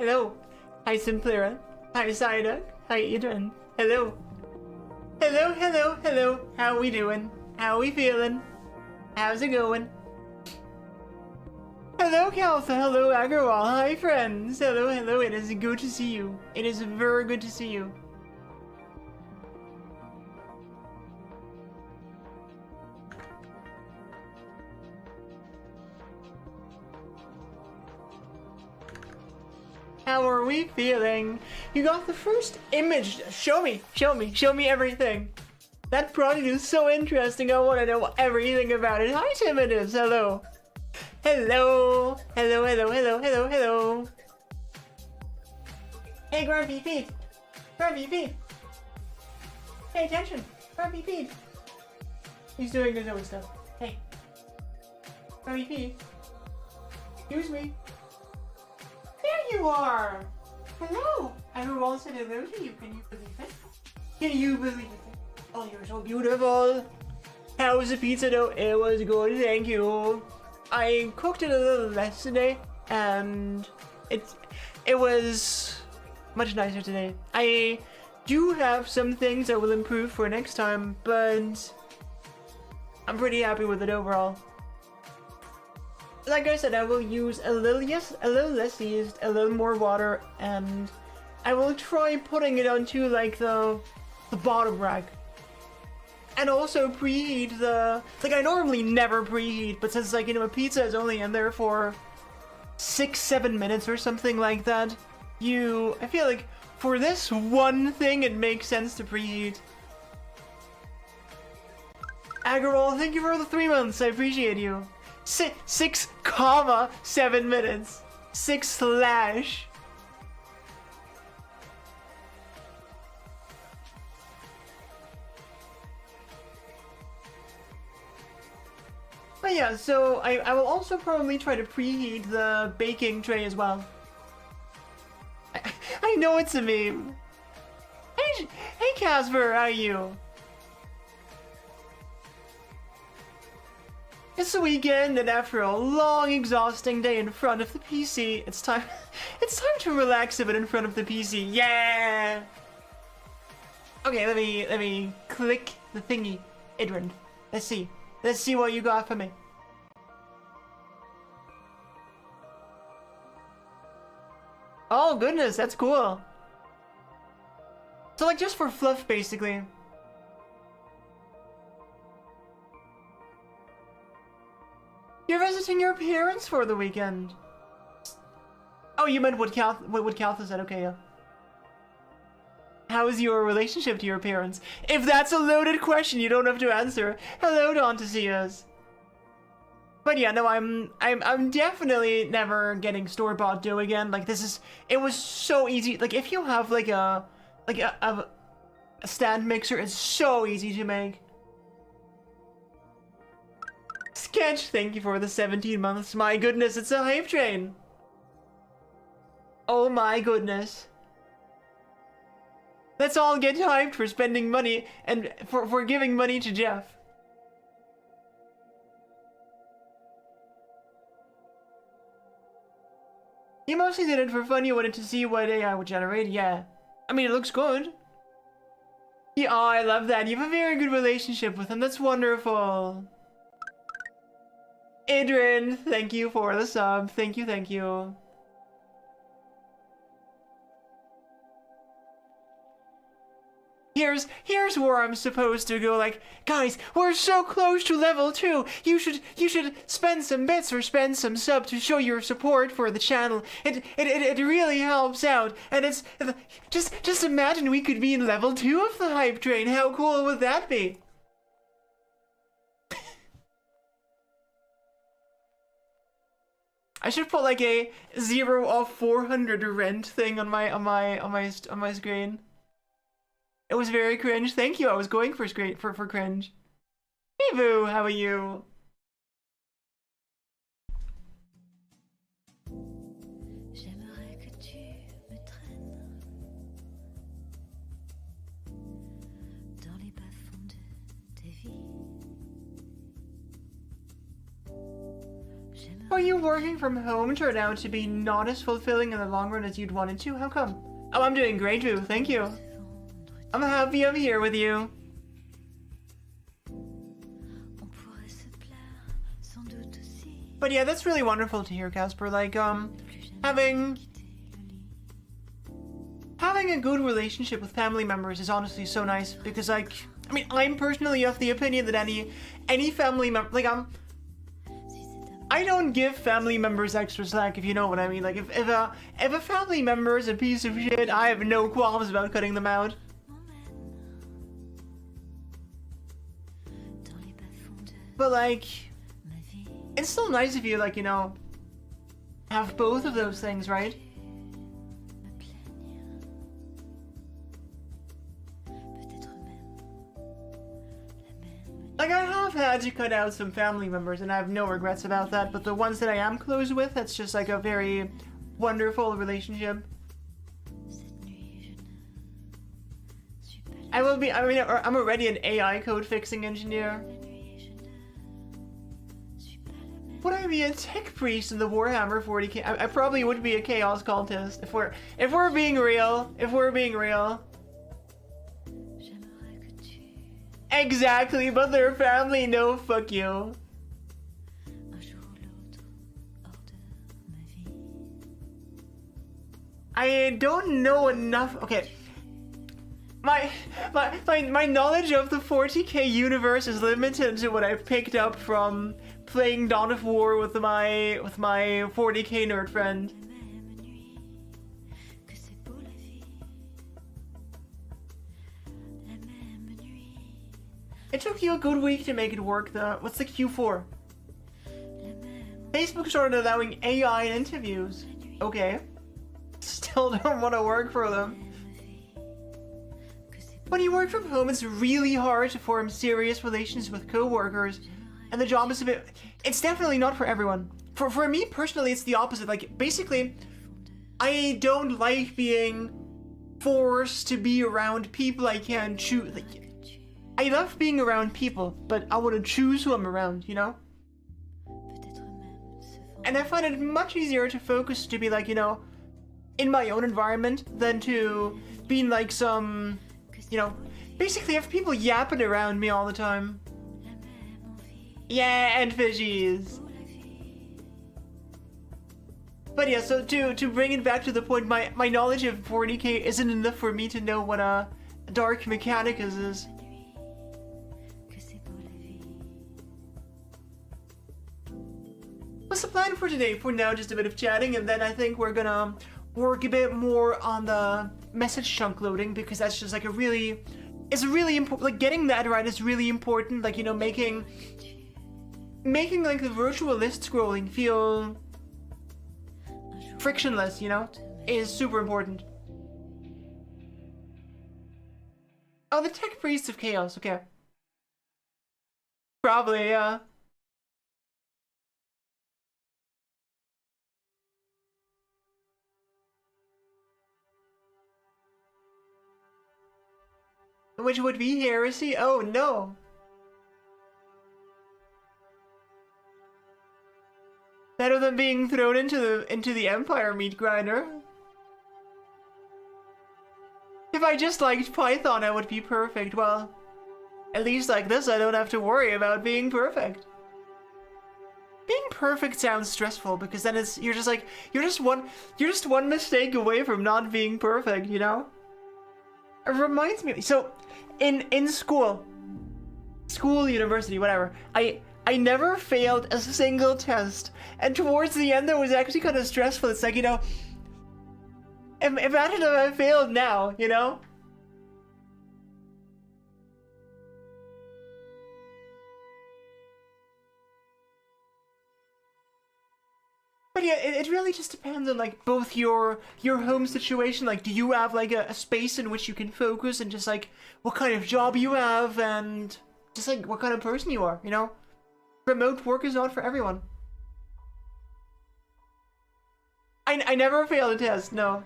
Hello. Hi, Simplera. Hi, Psyduck. How you doing? Hello. Hello, hello, hello. How we doing? How we feeling? How's it going? Hello, Kalfa. Hello, Agarwal. Hi, friends. Hello, hello. It is good to see you. It is very good to see you. How are we feeling? You got the first image. Show me, show me, show me everything. That product is so interesting. I want to know everything about it. Hi, Timidus. Hello. Hello. Hello, hello, hello, hello, hello. Hey, Grumpy Pete. Grumpy Pete. Pay attention. Grumpy Pete. He's doing his own stuff. Hey. Grumpy Pete. Excuse me. There you are! Hello! Everyone said hello to you. Can you believe it? Can you believe it? Oh, you're so beautiful! How was the pizza dough? It was good, thank you. I cooked it a little less today, and it was much nicer today. I do have some things I will improve for next time, but I'm pretty happy with it overall. Like I said, I will use a little less yeast, a little more water, and I will try putting it onto like the bottom rack. And also preheat like I normally never preheat, but since like, you know, a pizza is only in there for 6-7 minutes or something like that, I feel like for this one thing it makes sense to preheat. Agarwal, thank you for the 3 months, I appreciate you. 6,7 minutes. 6/. But yeah, so I will also probably try to preheat the baking tray as well. I know it's a meme. Hey Casper, how are you? It's the weekend, and after a long, exhausting day in front of the PC, it's time to relax a bit in front of the PC. Yeah. Okay, let me click the thingy, Idrin. Let's see what you got for me. Oh goodness, that's cool. So like just for fluff, basically. You're visiting your parents for the weekend. Oh, you meant what Caltha said. Okay, yeah. How is your relationship to your parents? If that's a loaded question, you don't have to answer. Hello, Dontasias. But yeah, no, I'm definitely never getting store-bought dough again. Like it was so easy. Like if you have like a stand mixer, it's so easy to make. Sketch, thank you for the 17 months. My goodness, it's a hype train. Oh my goodness. Let's all get hyped for spending money and for giving money to Jeff. You mostly did it for fun. You wanted to see what AI would generate. Yeah. I mean, it looks good. Yeah, oh, I love that. You have a very good relationship with him. That's wonderful. Adrian, thank you for the sub. Thank you, thank you. Here's where I'm supposed to go, like, guys, we're so close to level 2. You should spend some bits or spend some sub to show your support for the channel. It really helps out. And it's just imagine we could be in level 2 of the hype train. How cool would that be? I should put like a 0 of 400 rent thing on my screen. It was very cringe. Thank you. I was going for cringe. Hey Boo, how are you? J'aimerais que tu me traînes dans les bas-fonds de tes vies. J'aimerais Are you working from home turned out to be not as fulfilling in the long run as you'd wanted to? How come? Oh, I'm doing great too, thank you. I'm happy I'm here with you. But yeah, that's really wonderful to hear, Casper. Like, having a good relationship with family members is honestly so nice because, like, I mean, I'm personally of the opinion that any family member, like, I don't give family members extra slack, if you know what I mean. Like, if a family member is a piece of shit, I have no qualms about cutting them out. But, like, it's still nice if you, like, you know, have both of those things, right? Like, I have had to cut out some family members, and I have no regrets about that, but the ones that I am close with, that's just, like, a very wonderful relationship. I'm already an AI code fixing engineer. Would I be a tech priest in the Warhammer 40k? I probably would be a chaos cultist if we're being real. If we're being real. Exactly, but their family, no, fuck you. I don't know enough. Okay. My knowledge of the 40k universe is limited to what I've picked up from playing Dawn of War with my 40k nerd friend. It took you a good week to make it work though. What's the Q4? Facebook started allowing AI in interviews. Okay. Still don't want to work for them. When you work from home, it's really hard to form serious relations with coworkers, and the job is a bit... It's definitely not for everyone. For me personally, it's the opposite. Like, basically, I don't like being forced to be around people I can't choose. Like, I love being around people, but I want to choose who I'm around, you know? And I find it much easier to focus to be like, you know, in my own environment than to be in like some, you know, basically have people yapping around me all the time. Yeah, and fishies. But yeah, so to bring it back to the point, my knowledge of 40k isn't enough for me to know what a dark mechanic is. What's the plan for today? For now, just a bit of chatting, and then I think we're gonna work a bit more on the message chunk loading, because that's just like it's really important. Like, getting that right is really important. Like, you know, making like the virtual list scrolling feel frictionless, you know, is super important. Oh, the tech priests of chaos, okay. Probably, yeah. Which would be heresy? Oh no. Better than being thrown into the Empire meat grinder. If I just liked Python, I would be perfect. Well, at least like this, I don't have to worry about being perfect. Being perfect sounds stressful because then you're just one mistake away from not being perfect, you know? It reminds me, so in school, university, whatever, I never failed a single test, and towards the end that was actually kind of stressful. It's like, you know, imagine if I failed now, you know? But yeah, it really just depends on like both your home situation. Like, do you have like a space in which you can focus, and just like what kind of job you have, and just like what kind of person you are, you know? Remote work is not for everyone. I never failed a test, no.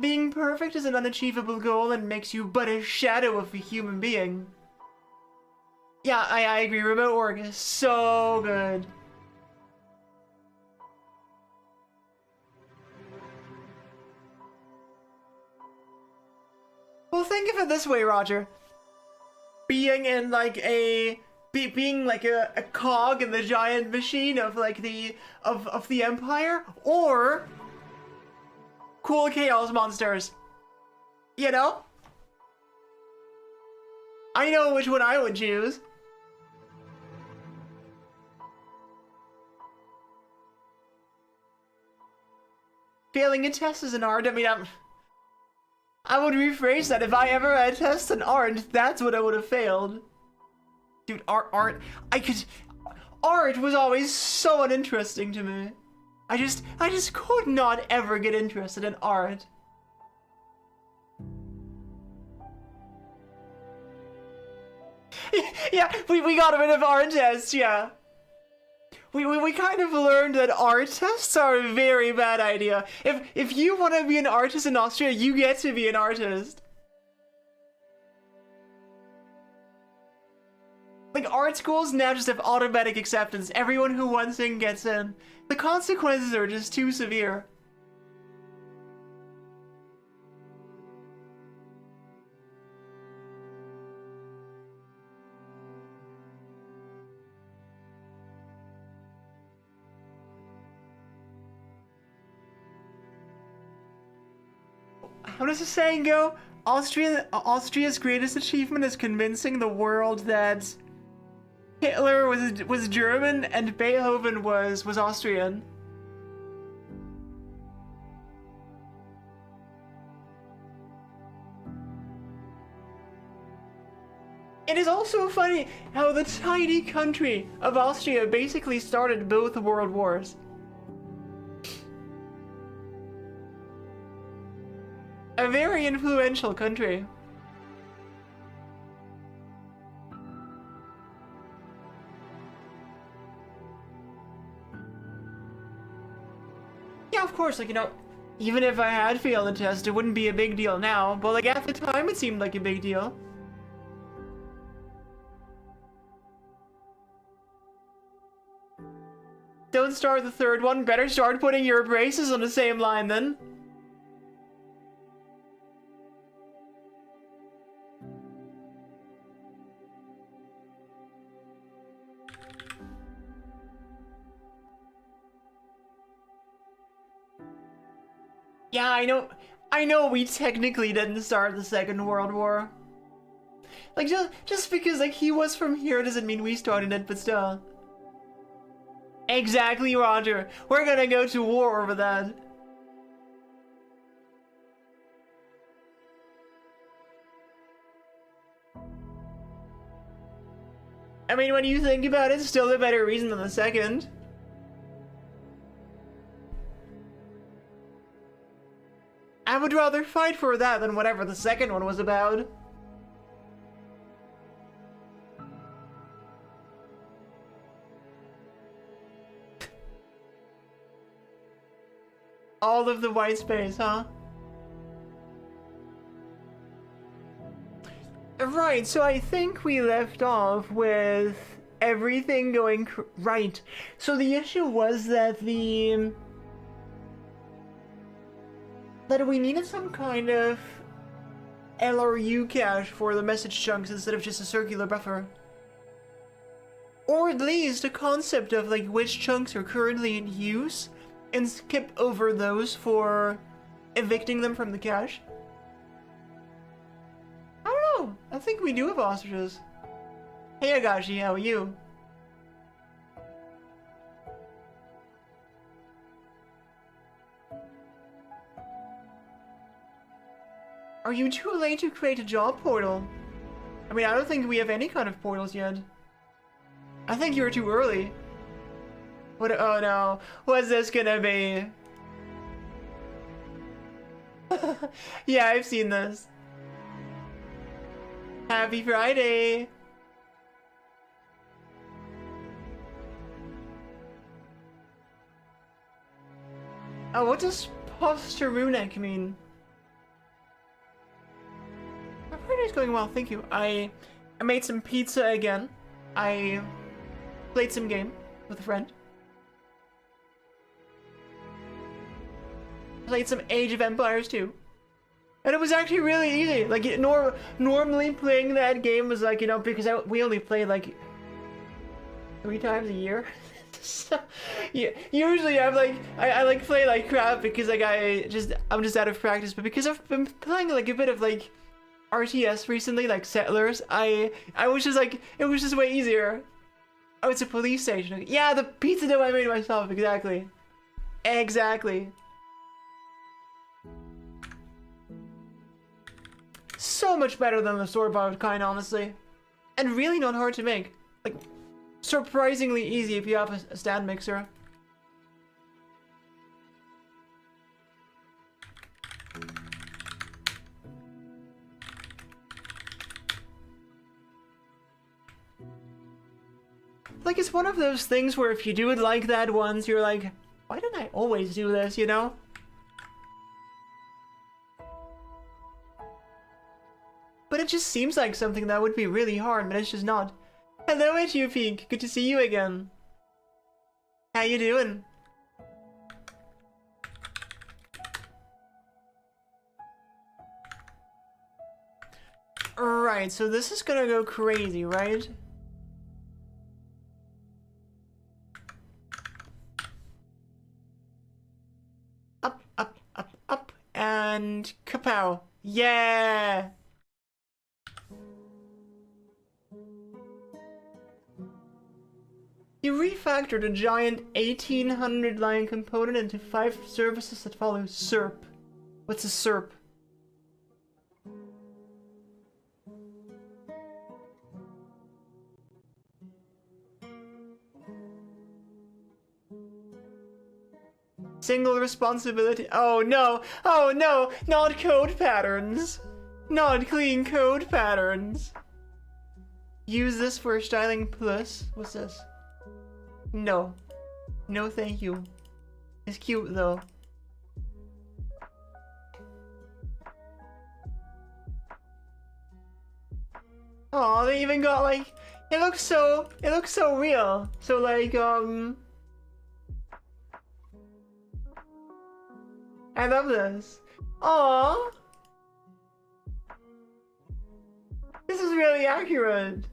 being perfect is an unachievable goal and makes you but a shadow of a human being. Yeah, I agree. Remote work is so good. Well, think of it this way, Roger. Being in like being like a cog in the giant machine of like the Empire, or cool chaos monsters. You know? I know which one I would choose. Failing a test is an art. I mean, I would rephrase that. If I ever had a test in art, that's what I would have failed. Dude, art, art was always so uninteresting to me. I just could not ever get interested in art. Yeah, we got rid of art tests, yeah. We kind of learned that art tests are a very bad idea. If you want to be an artist in Austria, you get to be an artist. Like, art schools now just have automatic acceptance. Everyone who wants in gets in. The consequences are just too severe. How does the saying go? Austria's greatest achievement is convincing the world that Hitler was German and Beethoven was Austrian. It is also funny how the tiny country of Austria basically started both world wars. A very influential country. Yeah, of course, like, you know, even if I had failed the test, it wouldn't be a big deal now, but like at the time it seemed like a big deal. Don't start the third one, better start putting your braces on the same line then. Yeah, I know we technically didn't start the Second World War. Like, just because, like, he was from here doesn't mean we started it, but still. Exactly, Roger. We're gonna go to war over that. I mean, when you think about it, it's still a better reason than the second. I would rather fight for that than whatever the second one was about. All of the white space, huh? Right, so I think we left off with everything going right. So the issue was that that we needed some kind of LRU cache for the message chunks instead of just a circular buffer. Or at least a concept of like which chunks are currently in use and skip over those for evicting them from the cache. I don't know. I think we do have ostriches. Hey Agashi, how are you? Are you too late to create a job portal? I mean, I don't think we have any kind of portals yet. I think you're too early. What? Oh no. What's this gonna be? Yeah, I've seen this. Happy Friday! Oh, what does posturunek mean? day's going well, thank you. I made some pizza again. I played some game with a friend. Played some Age of Empires 2. And it was actually really easy. Like, normally playing that game was like, you know, because we only play like 3 times a year. So, yeah, usually I'm like, I like play like crap because like I'm just out of practice. But because I've been playing like a bit of like RTS recently, like Settlers, I was just like, it was just way easier. Oh, it's a police station. Yeah, the pizza dough I made myself, exactly. Exactly. So much better than the store-bought kind, honestly. And really not hard to make. Like, surprisingly easy if you have a stand mixer. Like, it's one of those things where if you do it like that once, you're like, why didn't I always do this, you know? But it just seems like something that would be really hard, but it's just not. Hello, HUP. Good to see you again. How you doing? Right, so this is gonna go crazy, right? Up, up, up, up, and kapow. Yeah! You refactored a giant 1800 line component into 5 services that follow SERP. What's a SERP? Single responsibility. Oh no! Oh no! Not code patterns! Not clean code patterns! Use this for styling plus. What's this? No. No thank you. It's cute though. Oh, they even got like it looks so real. So like I love this. Aww. This is really accurate.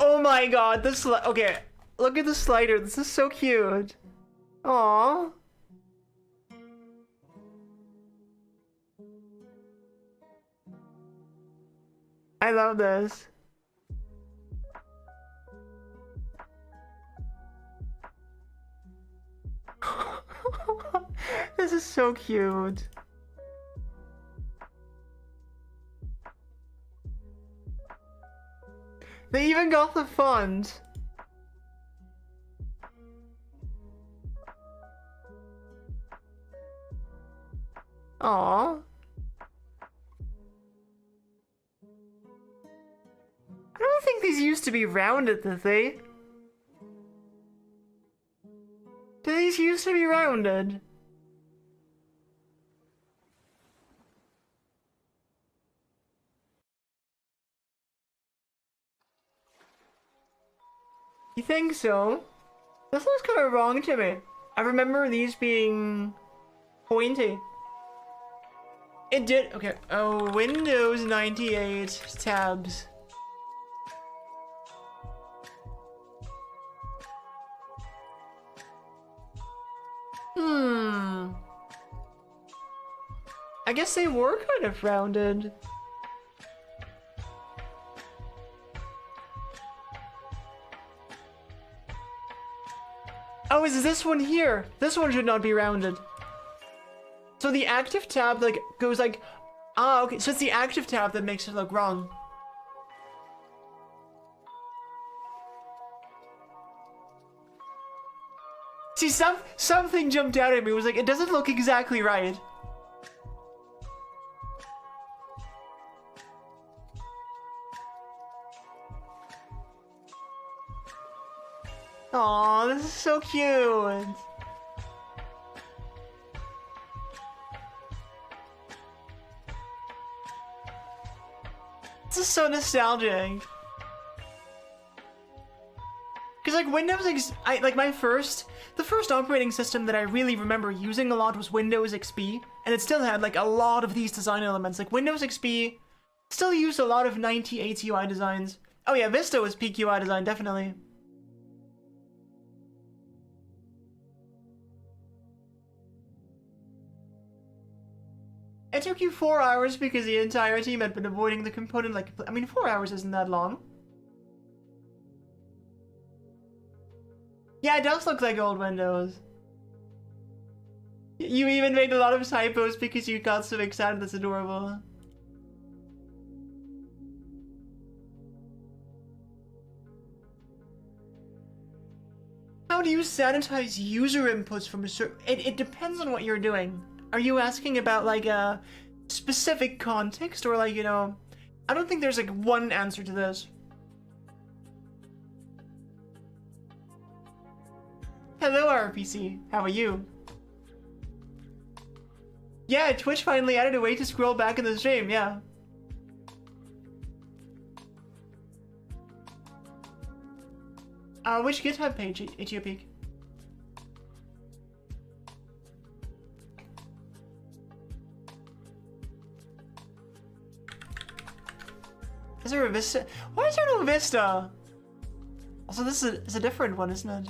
Oh my god, this okay, look at the slider. This is so cute. Aww. I love this. This is so cute. They even got the font. Aww. I don't think these used to be rounded, did they? Did these used to be rounded? You think so? This looks kind of wrong to me. I remember these being pointy. It did. Okay. Oh, Windows 98 tabs. I guess they were kind of rounded. Oh, is this one here? This one should not be rounded. So the active tab like goes like, ah, okay. So it's the active tab that makes it look wrong. See, something jumped out at me. It was like, it doesn't look exactly right. Aw, this is so cute. so nostalgic. Cause like Windows, the first operating system that I really remember using a lot was Windows XP, and it still had like a lot of these design elements. Like Windows XP still used a lot of 98 UI designs. Oh yeah, Vista was peak UI design, definitely. It took you 4 hours because the entire team had been avoiding the component like, I mean, 4 hours isn't that long. Yeah, it does look like old Windows. You even made a lot of typos because you got so excited. That's adorable. How do you sanitize user inputs from a certain... It depends on what you're doing. Are you asking about like a specific context or like, you know... I don't think there's like one answer to this. Hello RPC, how are you? Yeah, Twitch finally added a way to scroll back in the stream, yeah. Which GitHub page, Ethiopic? Is there a Vista? Why is there no Vista? Also, this is a different one, isn't it?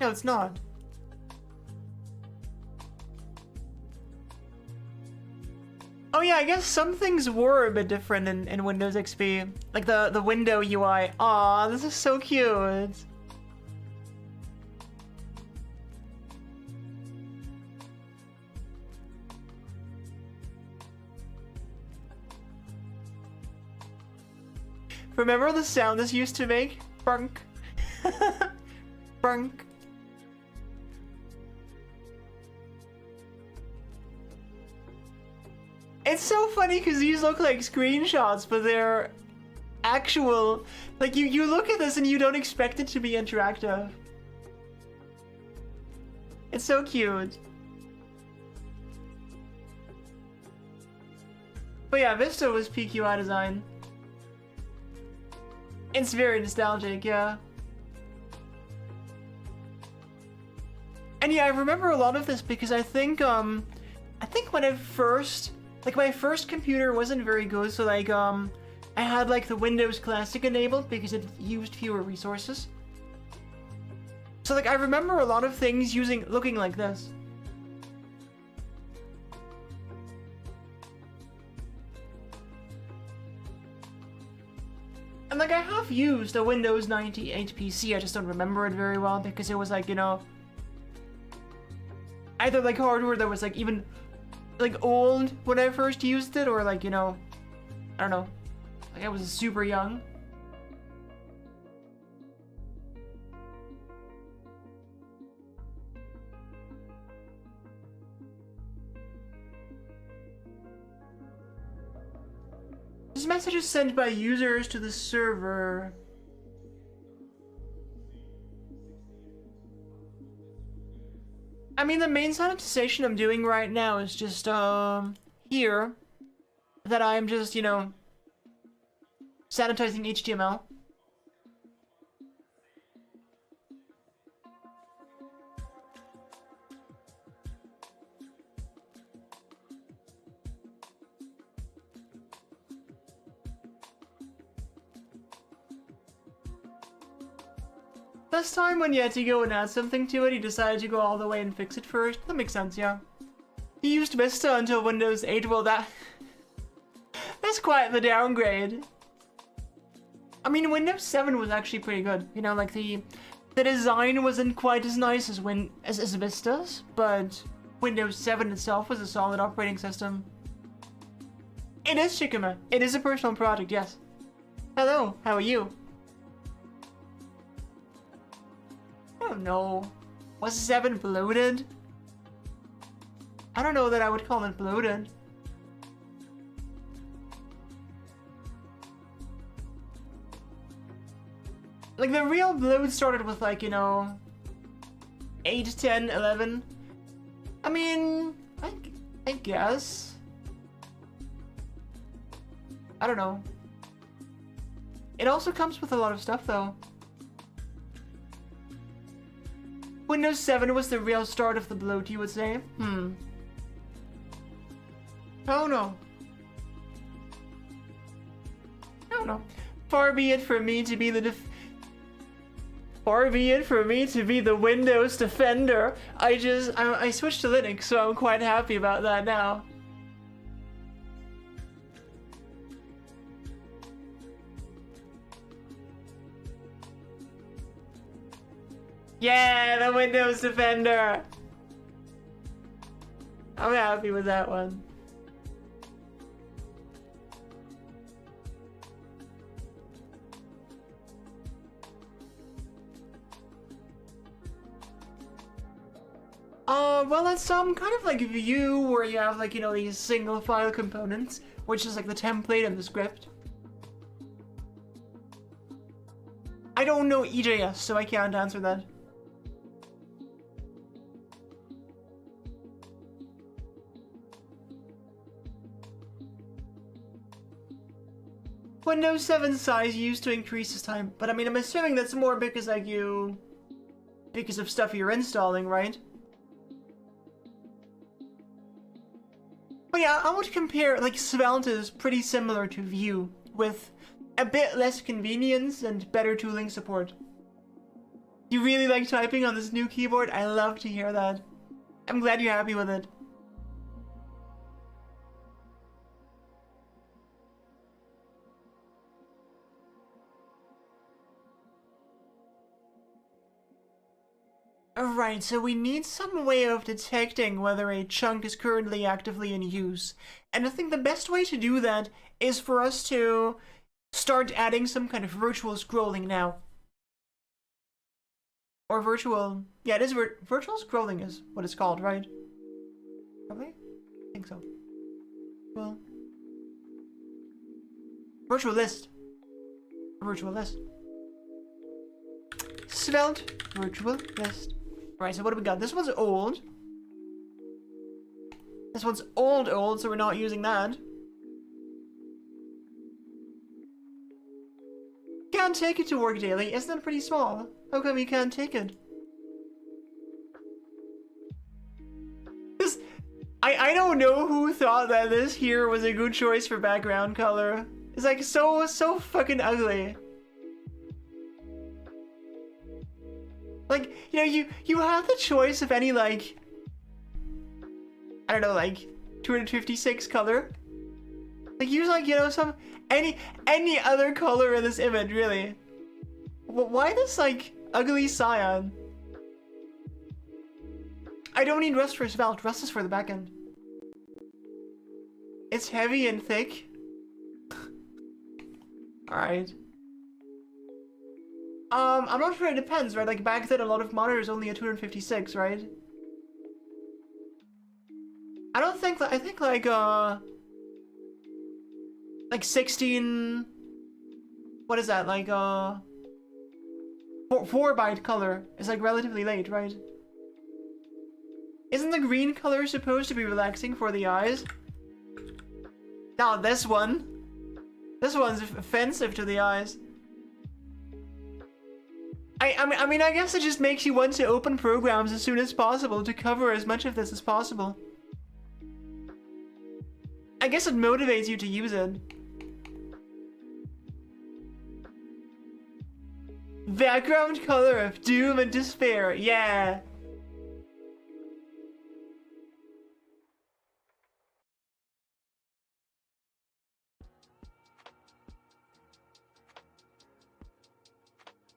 No, it's not. Oh yeah, I guess some things were a bit different in Windows XP. Like the window UI. Aw, this is so cute. Remember the sound this used to make? Brunk. Brunk. It's so funny because these look like screenshots, but they're actual. Like you look at this and you don't expect it to be interactive. It's so cute. But yeah, Vista was peak UI design. It's very nostalgic, yeah. And yeah, I remember a lot of this because I think when I first, like my first computer wasn't very good, so like I had like the Windows Classic enabled because it used fewer resources. So like I remember a lot of things looking like this. And like I have used a Windows 98 PC, I just don't remember it very well because it was like, you know, either like hardware that was like even like old when I first used it, or like, you know, I don't know, like I was super young. This message is sent by users to the server. I mean, the main sanitization I'm doing right now is just, here, that I'm just, you know, sanitizing HTML. This time when you had to go and add something to it, he decided to go all the way and fix it first. That makes sense, yeah. He used Vista until Windows 8, well that's quite the downgrade. I mean, Windows 7 was actually pretty good. You know, like the design wasn't quite as nice as Vista's, but Windows 7 itself was a solid operating system. It is, Shikima. It is a personal project, yes. Hello, how are you? I don't know. Was 7 bloated? I don't know that I would call it bloated. Like, the real bloat started with, like, you know, 8, 10, 11. I mean, I guess. I don't know. It also comes with a lot of stuff, though. Windows 7 was the real start of the bloat, you would say? Oh no. Oh no. Far be it for me to be the Far be it for me to be the Windows defender. I switched to Linux, so I'm quite happy about that now. Yeah, the Windows defender. I'm happy with that one. Well, it's some kind of like view where you have like, you know, these single file components, which is like the template and the script. I don't know EJS, so I can't answer that. Windows 7 size used to increase as time, but I mean, I'm assuming that's more because like because of stuff you're installing, right? But yeah, I would compare, like, Svelte is pretty similar to Vue, with a bit less convenience and better tooling support. You really like typing on this new keyboard? I love to hear that. I'm glad you're happy with it. Alright, so we need some way of detecting whether a chunk is currently actively in use. And I think the best way to do that is for us to start adding some kind of virtual scrolling now. Or virtual... Yeah, it is virtual scrolling is what it's called, right? Probably? I think so. Well... Virtual list. Virtual list. Svelte virtual list. Right, so what do we got? This one's old. This one's old, so we're not using that. Can't take it to work daily. Isn't that pretty small? How come you can't take it? This, I don't know who thought that this here was a good choice for background color. It's like so fucking ugly. Like, you know, you have the choice of any, like, I don't know, like, 256 color. Like, use, like, you know, any other color in this image, really. Why this, like, ugly cyan? I don't need Rust for Svelte. Rust is for the backend. It's heavy and thick. Alright. I'm not sure, it depends, right? Like, back then a lot of monitors only had 256, right? I don't think, I think like 16... What is that, like, 4-byte color is, like, relatively late, right? Isn't the green color supposed to be relaxing for the eyes? Now, this one. This one's offensive to the eyes. I mean, I guess it just makes you want to open programs as soon as possible to cover as much of this as possible. I guess it motivates you to use it. Background color of doom and despair, yeah.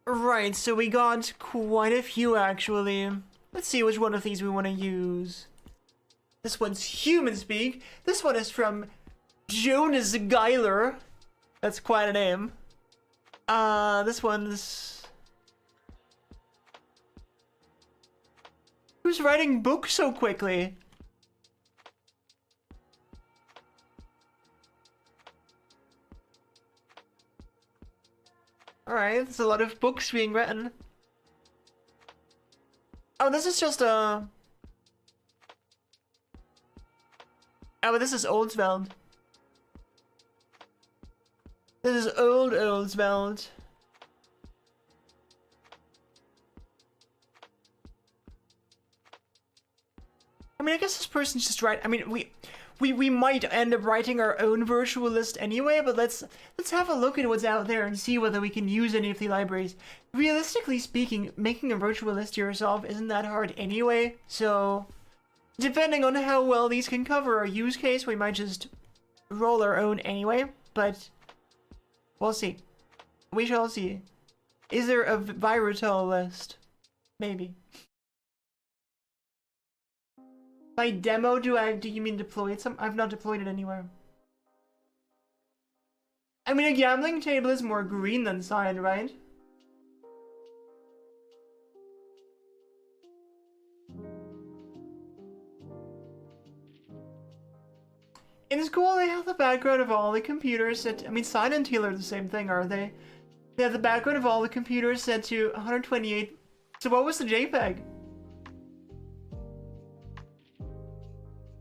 Right, so we got quite a few actually. Let's see which one of these we want to use. This one's human speak. This one is from Jonas Geiler. That's quite a name. This one's... Who's writing books so quickly? Alright, there's a lot of books being written. Oh, this is just a... Oh, but this is old Svelte. This is old Svelte. I mean, I guess this person's just right. I mean, we might end up writing our own virtual list anyway, but let's have a look at what's out there and see whether we can use any of the libraries. Realistically speaking, making a virtual list yourself isn't that hard anyway, so depending on how well these can cover our use case, we might just roll our own anyway, but we'll see. We shall see. Is there a virutal list? Maybe. By demo, do you mean deploy it? I've not deployed it anywhere. I mean, a gambling table is more green than cyan, right? In school, they have the background of all the computers set. I mean, cyan and teal are the same thing, are they? They have the background of all the computers set to 128. So what was the JPEG?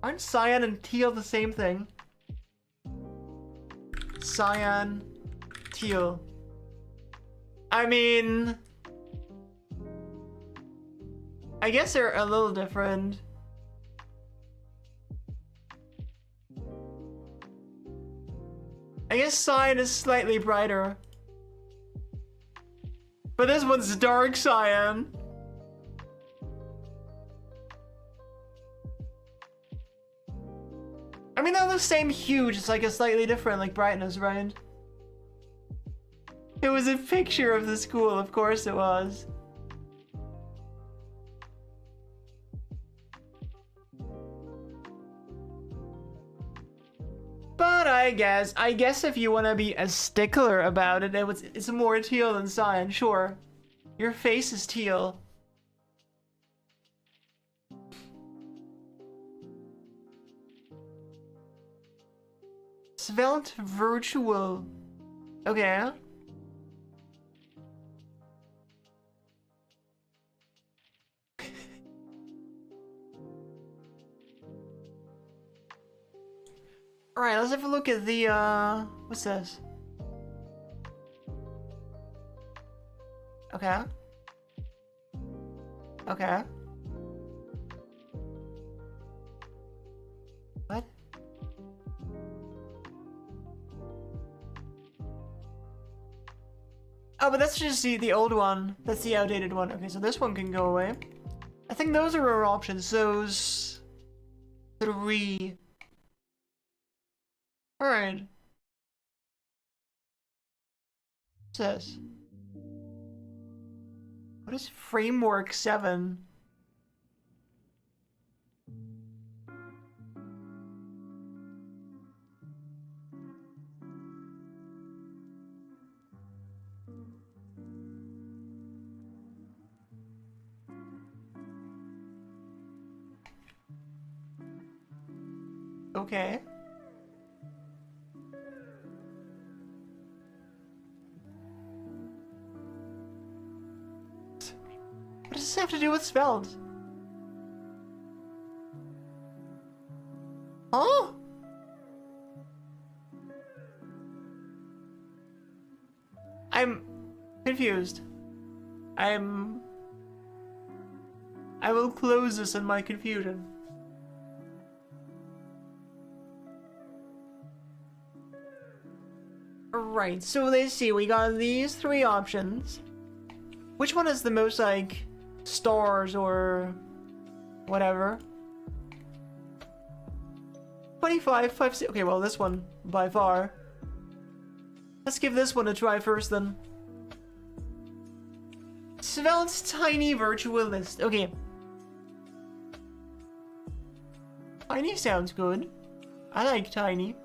Aren't cyan and teal the same thing? Cyan, teal. I mean... I guess they're a little different. I guess cyan is slightly brighter. But this one's dark cyan. I mean, they're the same hue, just like a slightly different, like, brightness, right? It was a picture of the school, of course it was. But I guess if you want to be a stickler about it, it's more teal than cyan, sure. Your face is teal. Svelte virtual. Okay. Alright, let's have a look at the, what's this? Okay. Okay. What? Oh, but that's just the old one. That's the outdated one. Okay, so this one can go away. I think those are our options. Those... 3... Alright. What's this? What is Framework 7? Okay. What does this have to do with Svelte? Huh? I'm confused. I will close this in my confusion. Right, so let's see, we got these 3 options. Which one is the most, like, stars or whatever? 25, 5, 6. Okay, well, this one by far. Let's give this one a try first then. Svelte's tiny virtual list. Okay. Tiny sounds good. I like tiny.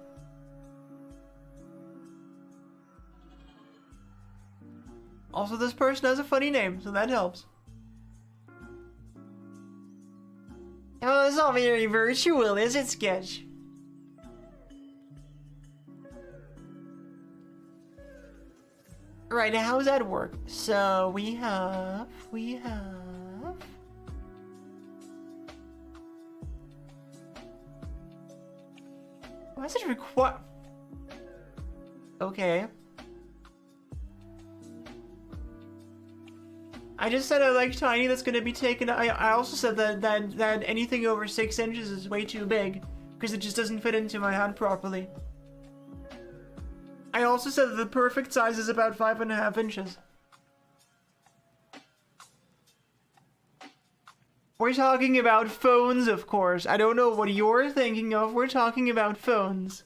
Also, this person has a funny name, so that helps. Oh, it's not very virtual, is it, Sketch? Right, how does that work? So we have. Why is it require? Okay. I just said I like tiny. That's gonna be taken. I also said that anything over 6 inches is way too big because it just doesn't fit into my hand properly. I also said that the perfect size is about 5.5 inches. We're talking about phones, of course. I don't know what you're thinking of. We're talking about phones.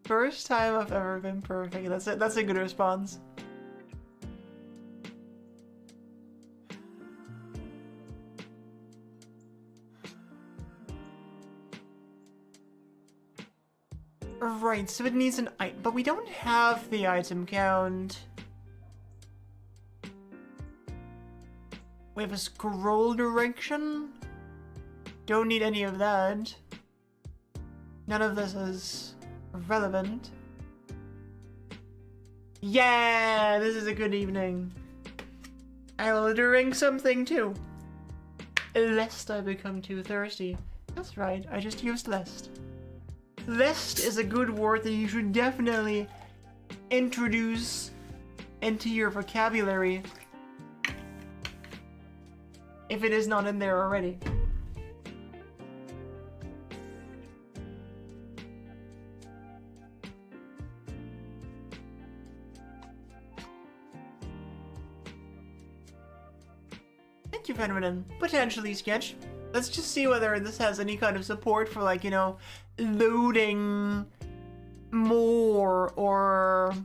First time I've ever been perfect. That's it. That's a good response. Right, so it needs an item, but we don't have the item count. We have a scroll direction. Don't need any of that. None of this is relevant. Yeah, this is a good evening. I will drink something too. Lest I become too thirsty. That's right, I just used lest. Lest is a good word that you should definitely introduce into your vocabulary if it is not in there already. Thank you, Fenridan. Potentially sketch. Let's just see whether this has any kind of support for, like, you know, loading more or...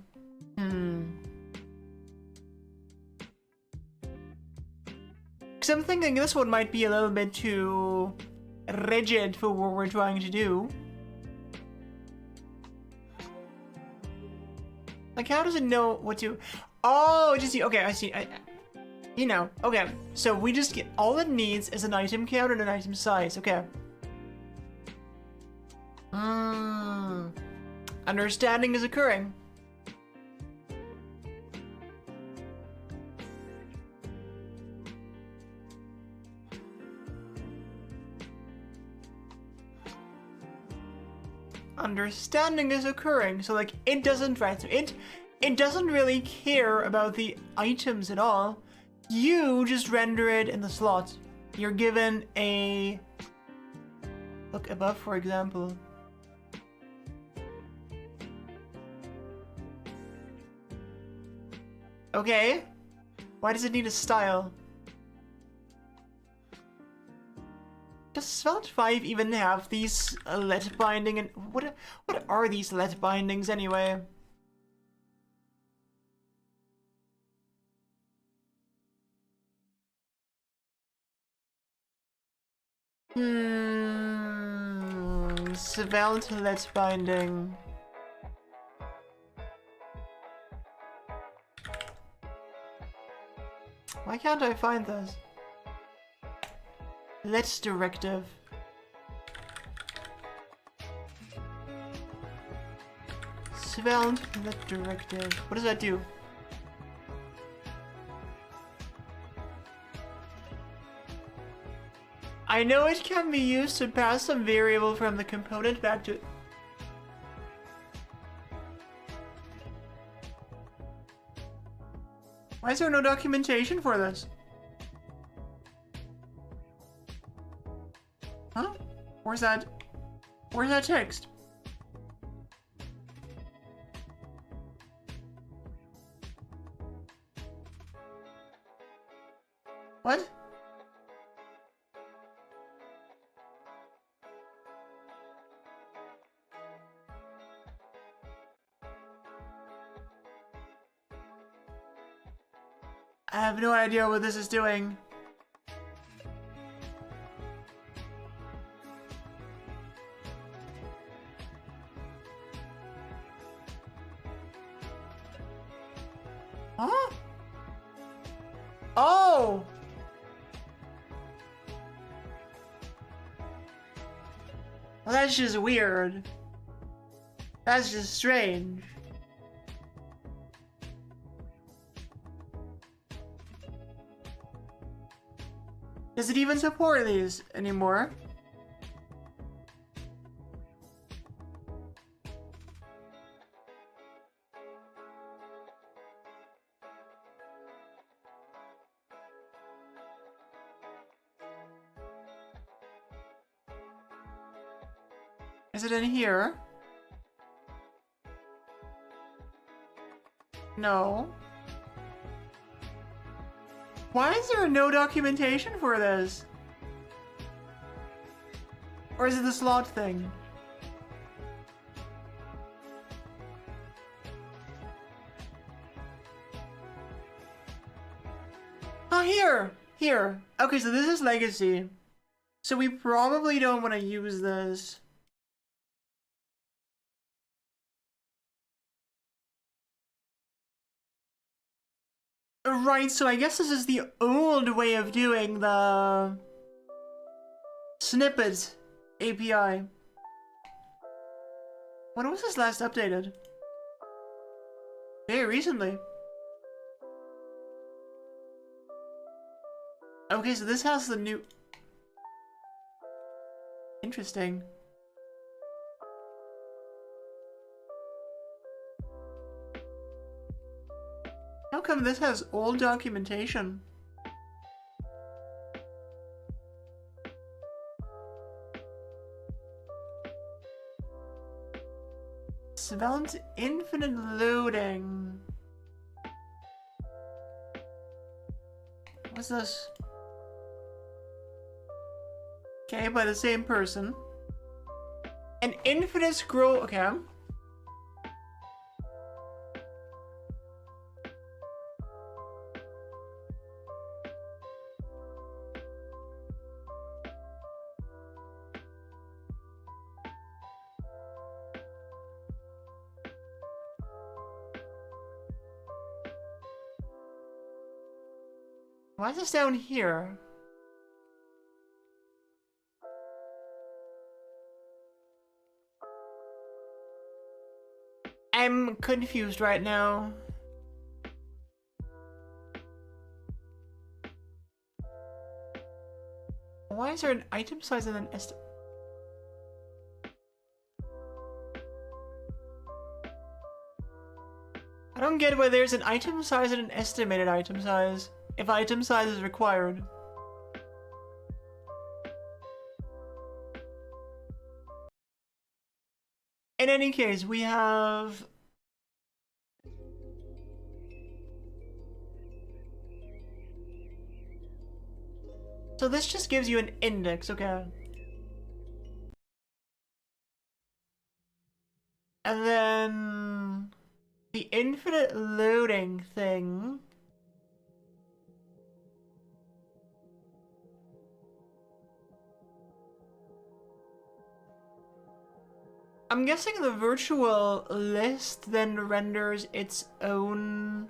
Because I'm thinking this one might be a little bit too rigid for what we're trying to do. Like, how does it know what to... Oh, just... Okay, I see. You know, okay. So we just get... All it needs is an item count and an item size. Okay. Understanding is occurring. Understanding is occurring. So, like, it doesn't... Right, so it doesn't really care about the items at all. You just render it in the slot. You're given a... Look above, for example. Okay. Why does it need a style? Does Svelte 5 even have these let binding and what are these let bindings anyway? Svelte let binding. Why can't I find this? Let's directive. Svelte let directive. What does that do? I know it can be used to pass some variable from the component back to... Why is there no documentation for this? Huh? Where's that text? What? I have no idea what this is doing. Huh? Oh! Well, that's just weird. That's just strange. Does it even support these anymore? Is it in here? No. Why is there no documentation for this? Or is it the slot thing? Oh, here! Here. Okay, so this is legacy. So we probably don't want to use this. Right, so I guess this is the old way of doing the snippet API. When was this last updated? Very recently. Okay, so this has the new... Interesting. How come this has old documentation? Svelte infinite loading. What's this? Okay, by the same person. An infinite scroll. Okay. Why is this down here? I'm confused right now. Why is there an item size and an estimate? I don't get why there's an item size and an estimated item size, if item size is required. In any case, we have... So this just gives you an index, okay. And then... the infinite loading thing... I'm guessing the virtual list then renders its own...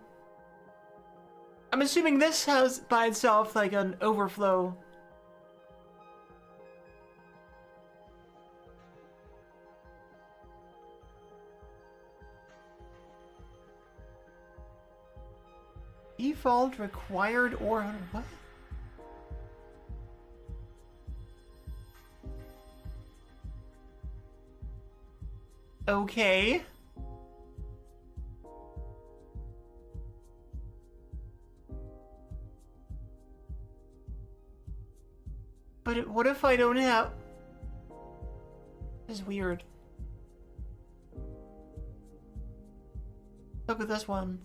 I'm assuming this has by itself like an overflow. Default required or what? Okay. But what if I don't have... This is weird. Look at this one.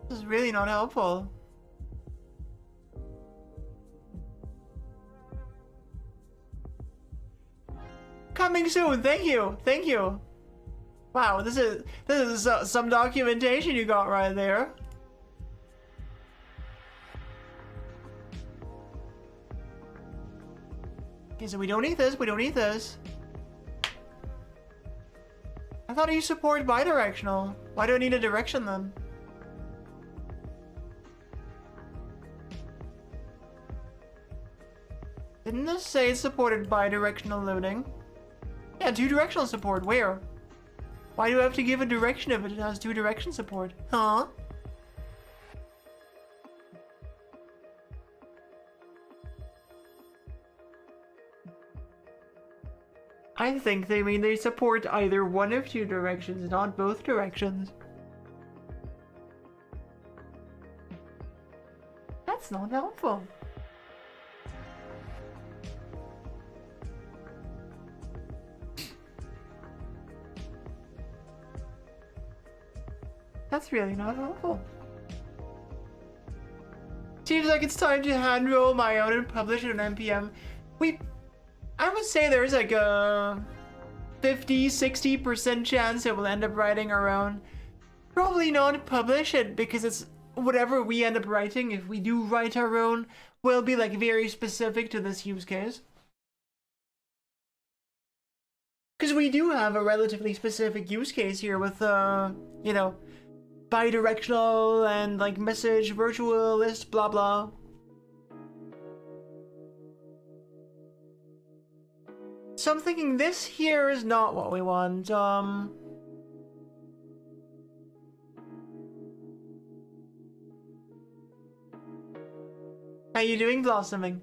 This is really not helpful. Coming soon, thank you, thank you. Wow, this is some documentation you got right there. Okay, so we don't need this, we don't need this. I thought you support bidirectional. Why do I need a direction then? Didn't this say it supported bidirectional loading? Yeah, 2-directional support. Where? Why do I have to give a direction if it has 2-direction support? Huh? I think they mean they support either one of 2 directions, not both directions. That's not helpful. That's really not helpful. Seems like it's time to hand roll my own and publish it on NPM. I would say there's like a 50-60% chance that we'll end up writing our own. Probably not publish it because it's whatever we end up writing, if we do write our own, will be like very specific to this use case. Because we do have a relatively specific use case here with, you know, bidirectional and like message, virtual list, blah blah. So I'm thinking this here is not what we want. How you doing, Blossoming?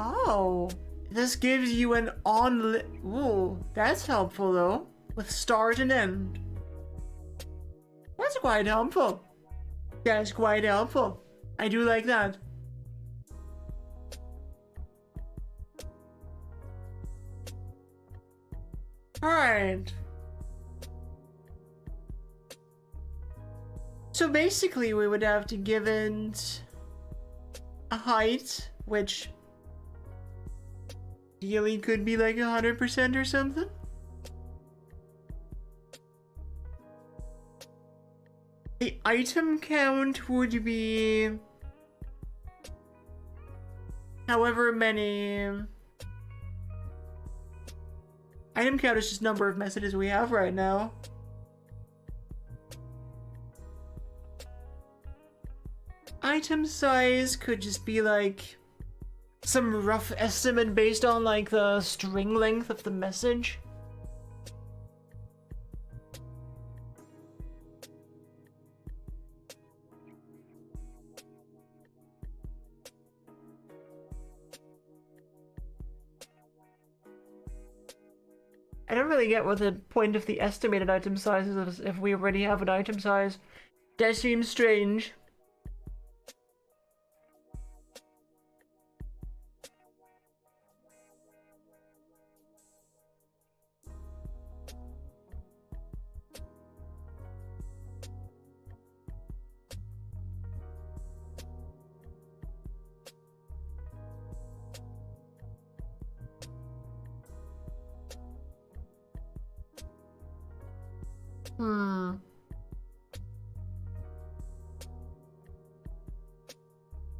Oh, this gives you an ooh, that's helpful though, with start and end. That's quite helpful. That's quite helpful. I do like that. Alright. So basically we would have to give it a height, which ideally could be like 100% or something. The item count would be however many. Item count is just number of messages we have right now. Item size could just be like some rough estimate based on like the string length of the message. I don't really get what the point of the estimated item size is if we already have an item size. That seems strange.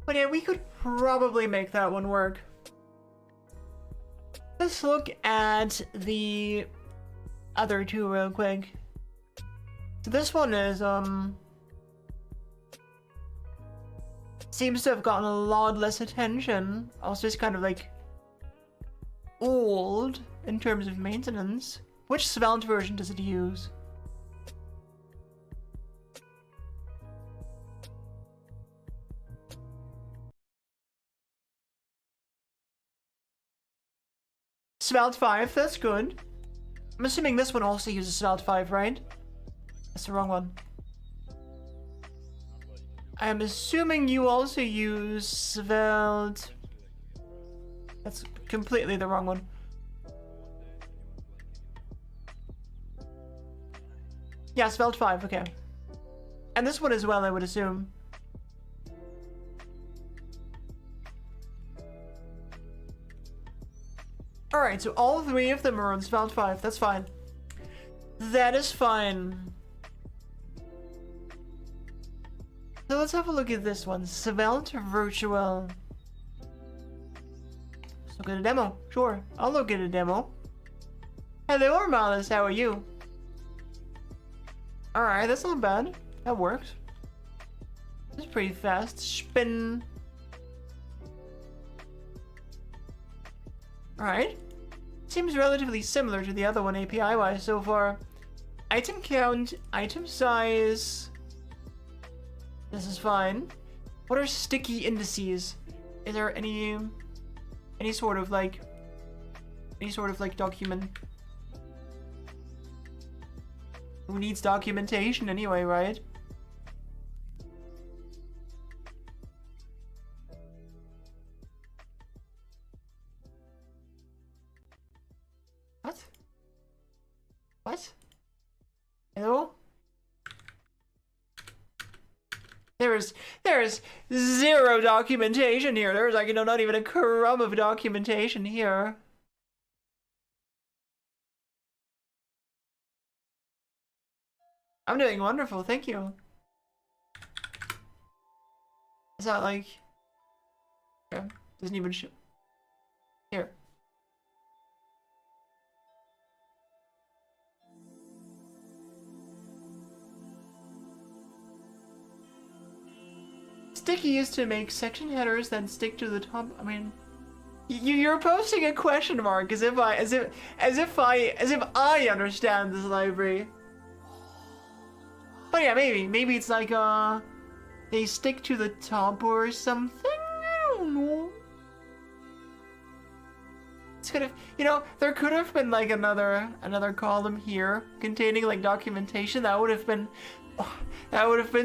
But yeah, we could probably make that one work. Let's look at the other two real quick. So this one is, seems to have gotten a lot less attention. Also, it's kind of like old in terms of maintenance. Which Svelte version does it use? Svelte 5, that's good. I'm assuming this one also uses Svelte 5, right? That's the wrong one. I'm assuming you also use Svelte. That's completely the wrong one. Yeah, Svelte 5, okay. And this one as well, I would assume. Alright, so all three of them are on Svelte 5. That's fine. That is fine. So let's have a look at this one. Svelte Virtual. Let's look at a demo. Sure, I'll look at a demo. Hello, Armalis, how are you? Alright, that's not bad. That works. It's pretty fast. Spin. Alright. Seems relatively similar to the other one API-wise so far. Item count, item size. This is fine. What are sticky indices? Is there any sort of like document? Who needs documentation anyway, right? What? What? Hello? There's zero documentation here. There's like, not even a crumb of documentation here. I'm doing wonderful, thank you. Is that like... Yeah, doesn't even show. Here. Sticky used to make section headers that stick to the top. I mean, you're posting a question mark as if I understand this library. But yeah, maybe it's like they stick to the top or something. I don't know. It's could have, there could have been like another column here containing like documentation. That would have been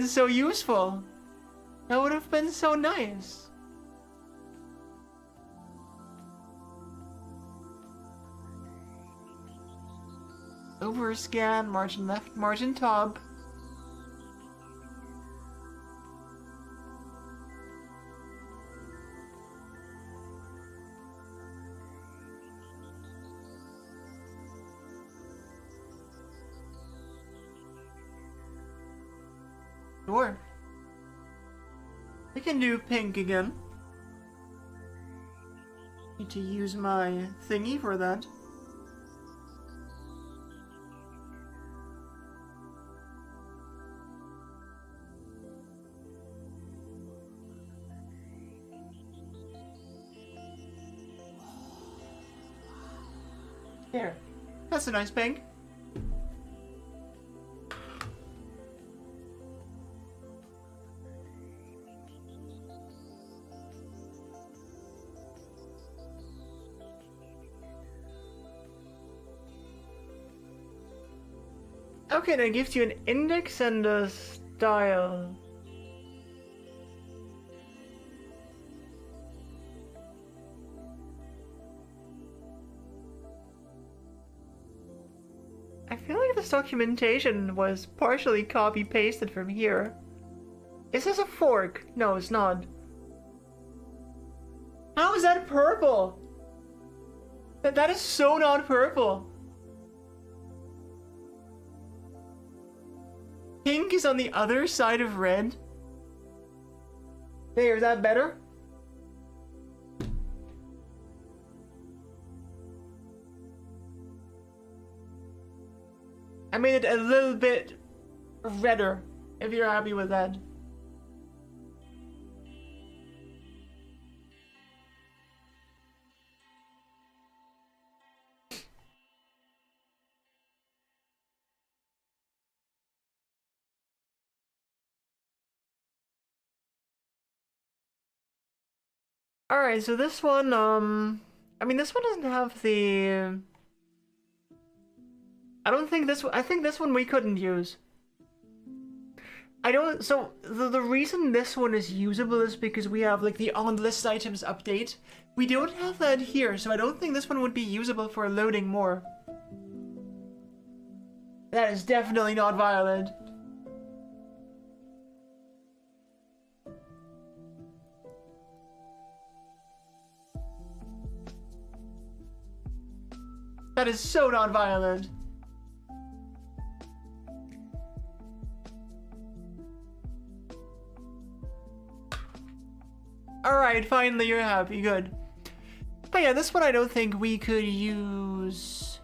so useful. That would have been so nice. Overscan, margin left, margin top. Sure. We can do pink again. Need to use my thingy for that. There. That's a nice pink. Okay, that gives you an index and a style. I feel like this documentation was partially copy-pasted from here. Is this a fork? No, it's not. How is that purple? That is so not purple. Pink is on the other side of red. There, is that better? I made it a little bit redder, if you're happy with that. Alright, so this one, I mean, this one doesn't have the... I think this one we couldn't use. So, the reason this one is usable is because we have, like, the on-list items update. We don't have that here, so I don't think this one would be usable for loading more. That is definitely not valid. That is so not violent. Alright, finally you're happy, good. But yeah, this one I don't think we could use.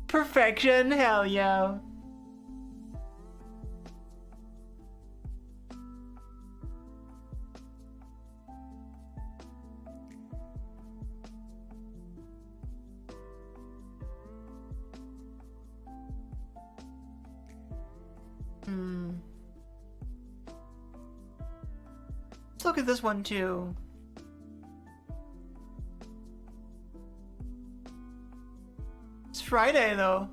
Perfection, hell yeah. Let's look at this one too. It's Friday though.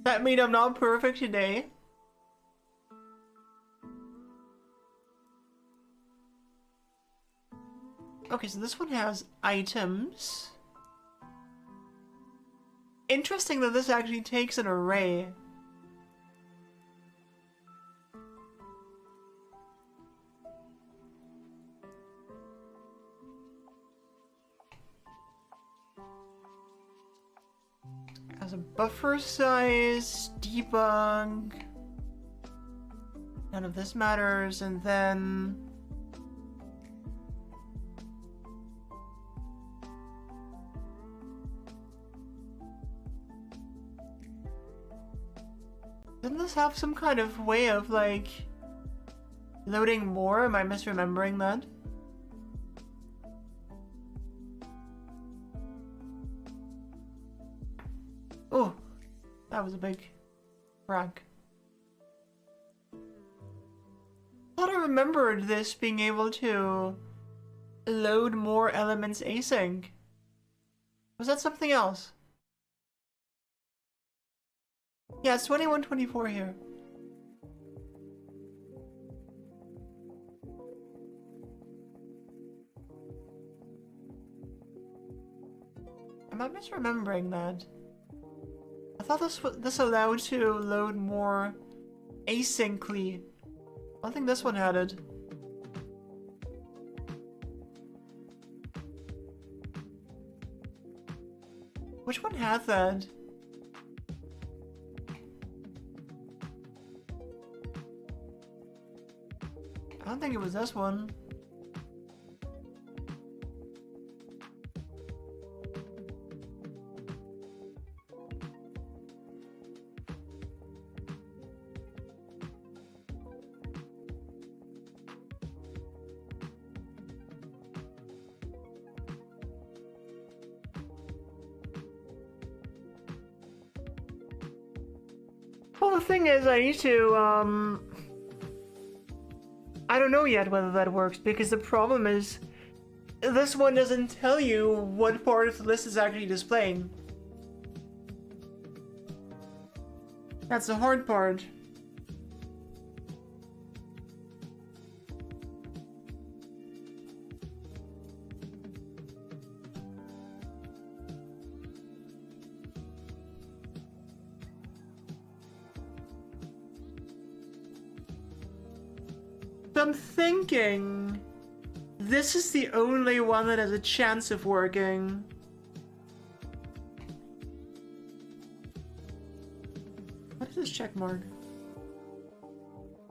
That means I'm not perfect today. Okay, so this one has items. Interesting that this actually takes an array. As a buffer size, debug. None of this matters, and then doesn't this have some kind of way of like loading more? Am I misremembering that? Oh, that was a big crack. I thought I remembered this being able to load more elements async. Was that something else? Yeah, it's 2124 here. Am I misremembering that? I thought this allowed to load more asyncly. I think this one had it. Which one had that? I don't think it was this one. Well, the thing is, I need to, I don't know yet whether that works, because the problem is, this one doesn't tell you what part of the list is actually displaying. That's the hard part. I'm thinking this is the only one that has a chance of working. What is this check mark?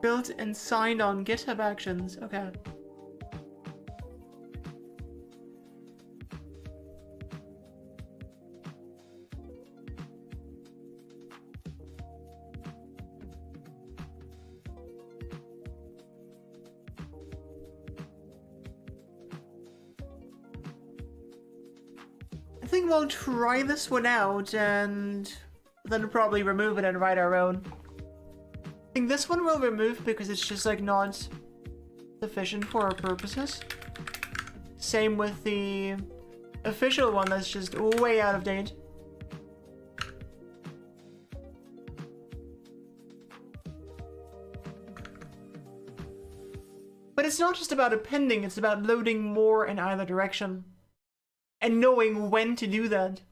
Built and signed on GitHub Actions. Okay. I think we'll try this one out and then probably remove it and write our own. I think this one we'll remove because it's just like not sufficient for our purposes. Same with the official one that's just way out of date. But it's not just about appending, it's about loading more in either direction. And knowing when to do that.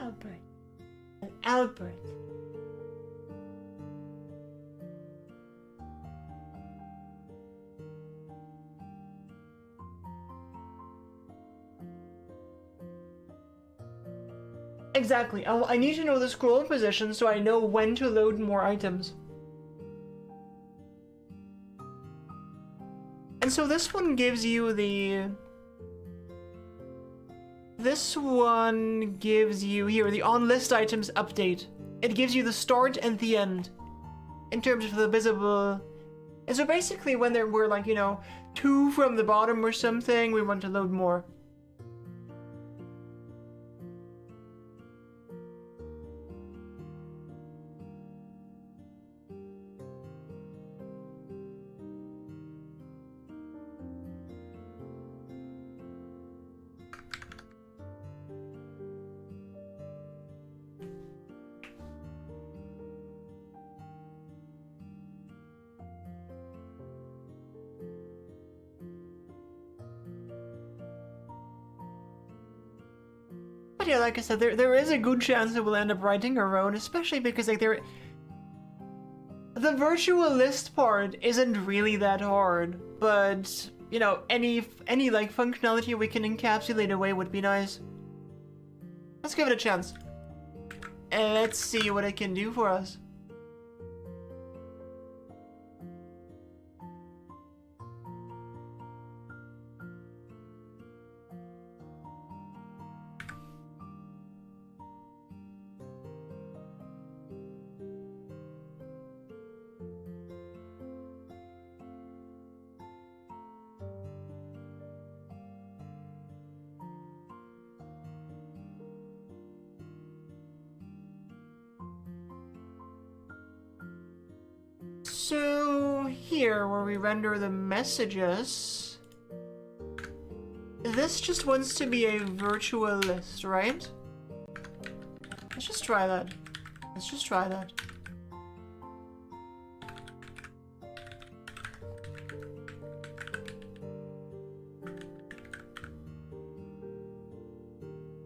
Albert. Albert. Exactly. I need to know the scroll position so I know when to load more items. And so this one gives you the... This one gives you here the on-list items update. It gives you the start and the end in terms of the visible. And so basically when there were like, you know, 2 from the bottom or something, we want to load more. Yeah, like I said, there is a good chance that we'll end up writing our own, especially because like the virtual list part isn't really that hard, but you know, any like functionality we can encapsulate away would be nice. Let's give it a chance. And let's see what it can do for us. So here, where we render the messages, this just wants to be a virtual list, right? Let's just try that. Let's just try that.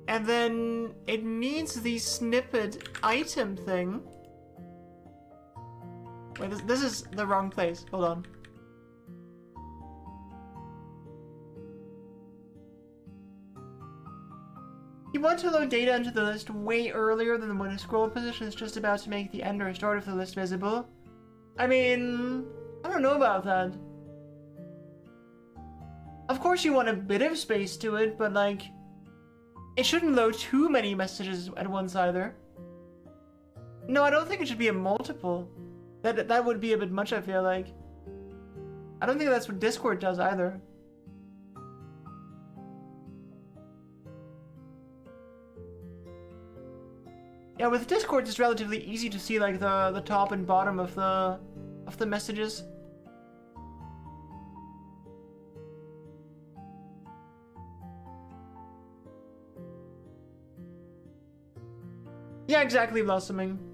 And then it needs the snippet item thing. Wait, this is the wrong place. Hold on. You want to load data into the list way earlier than when a scroll position is just about to make the end or start of the list visible. I mean, I don't know about that. Of course you want a bit of space to it, but like, it shouldn't load too many messages at once either. No, I don't think it should be a multiple. That would be a bit much, I feel like. I don't think that's what Discord does either. Yeah, with Discord it's relatively easy to see like the top and bottom of the messages. Yeah, exactly, Blossoming.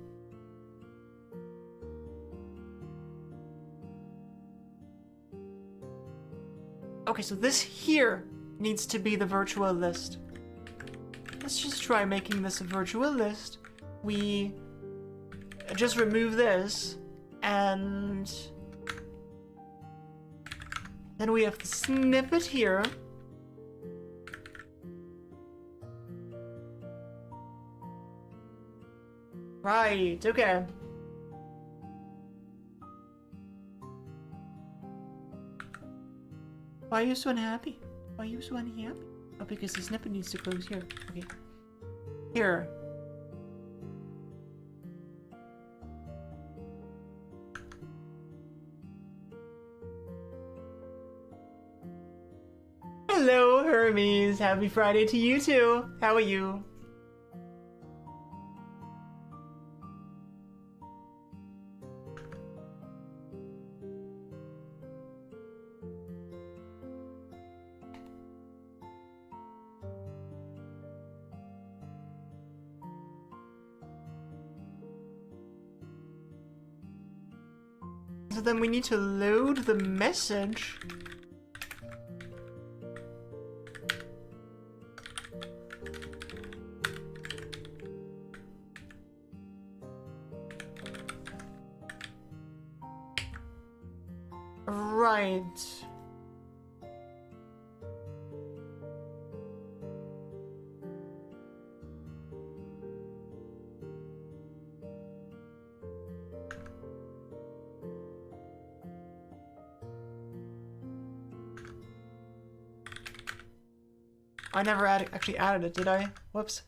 Okay, so this here needs to be the virtual list. Let's just try making this a virtual list. We just remove this, and then we have the snippet here. Right, okay. Why are you so unhappy? Why are you so unhappy? Oh, because the snippet needs to close here. Okay. Here. Hello, Hermes. Happy Friday to you too. How are you? So then we need to load the message. Right. I never actually added it, did I? Whoops.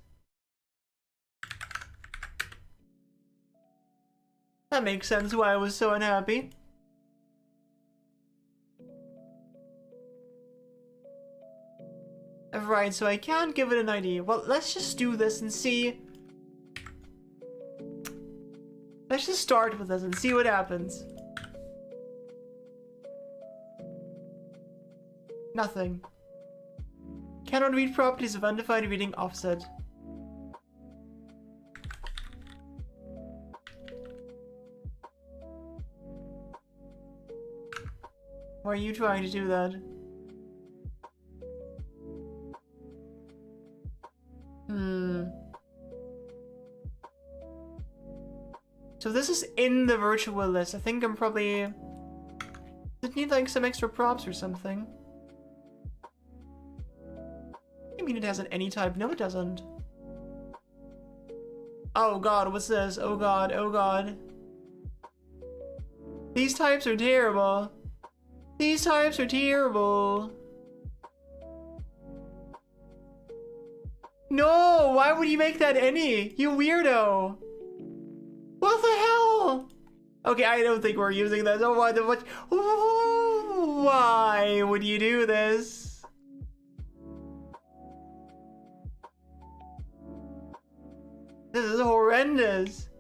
That makes sense why I was so unhappy. Right, so I can't give it an ID. Well, let's just do this and see. Let's just start with this and see what happens. Nothing. Cannot read properties of undefined reading offset. Why are you trying to do that? So this is in the virtual list. I think I'm probably... Does it need like some extra props or something? I mean it has an any type. No, it doesn't. Oh god, what's this? Oh god, oh god. These types are terrible. These types are terrible. No, why would you make that any? You weirdo. What the hell? Okay, I don't think we're using this. Oh, why the what? Why would you do this? This is horrendous.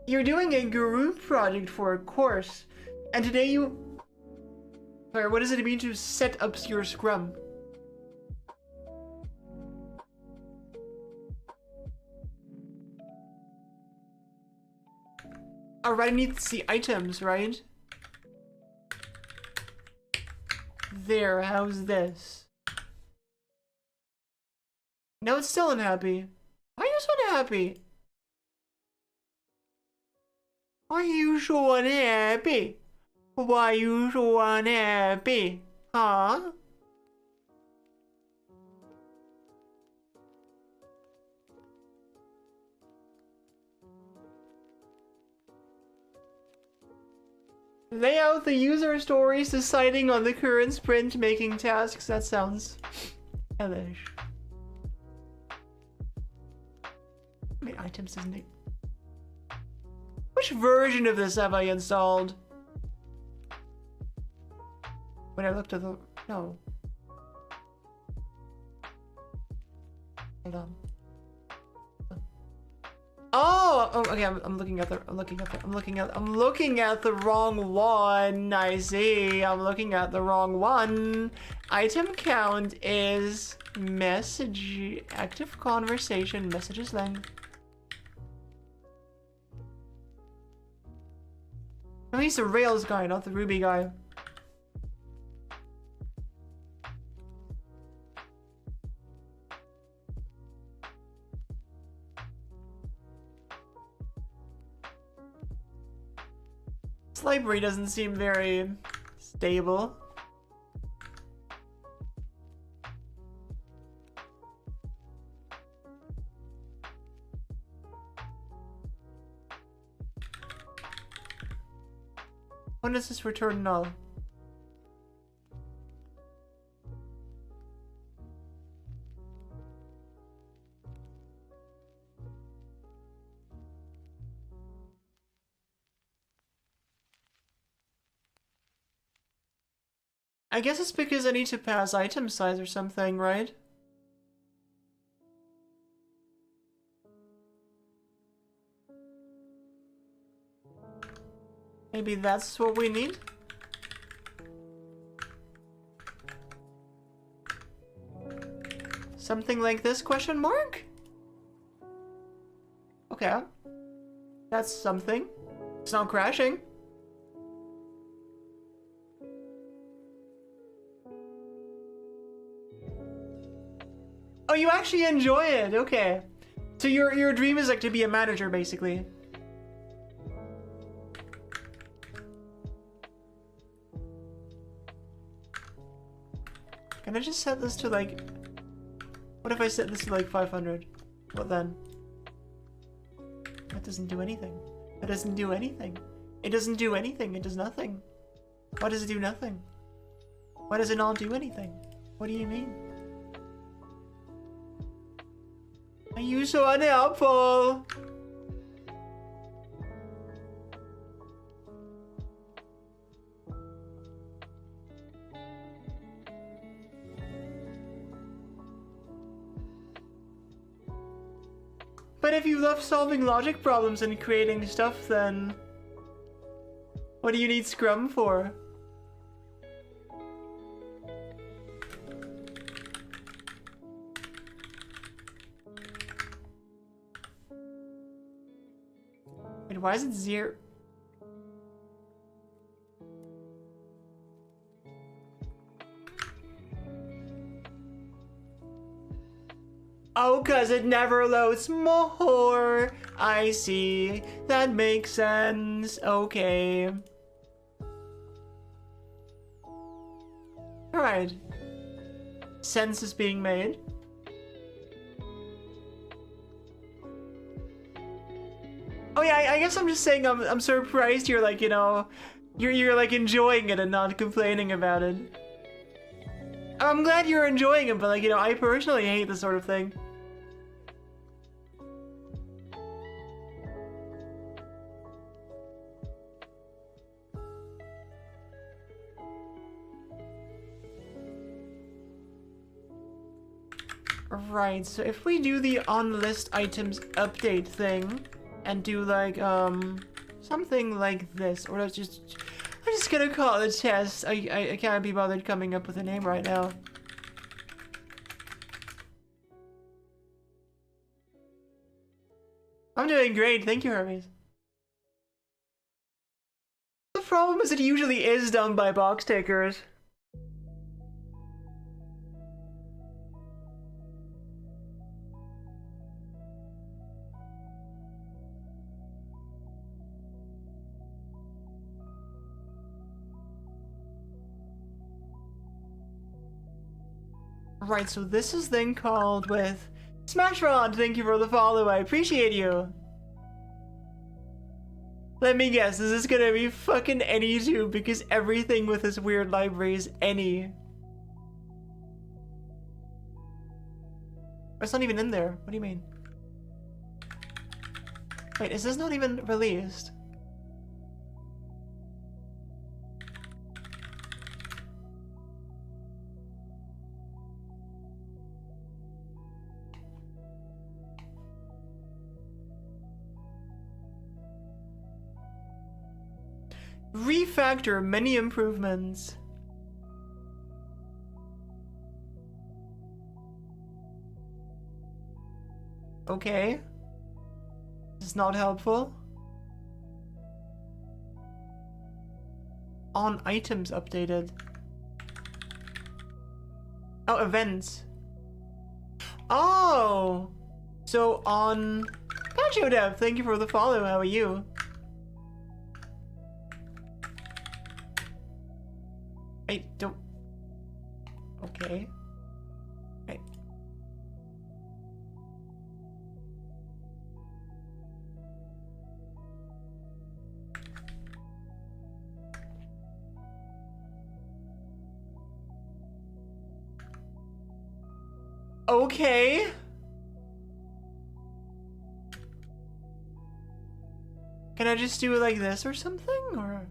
You're doing a group project for a course, and today you... Sorry, what does it mean to set up your Scrum? Alright, I need to see items, right? There, how's this? No, it's still unhappy. Why are you so unhappy? Why are you so unhappy? Why are you so unhappy? Huh? Lay out the user stories deciding on the current sprint making tasks. That sounds hellish. How many items isn't it? Which version of this have I installed? When I looked at the... No. Hold on. Oh, okay. I'm looking at the wrong one. I see. I'm looking at the wrong one. Item count is message, active conversation, messages length. No, he's the Rails guy, not the Ruby guy. This library doesn't seem very stable. When does this return null? I guess it's because I need to pass item size or something, right? Maybe that's what we need? Something like this, question mark? Okay. That's something. It's not crashing. Oh, you actually enjoy it. Okay. So your dream is like to be a manager, basically. Can I just set this to like... What if I set this to like 500? What then? That doesn't do anything. That doesn't do anything. It doesn't do anything. It does nothing. Why does it do nothing? Why does it not do anything? What do you mean? Are you so unhelpful? But if you love solving logic problems and creating stuff, then what do you need Scrum for? Wait, why is it 0? Oh, 'cause it never loads more. I see. That makes sense. Okay. Alright. Sense is being made. Oh yeah, I guess I'm just saying I'm surprised you're like, you know, you're like enjoying it and not complaining about it. I'm glad you're enjoying it, but like, you know, I personally hate this sort of thing. Right, so if we do the on list items update thing and do like something like this, or I'm just gonna call it a test. I can't be bothered coming up with a name right now. I'm doing great, thank you, Hermes. The problem is it usually is done by box takers. Right, so this is then called with Smashron, thank you for the follow, I appreciate you. Let me guess, this is gonna be fucking any too, because everything with this weird library is any. It's not even in there, what do you mean? Wait, is this not even released? Refactor, many improvements. Okay. This is not helpful. On items updated. Oh, events. Oh! So on... Pacho Dev, thank you for the follow, how are you? I don't... Okay. Right. Okay. Can I just do it like this or something, or?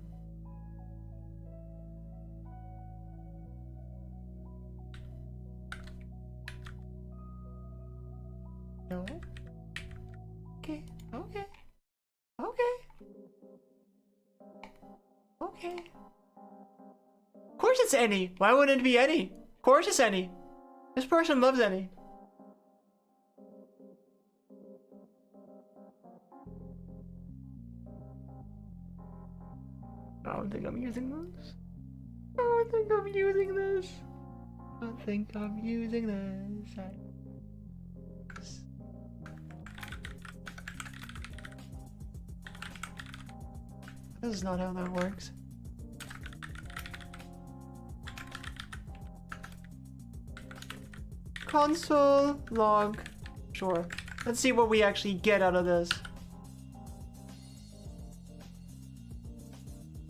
No? Okay, okay. Okay. Okay. Of course it's any. Why wouldn't it be any? Of course it's any. This person loves any. I don't think I'm using this. I don't think I'm using this. I don't think I'm using this. This is not how that works. console log. Sure. Let's see what we actually get out of this.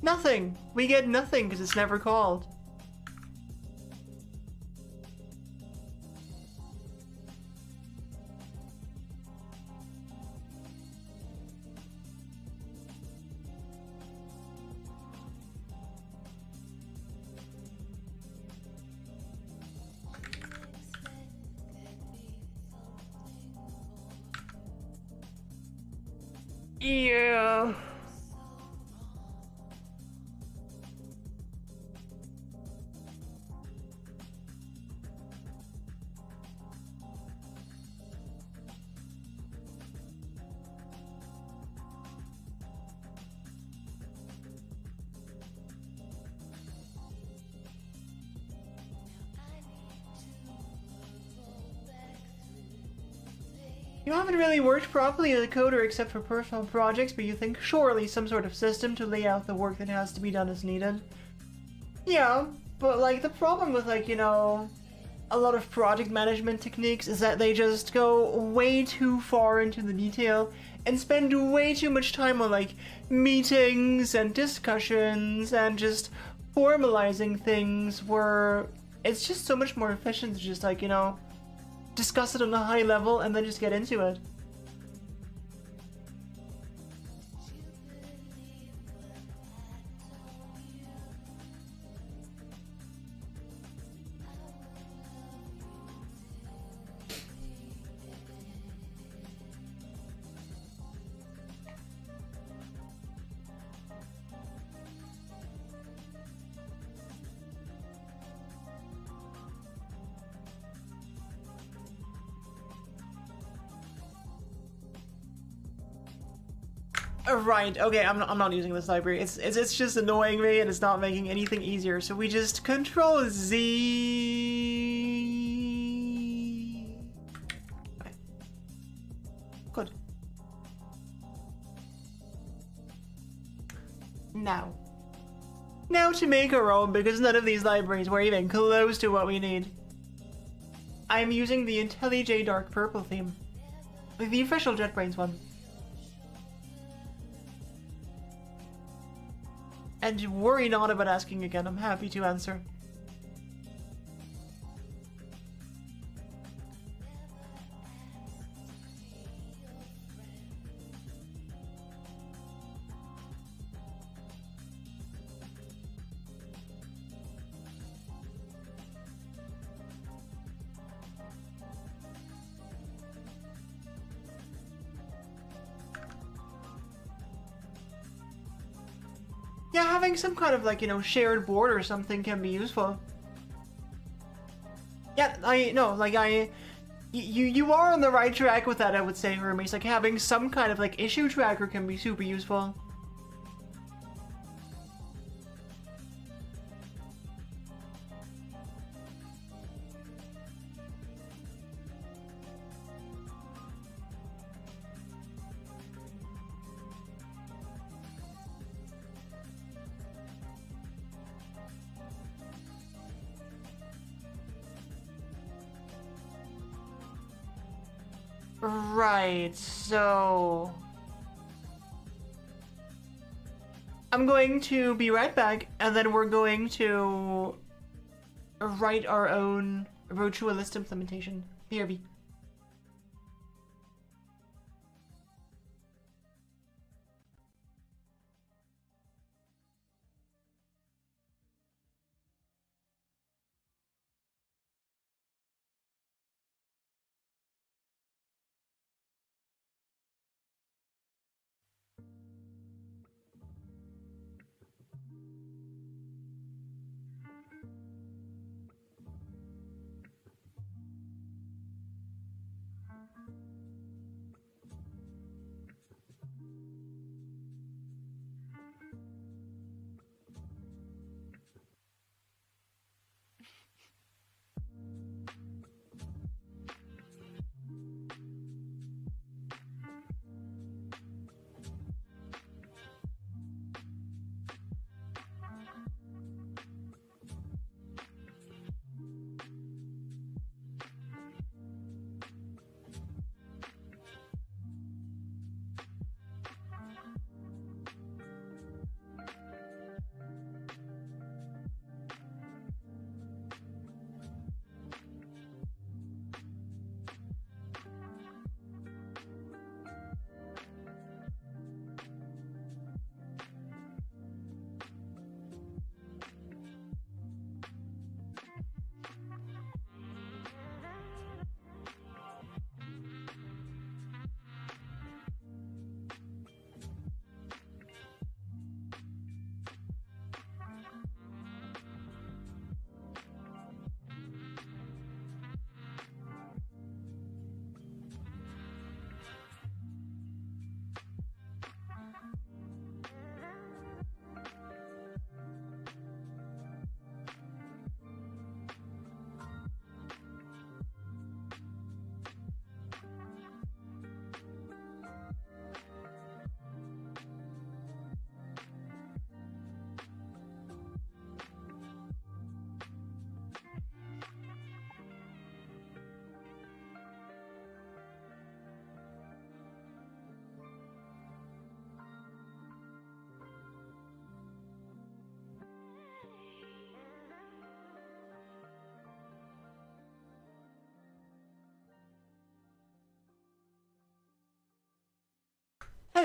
Nothing! We get nothing because it's never called. Yeah. You haven't really worked properly as a coder except for personal projects, but you think surely some sort of system to lay out the work that has to be done is needed. Yeah, but like the problem with like, you know, a lot of project management techniques is that they just go way too far into the detail and spend way too much time on like meetings and discussions and just formalizing things where it's just so much more efficient to just like, you know, discuss it on a high level and then just get into it. Right, okay, I'm not using this library. It's just annoying me and it's not making anything easier. So we just Control Z. Okay. Good. Now to make our own, because none of these libraries were even close to what we need. I'm using the IntelliJ Dark Purple theme. The official JetBrains one. And worry not about asking again, I'm happy to answer. Yeah, having some kind of like, you know, shared board or something can be useful. Yeah, you are on the right track with that, I would say, Hermes. Like having some kind of like issue tracker can be super useful. Right, so I'm going to be right back, and then we're going to write our own virtualist implementation. BRB.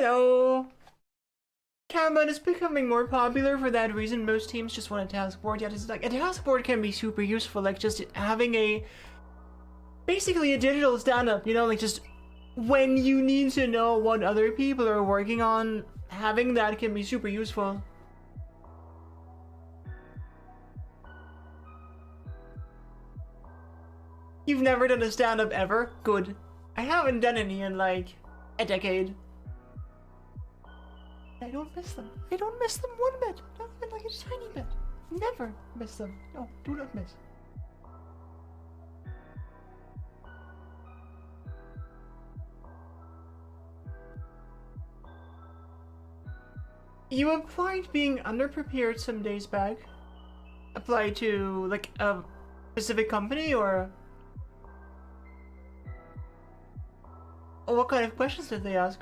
Hello! Kanban is becoming more popular for that reason. Most teams just want a task board. Yeah, just like a task board can be super useful, like just having basically a digital stand-up, you know, like just when you need to know what other people are working on, having that can be super useful. You've never done a stand-up ever? Good. I haven't done any in like a decade. I don't miss them. I don't miss them one bit. Not even like a tiny bit. Never miss them. No, do not miss. You applied being underprepared some days back. Applied to like a specific company or what kind of questions did they ask?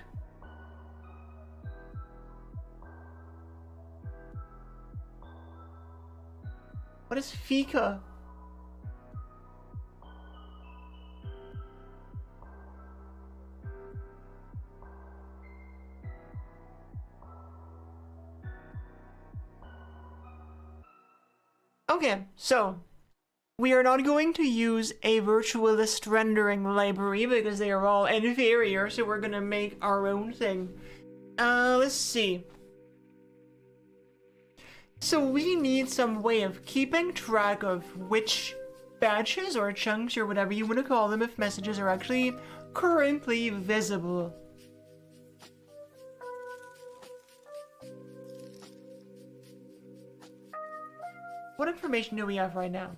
What is fika? Okay, so we are not going to use a virtualist rendering library because they are all inferior, so we're gonna make our own thing. Let's see. So we need some way of keeping track of which batches or chunks or whatever you want to call them if messages are actually currently visible. What information do we have right now?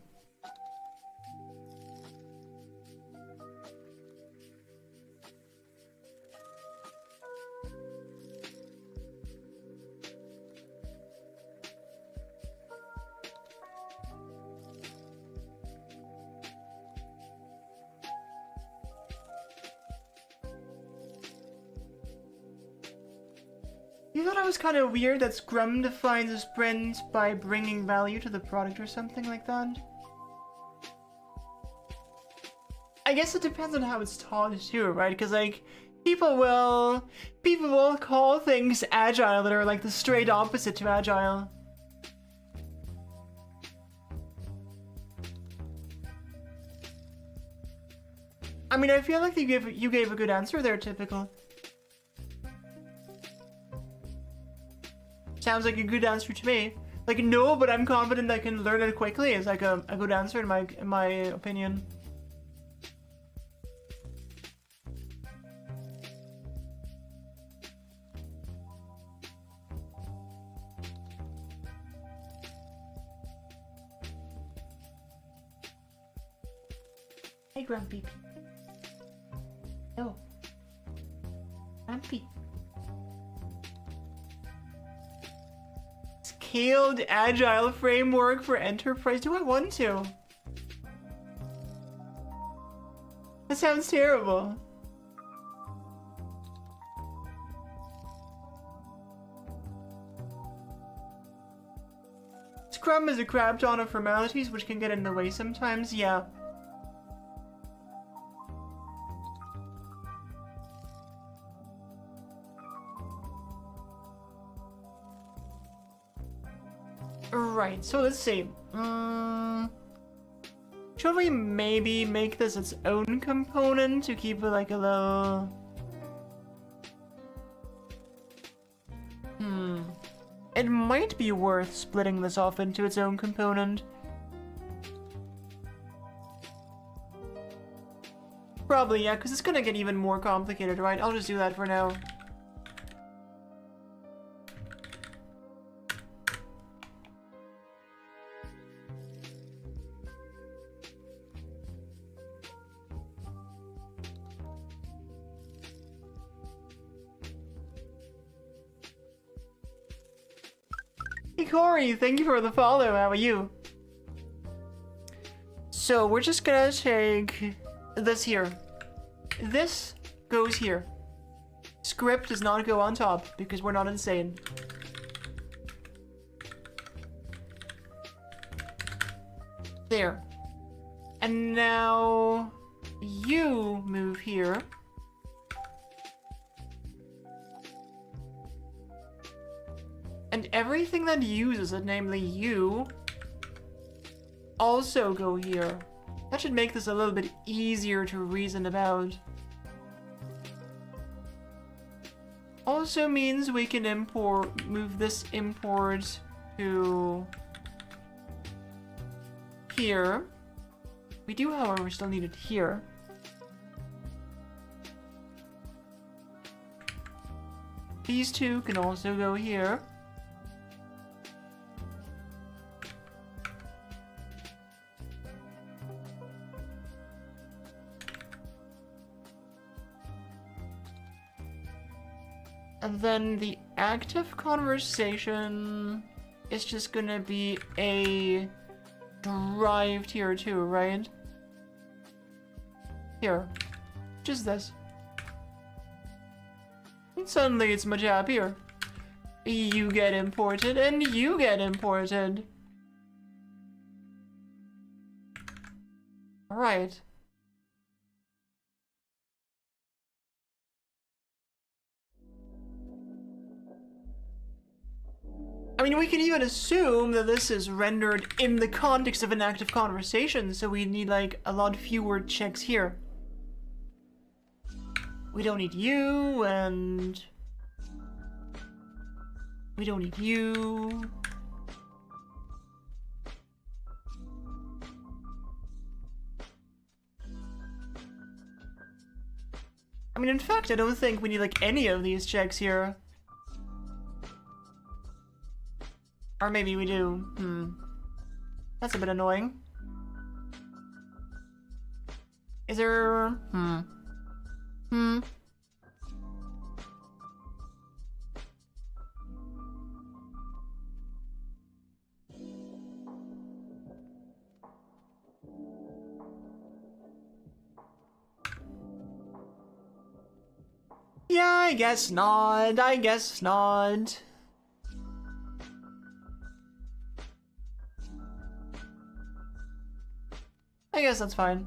You thought it was kind of weird that Scrum defines a sprint by bringing value to the product or something like that? I guess it depends on how it's taught too, right? Because like people will call things agile that are like the straight opposite to agile. I mean, I feel like you gave a good answer there, typical. Sounds like a good answer to me. Like, no, but I'm confident I can learn it quickly is like a good answer in my opinion. Hey, Grumpy. No. Grumpy. Scaled agile framework for enterprise. Do I want to? That sounds terrible. Scrum is a crap ton of formalities which can get in the way sometimes, yeah. Right, so let's see. Should we maybe make this its own component to keep it like a little... It might be worth splitting this off into its own component. Probably, yeah, because it's gonna get even more complicated, right? I'll just do that for now. Hey Corey, thank you for the follow, how are you? So we're just gonna take this here. This goes here. Script does not go on top because we're not insane. There. And now you move here. everything that uses it, namely you, also go here. That should make this a little bit easier to reason about. Also means we can move this import to here. We do, however, still need it here. These two can also go here. And then the active conversation is just gonna be a derived here too, right? Here. Just this. And suddenly it's much happier. You get imported and you get imported. Alright. I mean, we can even assume that this is rendered in the context of an active conversation, so we need like a lot fewer checks here. We don't need you, and we don't need you. I mean, in fact, I don't think we need like any of these checks here. Or maybe we do. That's a bit annoying. Is there... Yeah, I guess not. I guess not. I guess that's fine.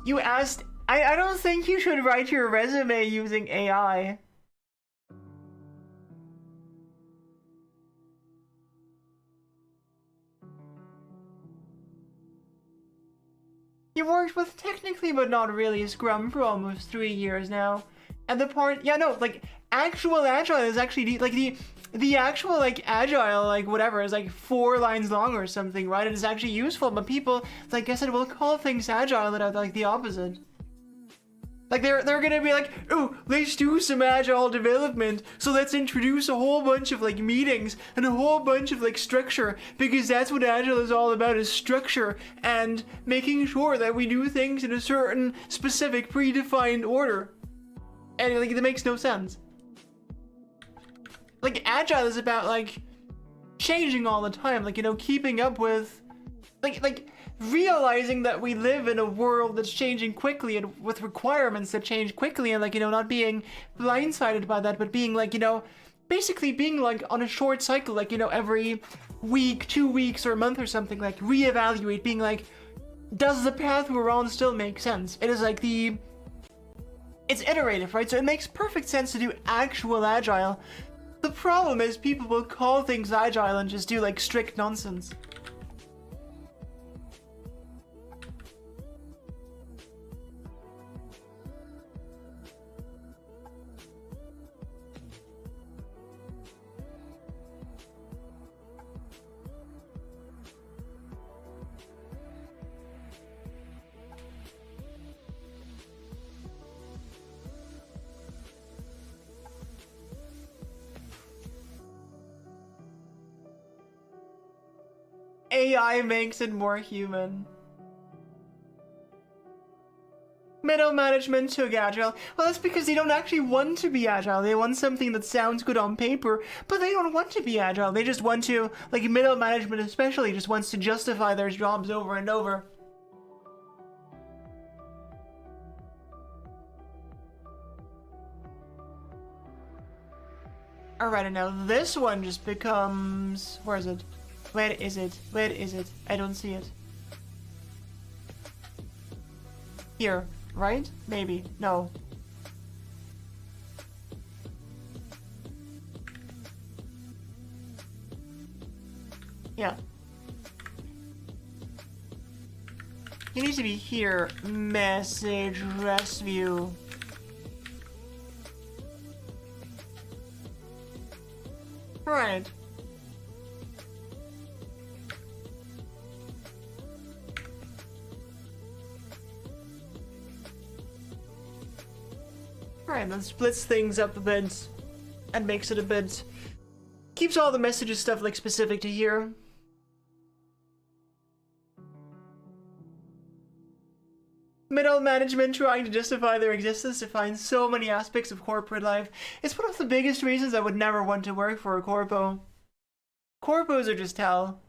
You asked... I don't think you should write your resume using AI. You worked with technically but not really Scrum for almost 3 years now. And the part, yeah, no, like actual Agile is actually like the actual like Agile like whatever is like 4 lines long or something, right? It is actually useful, but people, like I said, will call things Agile that are like the opposite. Like they're gonna be like, oh, let's do some Agile development, so let's introduce a whole bunch of like meetings and a whole bunch of like structure, because that's what Agile is all about, is structure and making sure that we do things in a certain specific predefined order. And like it makes no sense. Like Agile is about like changing all the time, like, you know, keeping up with like realizing that we live in a world that's changing quickly and with requirements that change quickly, and like, you know, not being blindsided by that, but being like, you know, basically being like on a short cycle, like, you know, every week, 2 weeks or a month or something, like reevaluate, being like, does the path we're on still make sense? It is like it's iterative, right? So it makes perfect sense to do actual Agile. The problem is people will call things Agile and just do like strict nonsense. AI makes it more human. Middle management took Agile. Well, that's because they don't actually want to be Agile. They want something that sounds good on paper, but they don't want to be Agile. They just want to, like middle management especially, just wants to justify their jobs over and over. Alright, and now this one just becomes... Where is it? Where is it? Where is it? I don't see it. Here, right? Maybe. No. Yeah. You need to be here. Message, rest view. Right. Right, that splits things up a bit and makes it a bit... Keeps all the messages stuff like specific to here. Middle management trying to justify their existence defines so many aspects of corporate life. It's one of the biggest reasons I would never want to work for a corpo. Corpos are just hell.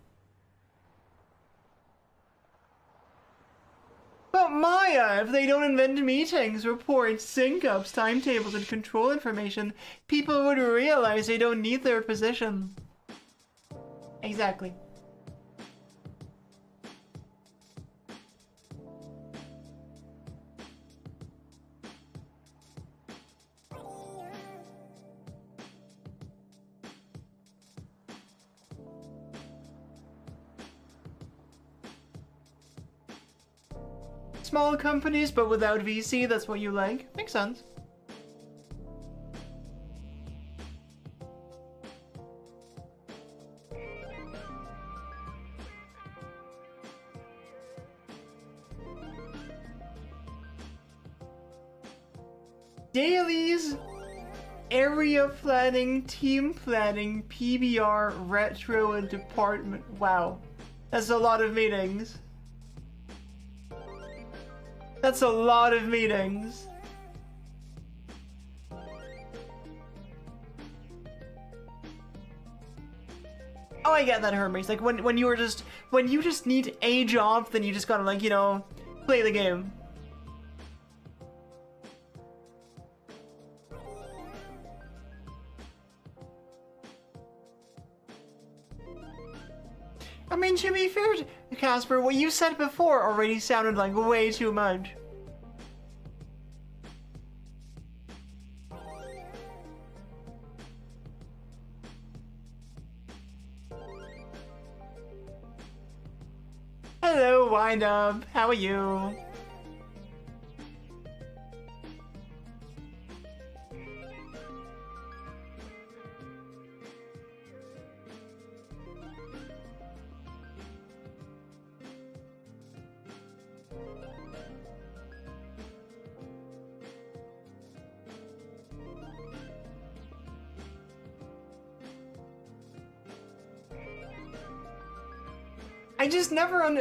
But Maya, if they don't invent meetings, reports, sync-ups, timetables, and control information, people would realize they don't need their position. Exactly. Small companies, but without VC, that's what you like. Makes sense. Dailies, area planning, team planning, PBR, retro, and department. Wow. That's a lot of meetings. That's a lot of meetings. Oh, I get that, Hermes. Like when you just need a job, then you just gotta, like, you know, play the game. I mean, to be fair, Casper, what you said before already sounded like way too much. Hello, Wind Up. How are you?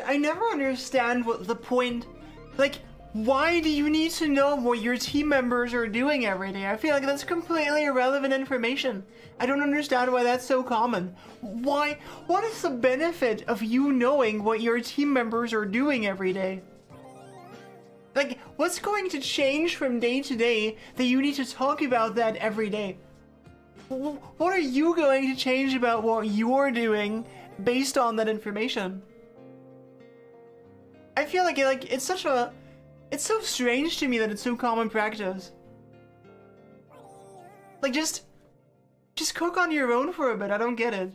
I never understand what the point, like, why do you need to know what your team members are doing every day? I feel like that's completely irrelevant information. I don't understand why that's so common. Why? What is the benefit of you knowing what your team members are doing every day? Like, what's going to change from day to day that you need to talk about that every day? What are you going to change about what you're doing based on that information? I feel like it's so strange to me that it's so common practice. Like, just cook on your own for a bit. I don't get it.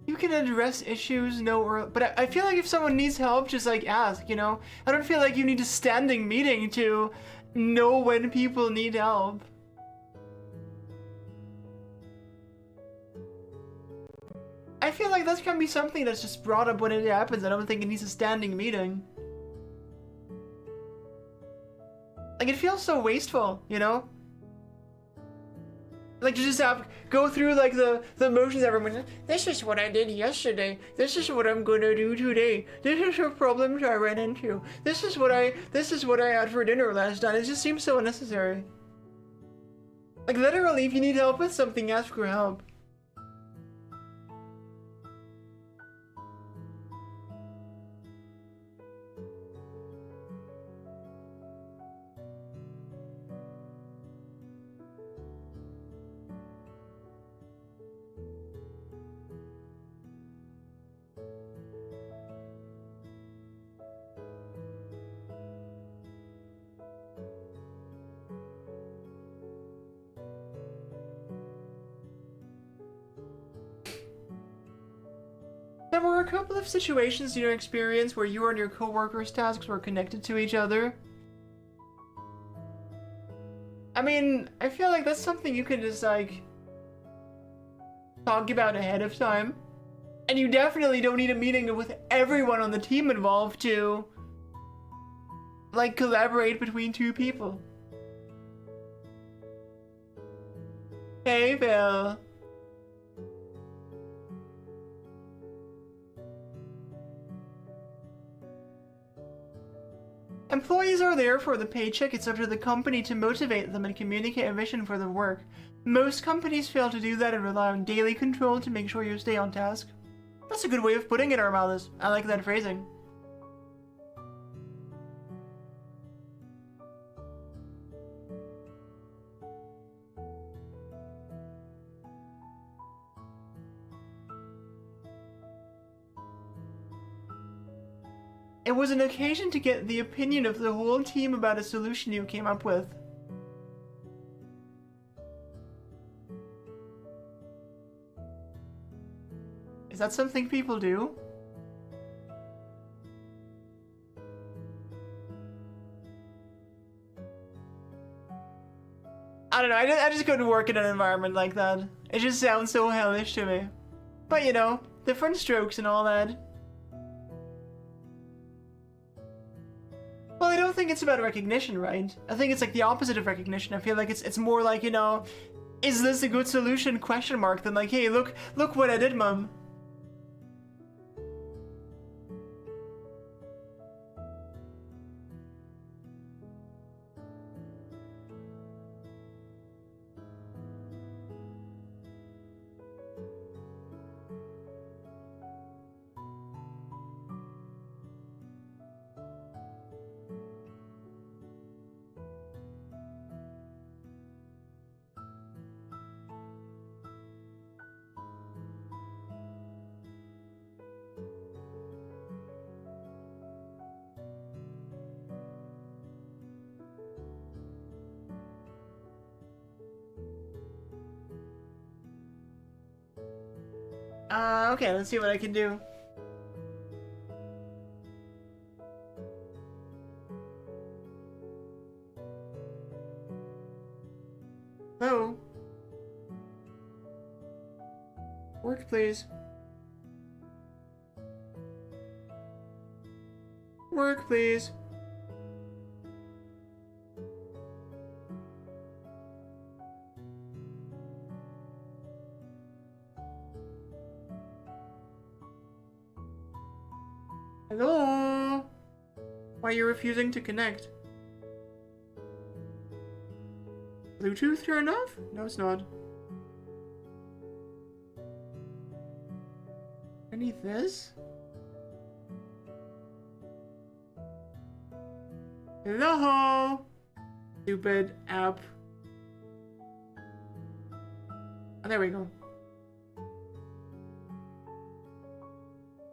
You can address issues, but I feel like if someone needs help, just like ask, you know? I don't feel like you need a standing meeting to know when people need help. I feel like that can be something that's just brought up when it happens. I don't think it needs a standing meeting. Like, it feels so wasteful, you know? Like to just have go through like the motions everyone. This is what I did yesterday. This is what I'm gonna do today. This is the problems I ran into. This is what I had for dinner last night. It just seems so unnecessary. Like literally, if you need help with something, ask for help. There were a couple of situations in your experience where you and your coworkers' tasks were connected to each other. I mean, I feel like that's something you can just, like, talk about ahead of time. And you definitely don't need a meeting with everyone on the team involved to, like, collaborate between two people. Hey, Bill. Employees are there for the paycheck. It's up to the company to motivate them and communicate a vision for their work. Most companies fail to do that and rely on daily control to make sure you stay on task. That's a good way of putting it, Armalis. I like that phrasing. It was an occasion to get the opinion of the whole team about a solution you came up with. Is that something people do? I don't know, I just couldn't work in an environment like that. It just sounds so hellish to me. But you know, different strokes and all that. Well, I don't think it's about recognition, right? I think it's like the opposite of recognition. I feel like it's more like, you know, is this a good solution? Question mark. Than like, hey, look what I did, mom. Okay, let's see what I can do. Hello? Work, please. Work, please. Hello? Why are you refusing to connect? Bluetooth turned off? No, it's not. I need this? Hello? Stupid app. Oh, there we go.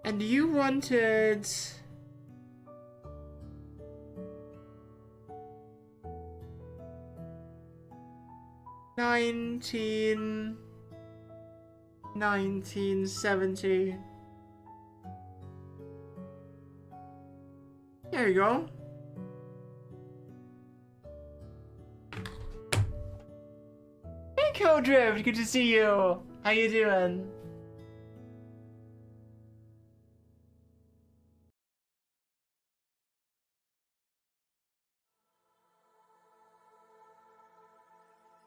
And you wanted... $1970. There you go. Hey, Codrift, good to see you. How you doing?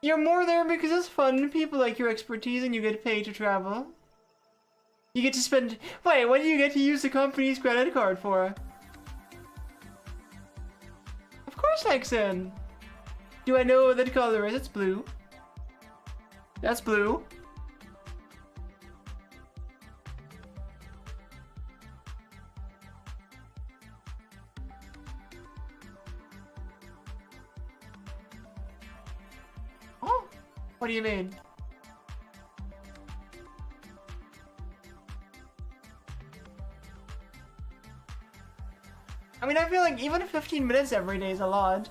You're more there because it's fun, people like your expertise, and you get paid to travel. You get to spend... Wait, what do you get to use the company's credit card for? Of course, Hexen! Do I know what that color is? It's blue. That's blue. Oh, what do you mean? I mean, I feel like even 15 minutes every day is a lot.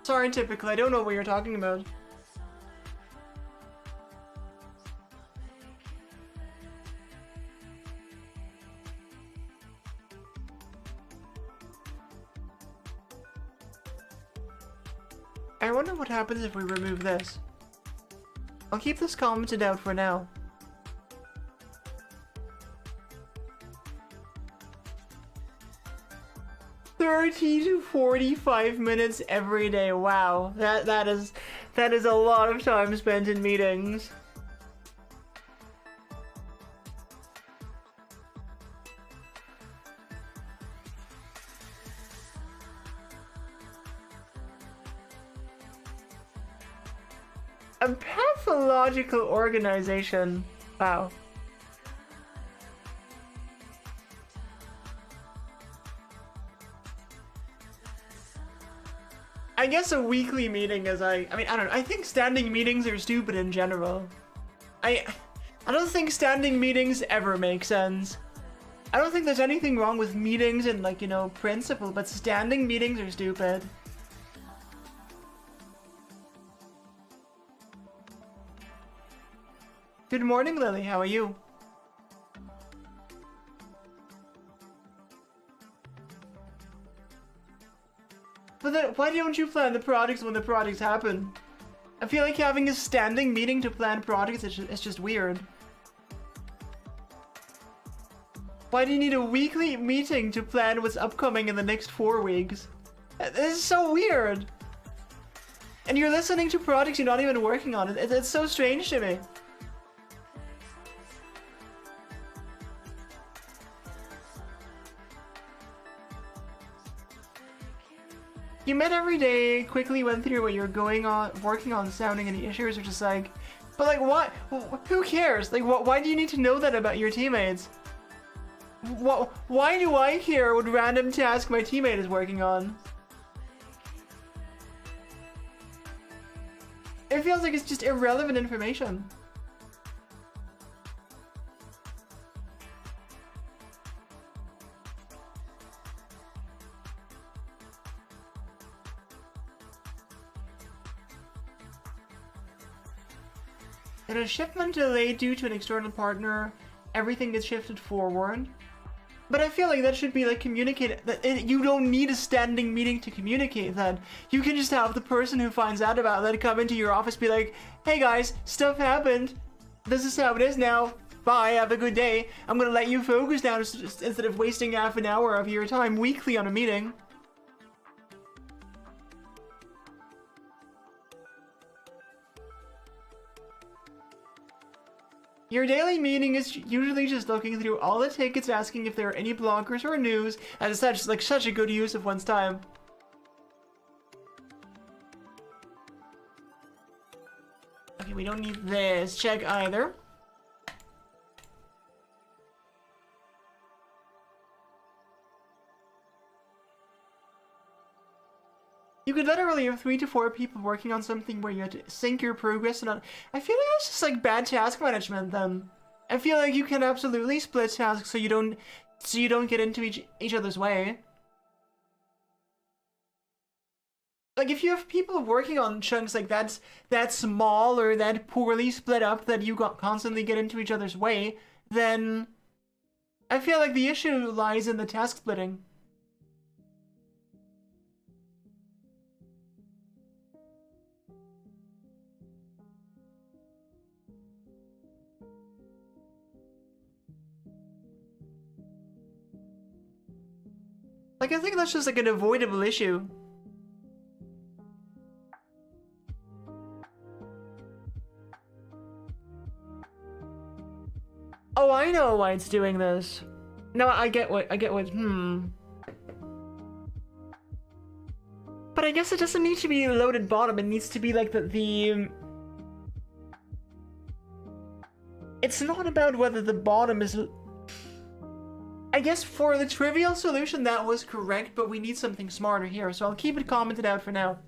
Sorry, typically, I don't know what you're talking about. I wonder what happens if we remove this. I'll keep this commented out for now. $30 to 45 minutes every day. Wow, that is a lot of time spent in meetings. A pathological organization. Wow. I guess a weekly meeting is I mean, I don't know. I think standing meetings are stupid in general. I don't think standing meetings ever make sense. I don't think there's anything wrong with meetings and, like, you know, principle, but standing meetings are stupid. Good morning, Lily. How are you? But then, why don't you plan the projects when the projects happen? I feel like having a standing meeting to plan projects is just weird. Why do you need a weekly meeting to plan what's upcoming in the next 4 weeks? This is so weird. And you're listening to projects you're not even working on. It's so strange to me. You met every day, quickly went through what you're working on, sounding any issues, or just like, but like, what? Who cares? Like, why do you need to know that about your teammates? Why do I care what random task my teammate is working on? It feels like it's just irrelevant information. At a shipment delay due to an external partner, everything gets shifted forward. But I feel like that should be like communicated. You don't need a standing meeting to communicate that. You can just have the person who finds out about that come into your office, be like, "Hey guys, stuff happened. This is how it is now. Bye. Have a good day. I'm gonna let you focus now instead of wasting half an hour of your time weekly on a meeting." Your daily meeting is usually just looking through all the tickets, asking if there are any blockers or news, and it's such a good use of one's time. Okay, we don't need this check either. You could literally have 3 to 4 people working on something where you have to sync your progress and I feel like that's just like bad task management then. I feel like you can absolutely split tasks so you don't get into each other's way. Like if you have people working on chunks like that small or that poorly split up that you constantly get into each other's way, then I feel like the issue lies in the task splitting. Like, I think that's just like an avoidable issue. Oh, I know why it's doing this. No, I get what, But I guess it doesn't need to be loaded bottom, it needs to be like the... It's not about whether the bottom is... I guess for the trivial solution that was correct, but we need something smarter here, so I'll keep it commented out for now.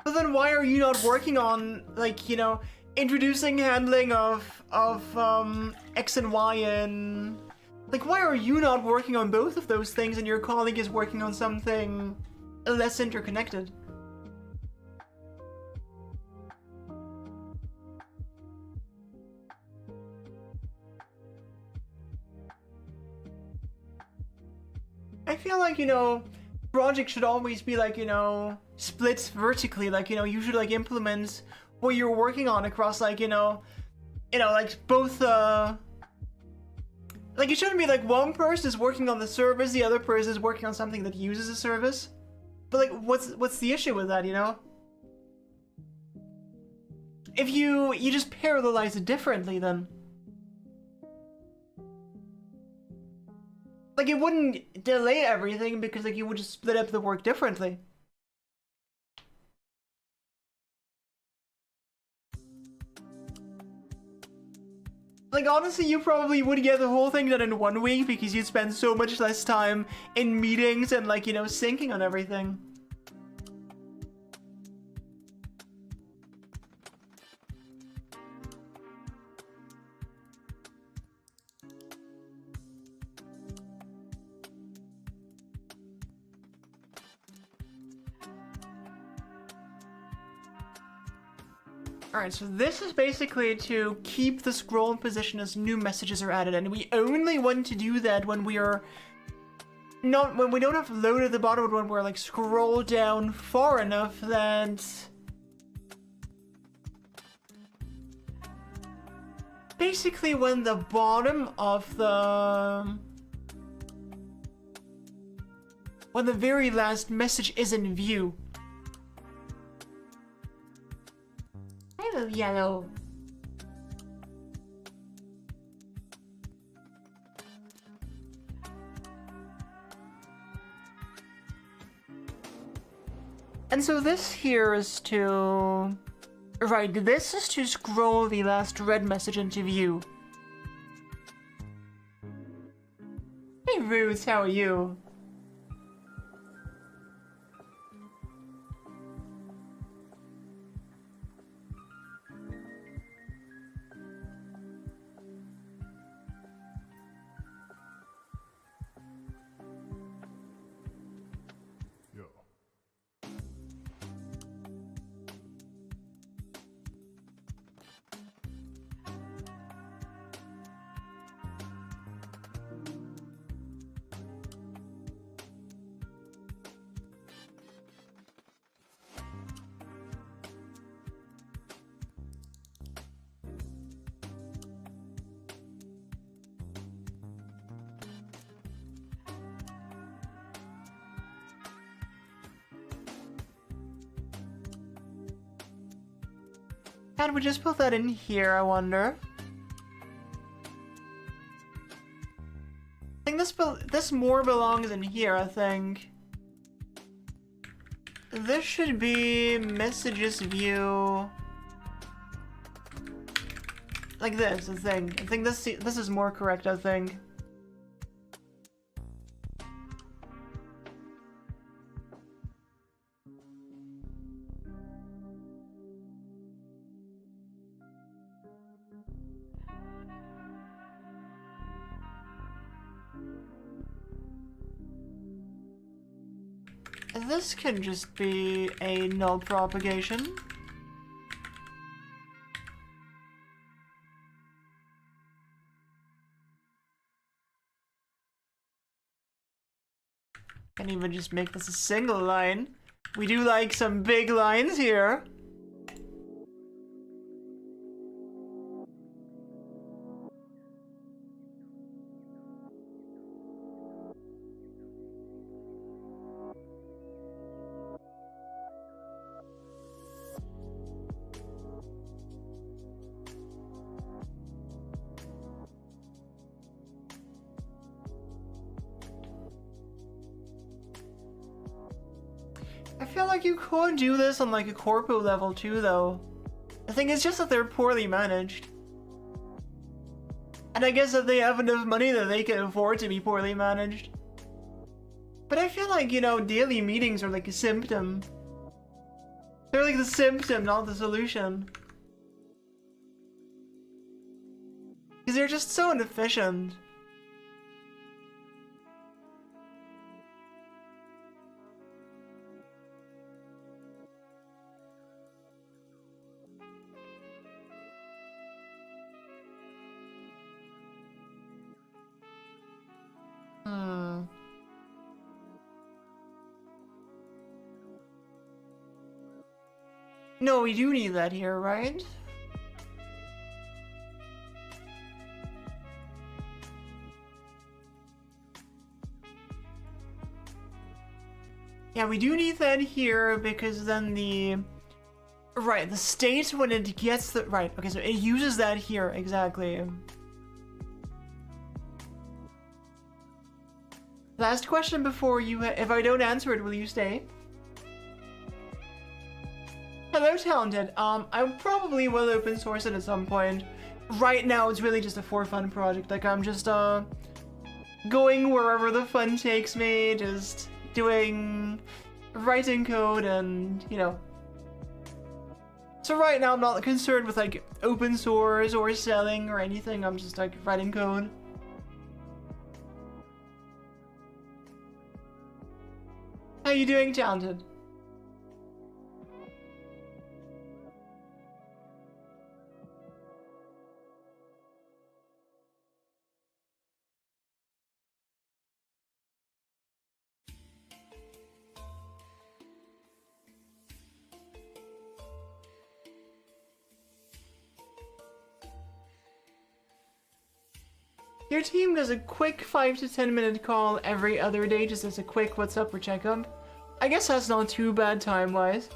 But then why are you not working on, like, you know, introducing handling of X and Y and... Like, why are you not working on both of those things and your colleague is working on something less interconnected? I feel like, you know, project should always be like, you know, split vertically. Like, you know, you should like implement what you're working on across like, you know, like both, like, it shouldn't be like one person is working on the service, the other person is working on something that uses a service. But like, what's the issue with that, you know? If you just parallelize it differently, then... Like, it wouldn't delay everything because, like, you would just split up the work differently. Like, honestly, you probably would get the whole thing done in 1 week because you'd spend so much less time in meetings and, like, you know, syncing on everything. Alright, so this is basically to keep the scroll in position as new messages are added, and we only want to do that when we are not, when we don't have loaded the bottom, when we're like scroll down far enough that basically when the bottom of the very last message is in view. Yellow. And so this here is to... Right, this is to scroll the last red message into view. Hey Ruth, how are you? Can we just put that in here, I wonder? I think this more belongs in here, I think. This should be messages view. Like this, I think. I think this is more correct, I think. This can just be a null propagation. Can even just make this a single line. We do like some big lines here. feel like you could do this on like a corpo level too, though. The thing is just that they're poorly managed. And I guess that they have enough money that they can afford to be poorly managed. But I feel like, you know, daily meetings are like a symptom. They're like the symptom, not the solution. Because they're just so inefficient. No, we do need that here, right? Yeah, we do need that here because then the... Right, the state when it gets the... Right, okay, so it uses that here, exactly. Last question before you... If I don't answer it, will you stay? Hello, Talented. I probably will open source it at some point. Right now, it's really just a for fun project. Like, I'm just, going wherever the fun takes me, just writing code and, you know. So right now, I'm not concerned with, like, open source or selling or anything. I'm just, like, writing code. How you doing, Talented? Your team does a quick 5 to 10 minute call every other day, just as a quick what's up or checkup. I guess that's not too bad time-wise.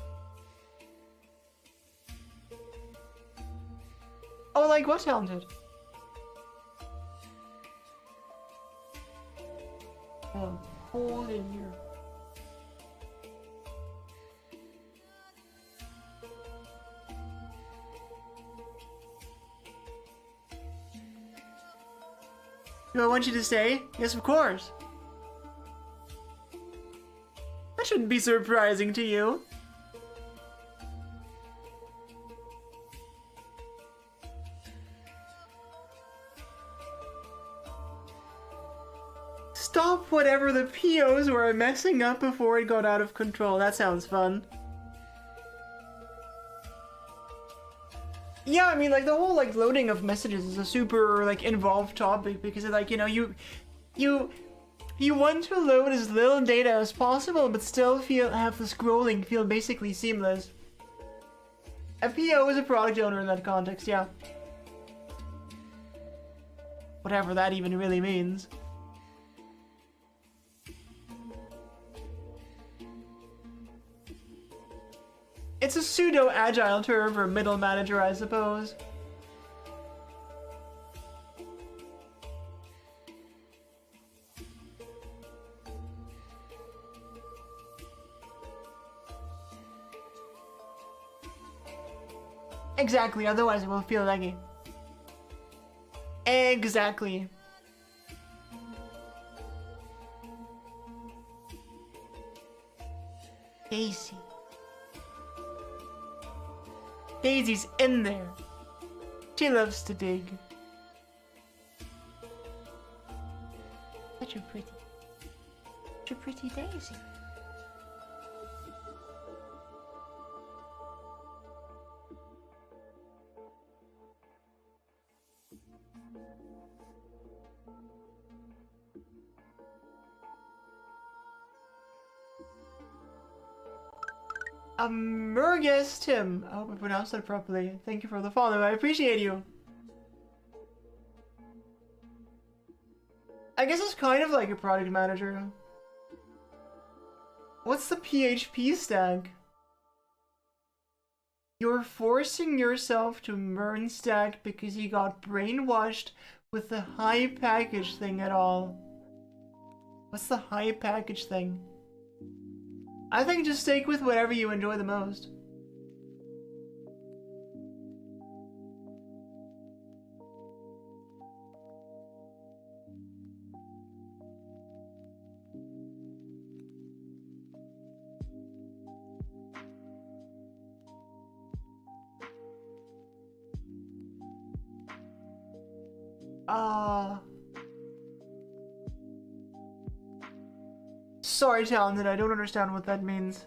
Oh, like what, Talented? Oh, hold in here. Do I want you to stay? Yes, of course. That shouldn't be surprising to you. Stop whatever the POs were messing up before it got out of control. That sounds fun. Yeah, I mean, like, the whole, like, loading of messages is a super, like, involved topic because, like, you know, you want to load as little data as possible, but still have the scrolling feel basically seamless. A PO is a product owner in that context, yeah. Whatever that even really means. It's a pseudo-agile term for middle manager, I suppose. Exactly, otherwise it will feel laggy. Exactly. Daisy. Daisy's in there. She loves to dig. Such a pretty Daisy. Murgus Tim. I hope I pronounced that properly. Thank you for the follow. I appreciate you. I guess it's kind of like a product manager. What's the PHP stack? You're forcing yourself to MERN stack because you got brainwashed with the high package thing at all. What's the high package thing? I think just stick with whatever you enjoy the most. Sorry, Talented, I don't understand what that means.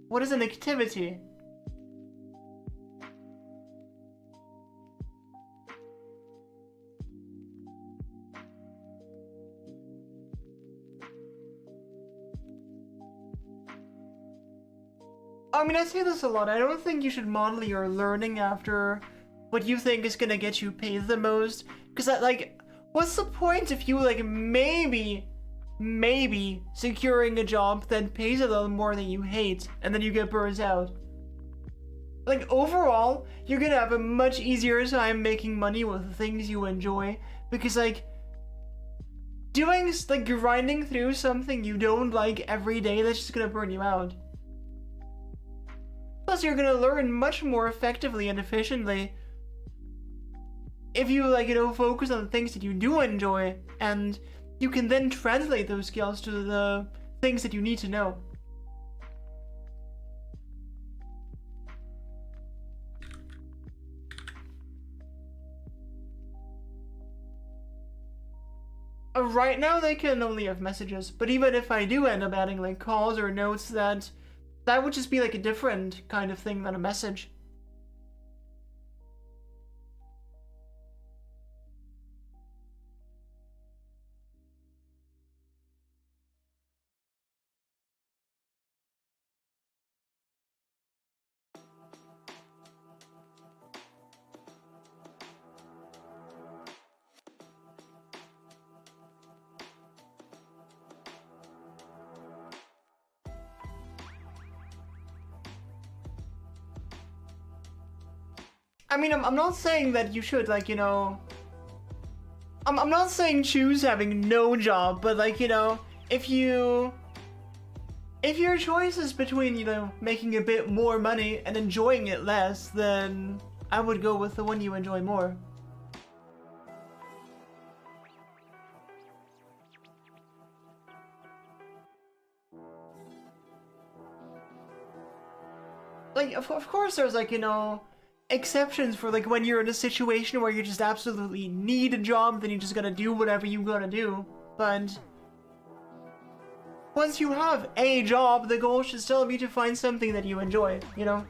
What is an activity? I mean, I say this a lot. I don't think you should model your learning after what you think is gonna get you paid the most. Because, like, what's the point if you, like, maybe securing a job that pays a little more than you hate, and then you get burnt out? Like, overall, you're gonna have a much easier time making money with the things you enjoy. Because, like, grinding through something you don't like every day, that's just gonna burn you out. Plus, you're gonna learn much more effectively and efficiently if you, like, you know, focus on the things that you do enjoy, and you can then translate those skills to the things that you need to know. Right now, they can only have messages, but even if I do end up adding, like, calls or notes, that would just be, like, a different kind of thing than a message. I mean, I'm not saying that you should, like, you know... I'm not saying choose having no job, but, like, you know, if your choice is between, you know, making a bit more money and enjoying it less, then I would go with the one you enjoy more. Like, of course there's, like, you know, exceptions for, like, when you're in a situation where you just absolutely need a job, then you just gotta do whatever you gotta do. But once you have a job, the goal should still be to find something that you enjoy, you know?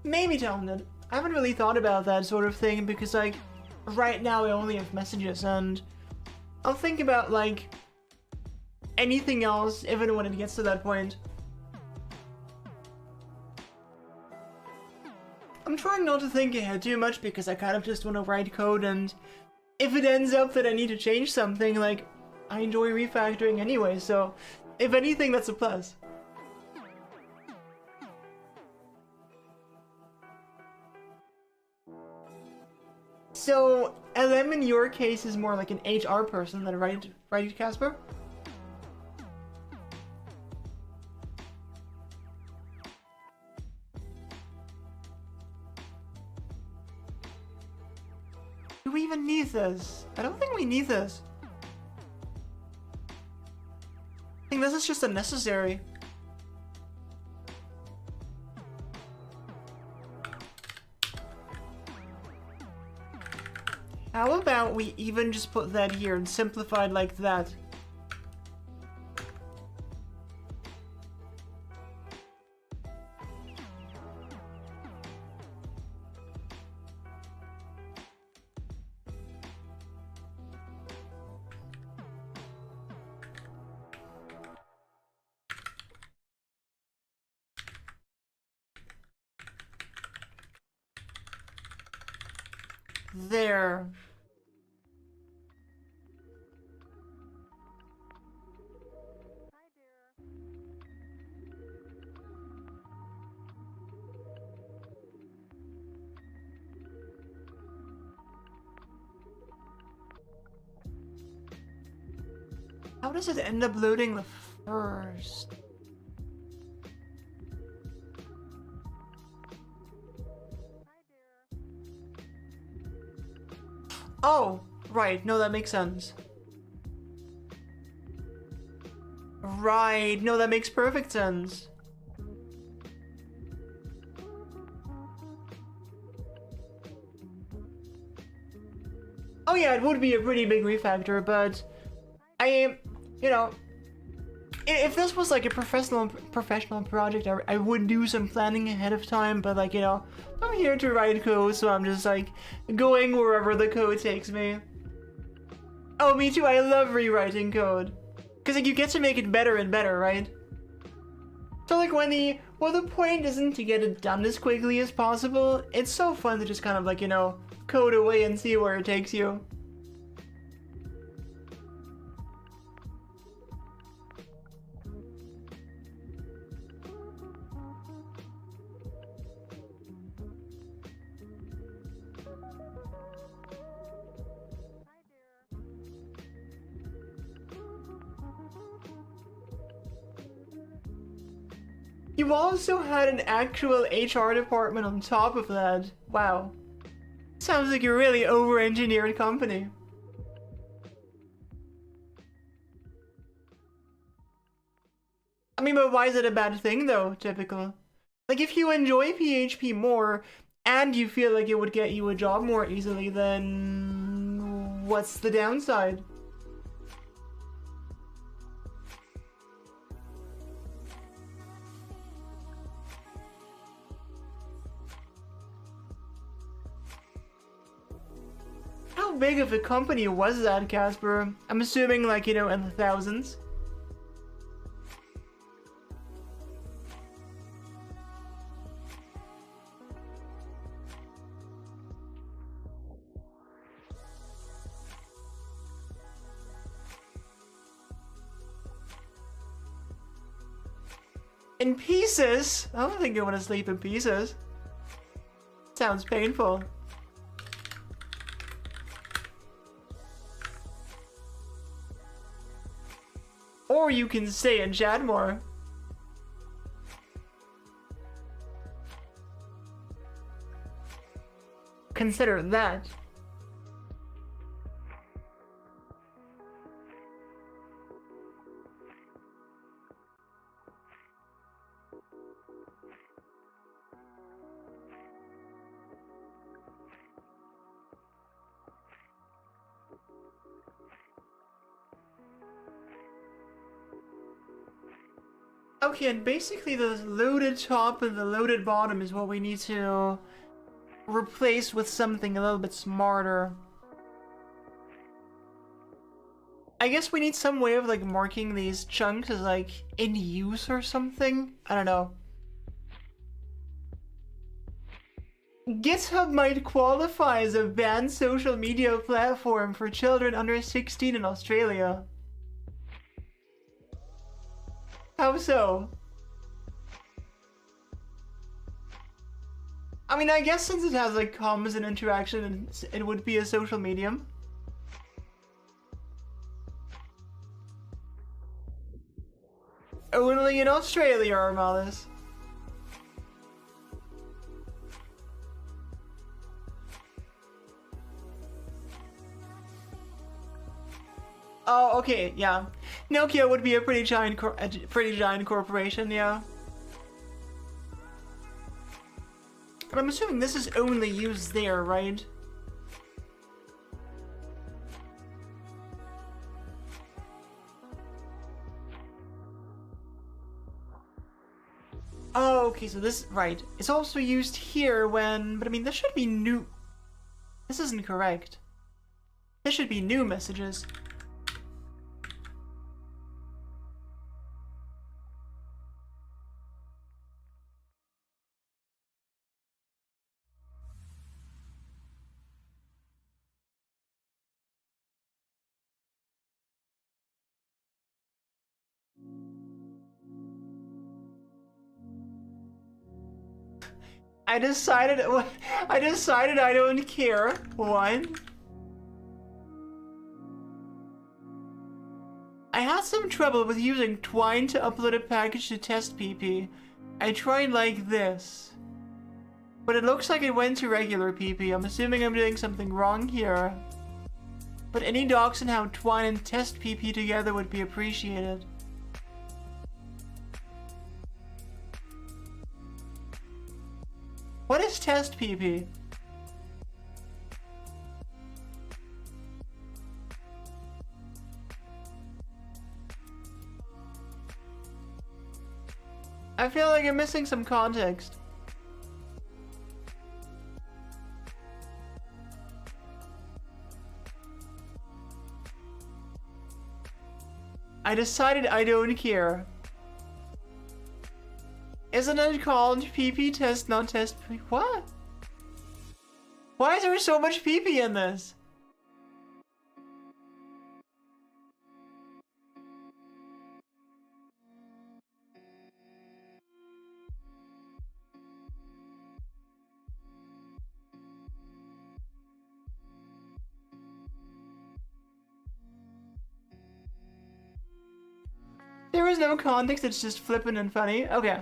Maybe Talented. I haven't really thought about that sort of thing because, like, right now I only have messages, and I'll think about, like, anything else if and when it gets to that point. I'm trying not to think ahead too much because I kind of just want to write code, and if it ends up that I need to change something, like, I enjoy refactoring anyway, so if anything, that's a plus. So, LM in your case is more like an HR person than right, Casper? Do we even need this? I don't think we need this. I think this is just unnecessary. How about we even just put that here and simplify it like that? There. How does it end up loading the first? Oh, right. No, that makes sense. Right. No, that makes perfect sense. Oh yeah, it would be a pretty big refactor, but you know, if this was like a professional project, I would do some planning ahead of time. But like, you know, I'm here to write code, so I'm just like going wherever the code takes me. Oh, me too. I love rewriting code, cause like you get to make it better and better, right? So like when the point isn't to get it done as quickly as possible, it's so fun to just kind of like, you know, code away and see where it takes you. You also had an actual HR department on top of that. Wow. Sounds like a really over-engineered company. I mean, but why is it a bad thing though, typical? Like if you enjoy PHP more and you feel like it would get you a job more easily, then what's the downside? How big of a company was that, Casper? I'm assuming like, you know, in the thousands. In pieces? I don't think I want to sleep in pieces. Sounds painful. Or you can stay in Chadmore. Consider that. Okay, and basically the loaded top and the loaded bottom is what we need to replace with something a little bit smarter. I guess we need some way of like marking these chunks as like in use or something. I don't know. GitHub might qualify as a banned social media platform for children under 16 in Australia. How so? I mean, I guess since it has like comms and interaction, it would be a social medium. Only in Australia, Armalis. Oh, okay, yeah. Nokia would be a pretty giant corporation, yeah. But I'm assuming this is only used there, right? Oh, okay, so this, right. It's also used here when, but I mean, this should be new. This isn't correct. This should be new messages. I decided I don't care. One. I had some trouble with using Twine to upload a package to test PP. I tried like this. But it looks like it went to regular PP. I'm assuming I'm doing something wrong here. But any docs on how Twine and test PP together would be appreciated. What is test PP? I feel like I'm missing some context. I decided I don't care. Isn't it called PP test, not test PP? What? Why is there so much PP in this? There is no context, it's just flippant and funny. Okay.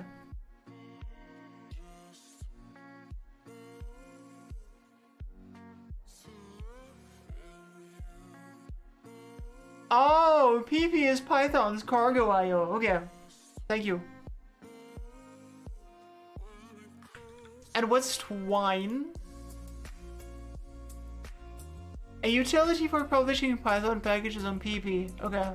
Oh, PP is Python's cargo IO. Okay. Thank you. And what's Twine? A utility for publishing Python packages on PP. Okay.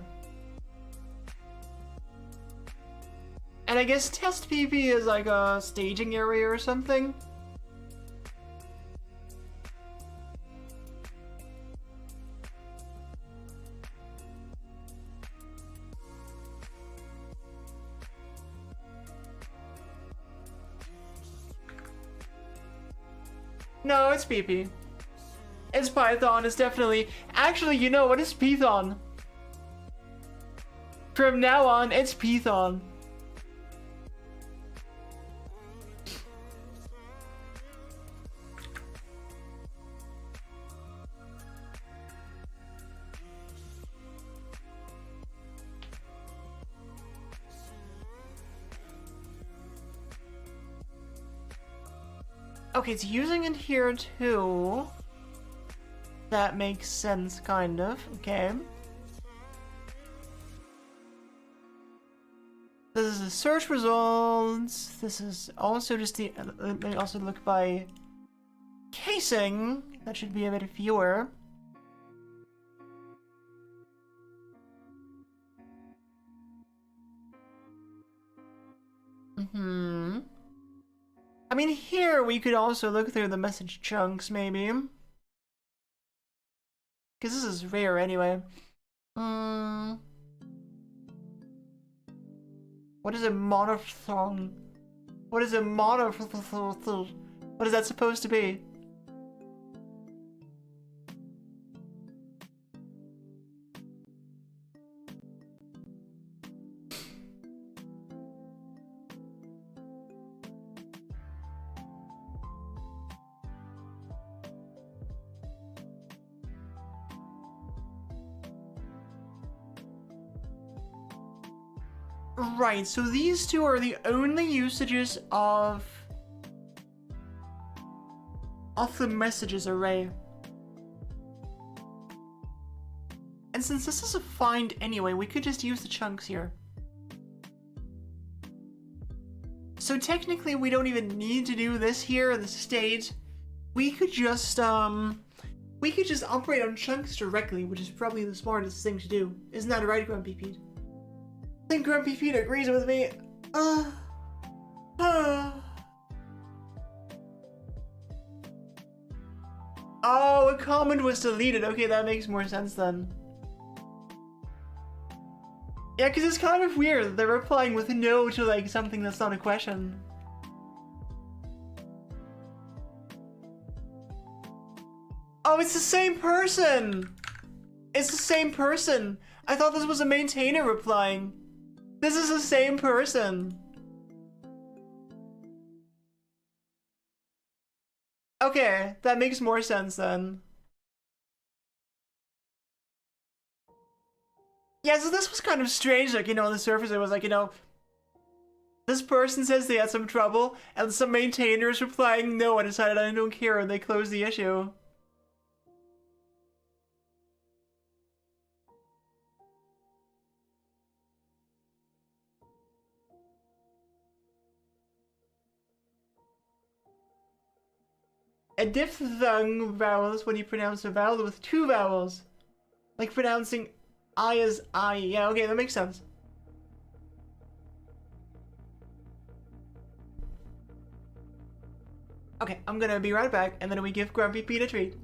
And I guess test PP is like a staging area or something. No, it's PP. It's Python, it's definitely... Actually, you know what? It's Python. From now on, it's Python. Okay, it's using it here too. That makes sense, kind of. Okay. This is the search results. This is also just the... let me also look by casing. That should be a bit fewer. I mean, here we could also look through the message chunks, maybe. Because this is rare anyway. What is a monophthong? What is a monophthong? What is that supposed to be? Right, so these two are the only usages of the messages array. And since this is a find anyway, we could just use the chunks here. So technically we don't even need to do this here in the state. We could just operate on chunks directly, which is probably the smartest thing to do. Isn't that right, Grumpy Pete? I think Grumpy Pete agrees with me. Oh, a comment was deleted. Okay, that makes more sense then. Yeah, because it's kind of weird that they're replying with no to like something that's not a question. Oh, it's the same person! It's the same person! I thought this was a maintainer replying. This is the same person. Okay, that makes more sense then. Yeah, so this was kind of strange, like, you know, on the surface it was like, you know, this person says they had some trouble, and some maintainers replying no and decided I don't care, and they closed the issue. A diphthong vowel is when you pronounce a vowel with two vowels. Like pronouncing I as I. Yeah, okay, that makes sense. Okay, I'm gonna be right back, and then we give Grumpy Pete a treat.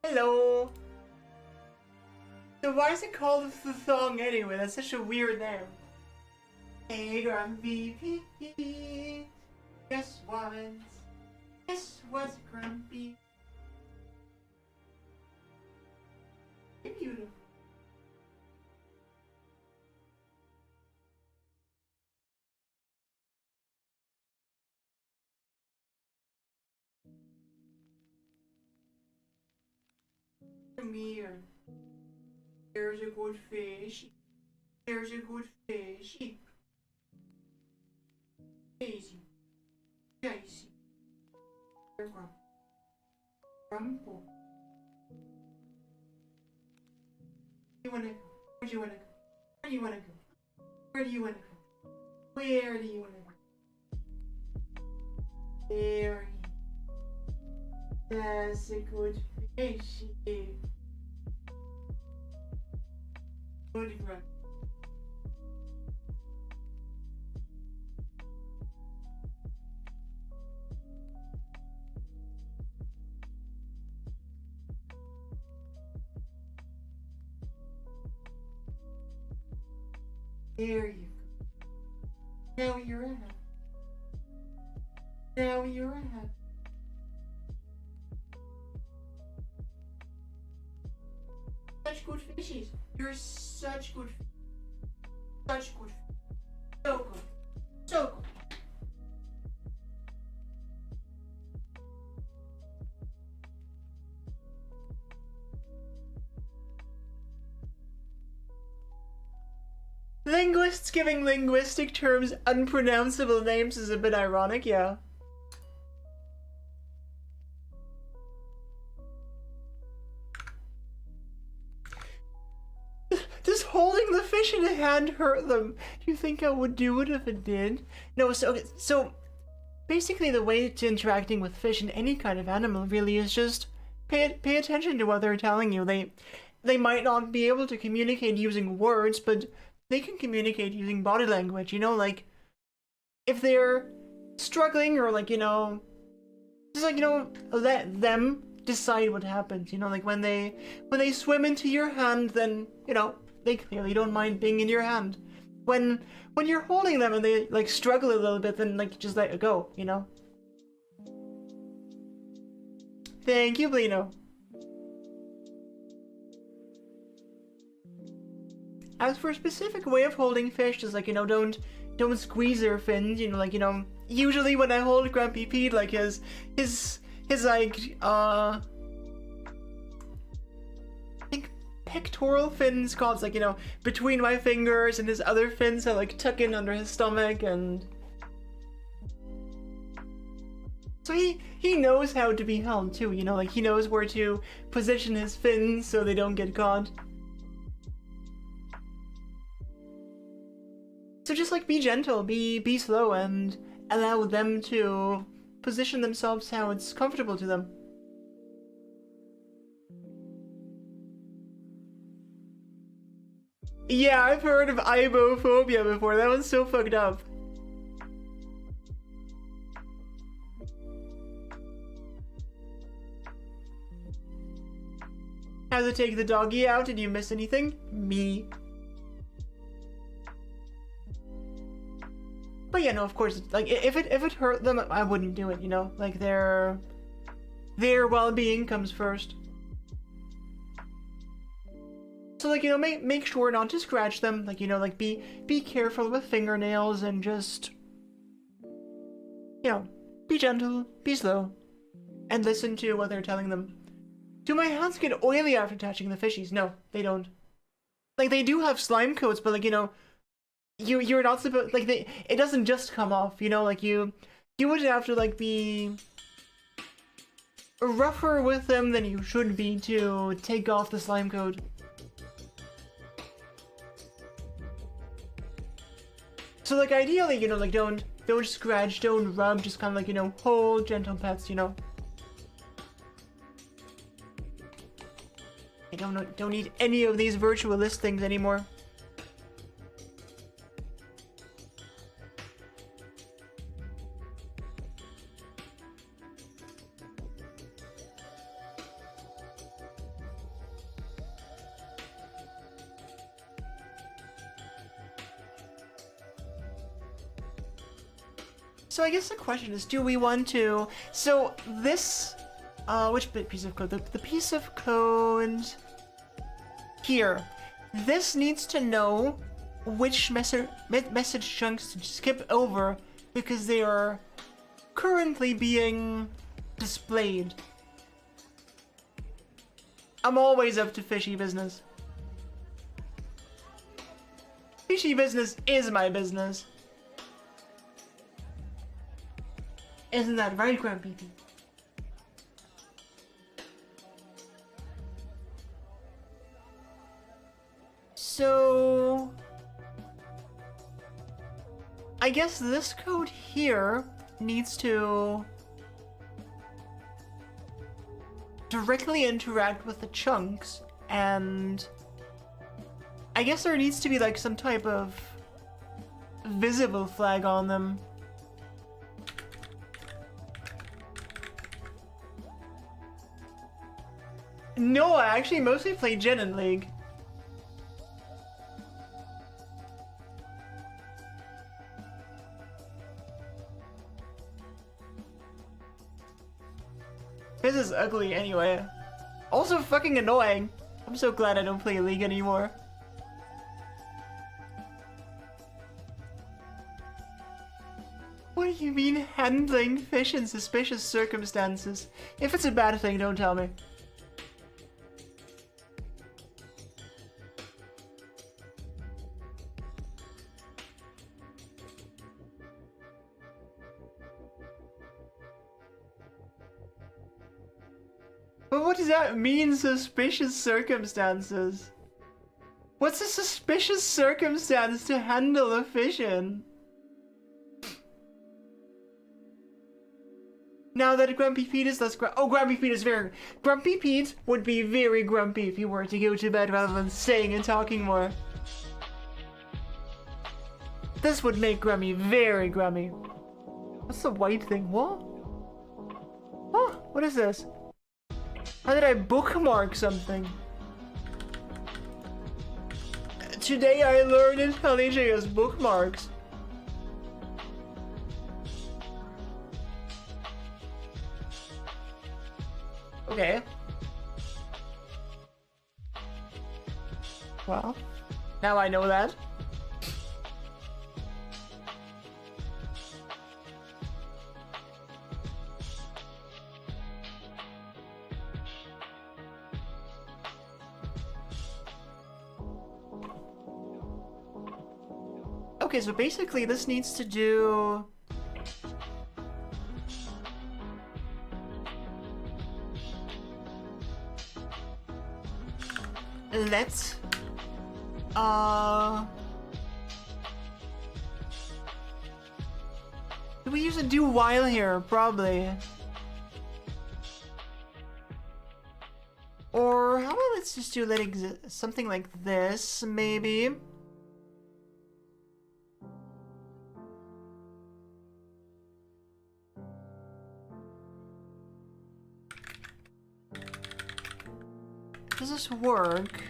Hello. So why is it called the thong anyway? That's such a weird name. Hey, Grumpy Pete. Guess what? Guess what's Grumpy? You're beautiful. Come here. There's a good fish. There's a good fishy. Daisy. Daisy. There's Grumple. You wanna go? Where do you wanna go? Where do you wanna go? Where do you wanna go? Where do you wanna go? There. That's a good fishy. Good grunt. There you go. Now you're ahead. Now you're ahead. Such good fishies. You're such good. Such good. So good. So linguists giving linguistic terms unpronounceable names is a bit ironic, yeah. Does holding the fish in a hand hurt them? Do you think I would do it if it did? No, so basically the way to interacting with fish and any kind of animal really is just pay attention to what they're telling you. They might not be able to communicate using words, but they can communicate using body language, you know, like if they're struggling or like, you know, just like, you know, let them decide what happens, you know, like when they swim into your hand, then, you know, they clearly don't mind being in your hand. When you're holding them and they like struggle a little bit, then like just let it go, you know. Thank you, Blino. As for a specific way of holding fish, just like, you know, don't squeeze their fins, you know, like, you know, usually when I hold Grumpy Pete, like his like I think pectoral fins called, like, you know, between my fingers, and his other fins are like tuck in under his stomach, and so he knows how to be held too, you know, like he knows where to position his fins so they don't get caught. So just like be gentle, be slow, and allow them to position themselves how it's comfortable to them. Yeah, I've heard of ibophobia before. That one's so fucked up. How's it take the doggy out? Did you miss anything? Me. But yeah, no, of course, like if it hurt them, I wouldn't do it, you know? Like their well-being comes first. So like, you know, make sure not to scratch them, like, you know, like be careful with fingernails, and just, you know, be gentle, be slow, and listen to what they're telling them. Do my hands get oily after touching the fishies? No, they don't. Like, they do have slime coats, but like, you know, you're not supposed, like, it doesn't just come off, you know, like you would have to like be rougher with them than you should be to take off the slime coat. So like ideally, you know, like don't scratch, don't rub, just kind of like, you know, hold, gentle pets, you know. I don't need any of these virtualist things anymore. So I guess the question is, do we want to... So this... which piece of code? The piece of code... Here. This needs to know which message chunks to skip over, because they are currently being displayed. I'm always up to fishy business. Fishy business is my business. Isn't that right, Grumpy Pete? So... I guess this code here needs to directly interact with the chunks, and I guess there needs to be like some type of visible flag on them. No, I actually mostly play Gen in League. This is ugly anyway. Also fucking annoying. I'm so glad I don't play League anymore. mean handling fish in suspicious circumstances? If it's a bad thing, don't tell me. But what does that mean, suspicious circumstances? What's a suspicious circumstance to handle a fish in? Now that Grumpy Pete is less Grumpy Pete is very... Grumpy Pete would be very grumpy if he were to go to bed rather than staying and talking more. This would make Grumpy very grumpy. What's the white thing? What? Oh, what is this? How did I bookmark something? Today I learned IntelliJ as bookmarks. Okay. Well, now I know that. Okay, so basically this needs to do... Let's... Do we use a do while here? Probably. Or how about let's just do let exist something like this, maybe? Does this work?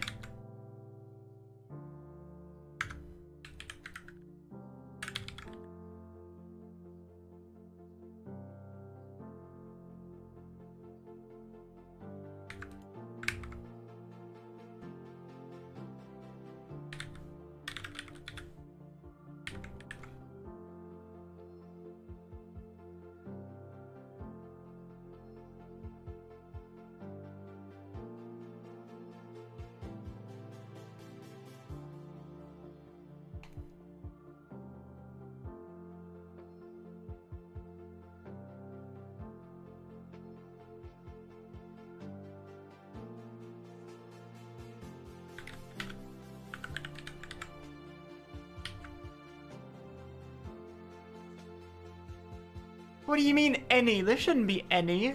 What do you mean any? There shouldn't be any.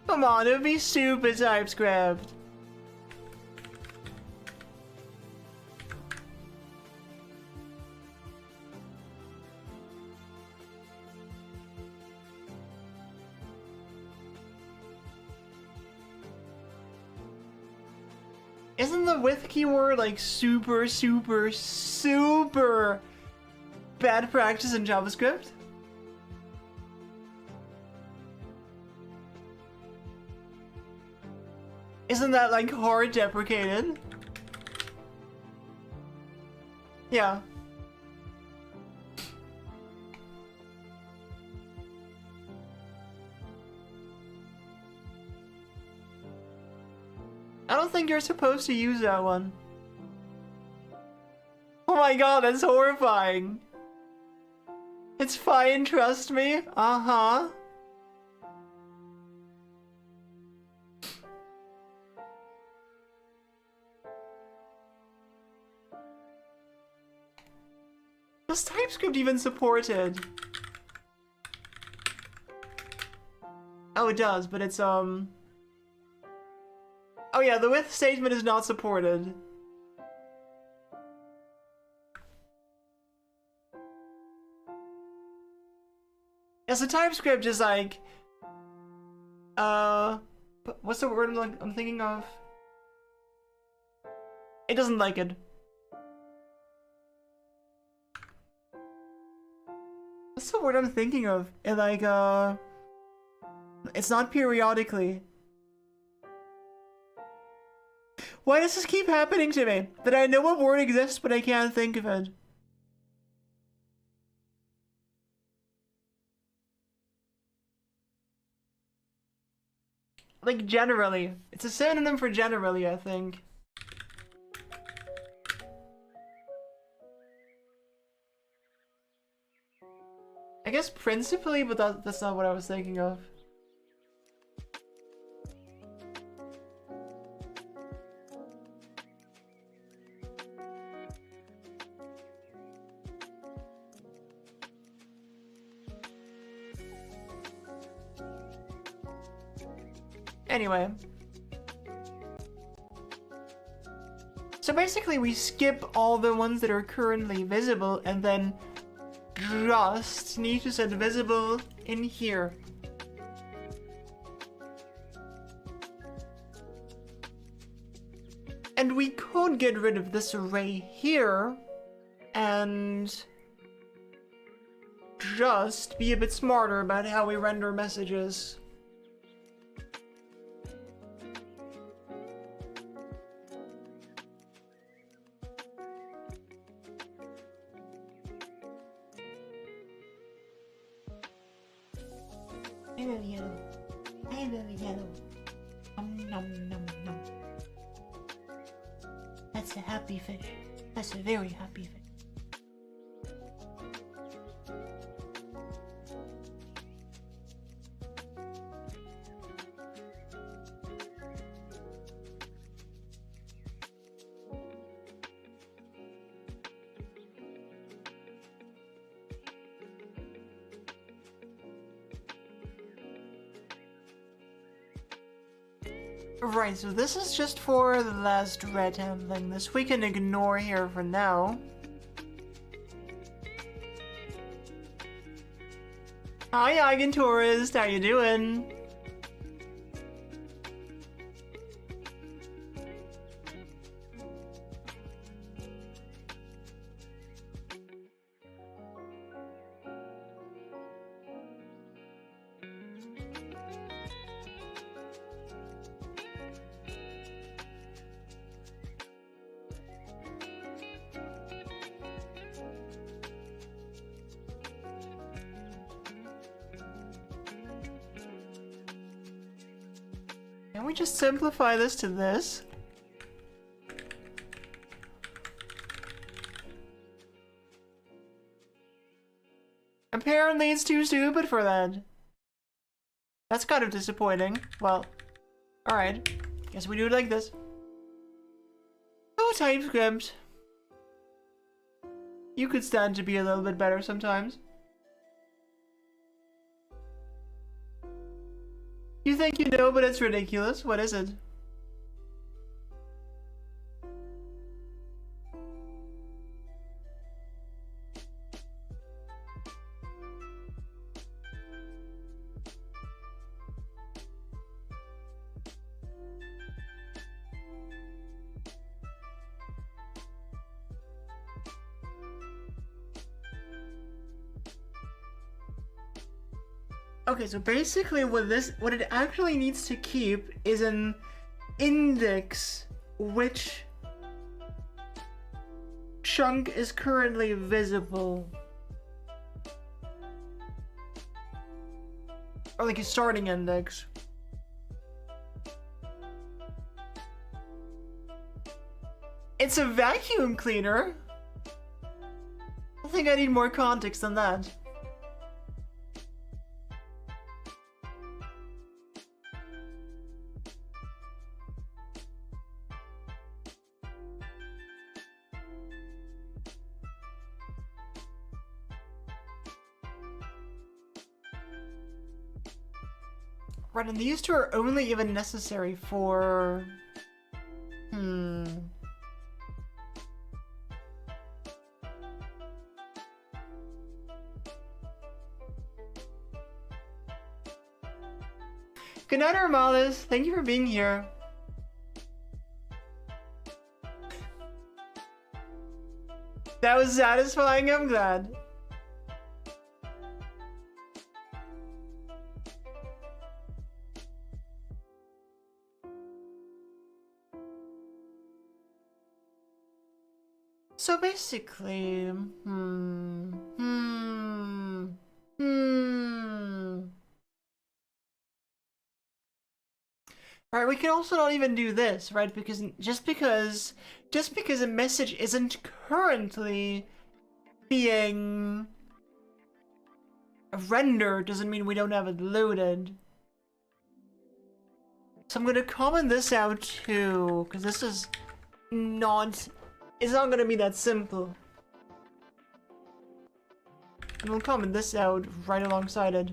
Come on, it would be super TypeScript. Isn't the with keyword like super bad practice in JavaScript? Isn't that like hard deprecated? Yeah. I don't think you're supposed to use that one. Oh my god, that's horrifying. It's fine, trust me. Uh-huh. Does TypeScript even support it? Oh, it does, but it's, Oh yeah, the with statement is not supported. Yeah, so TypeScript is like... What's the word I'm thinking of? It doesn't like it. What's the word I'm thinking of? It like, it's not periodically. Why does this keep happening to me? That I know a word exists, but I can't think of it. Like, generally. It's a synonym for generally, I think. I guess principally, but that's not what I was thinking of. Anyway. So basically we skip all the ones that are currently visible and then just need to set visible in here. And we could get rid of this array here and just be a bit smarter about how we render messages. I love yellow. I love yellow. Nom nom nom. That's a happy fish. That's a very happy fish. Right, so this is just for the last red handling. This we can ignore here for now. Hi, Eigen Tourist, how you doing? Can we just simplify this to this? Apparently it's too stupid for that. That's kind of disappointing. Well, alright. Guess we do it like this. Oh, TypeScript. You could stand to be a little bit better sometimes. You think you know, but it's ridiculous. What is it? Okay, so basically what it actually needs to keep is an index which chunk is currently visible. Or like a starting index. It's a vacuum cleaner. I think I need more context than that. Right, and these two are only even necessary for... Good night, Armalis. Thank you for being here. That was satisfying, I'm glad. So basically, Alright, we can also not even do this, right? Because just because a message isn't currently being rendered doesn't mean we don't have it loaded. So I'm gonna comment this out too, because this is not, it's not gonna be that simple. And we'll comment this out right alongside it.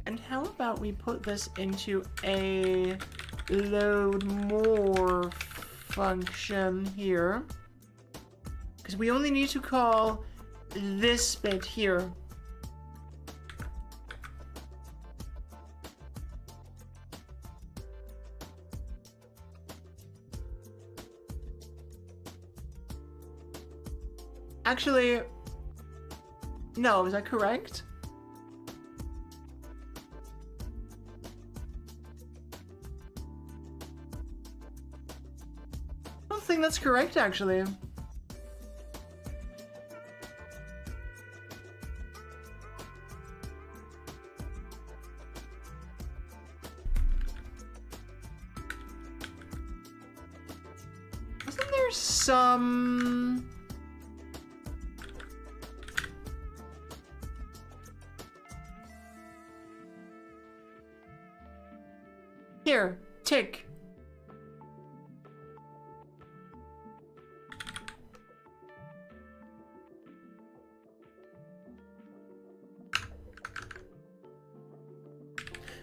And how about we put this into a load more function here? Because we only need to call this bit here. Actually, no, is that correct? I don't think that's correct, actually. Isn't there some... Here, tick.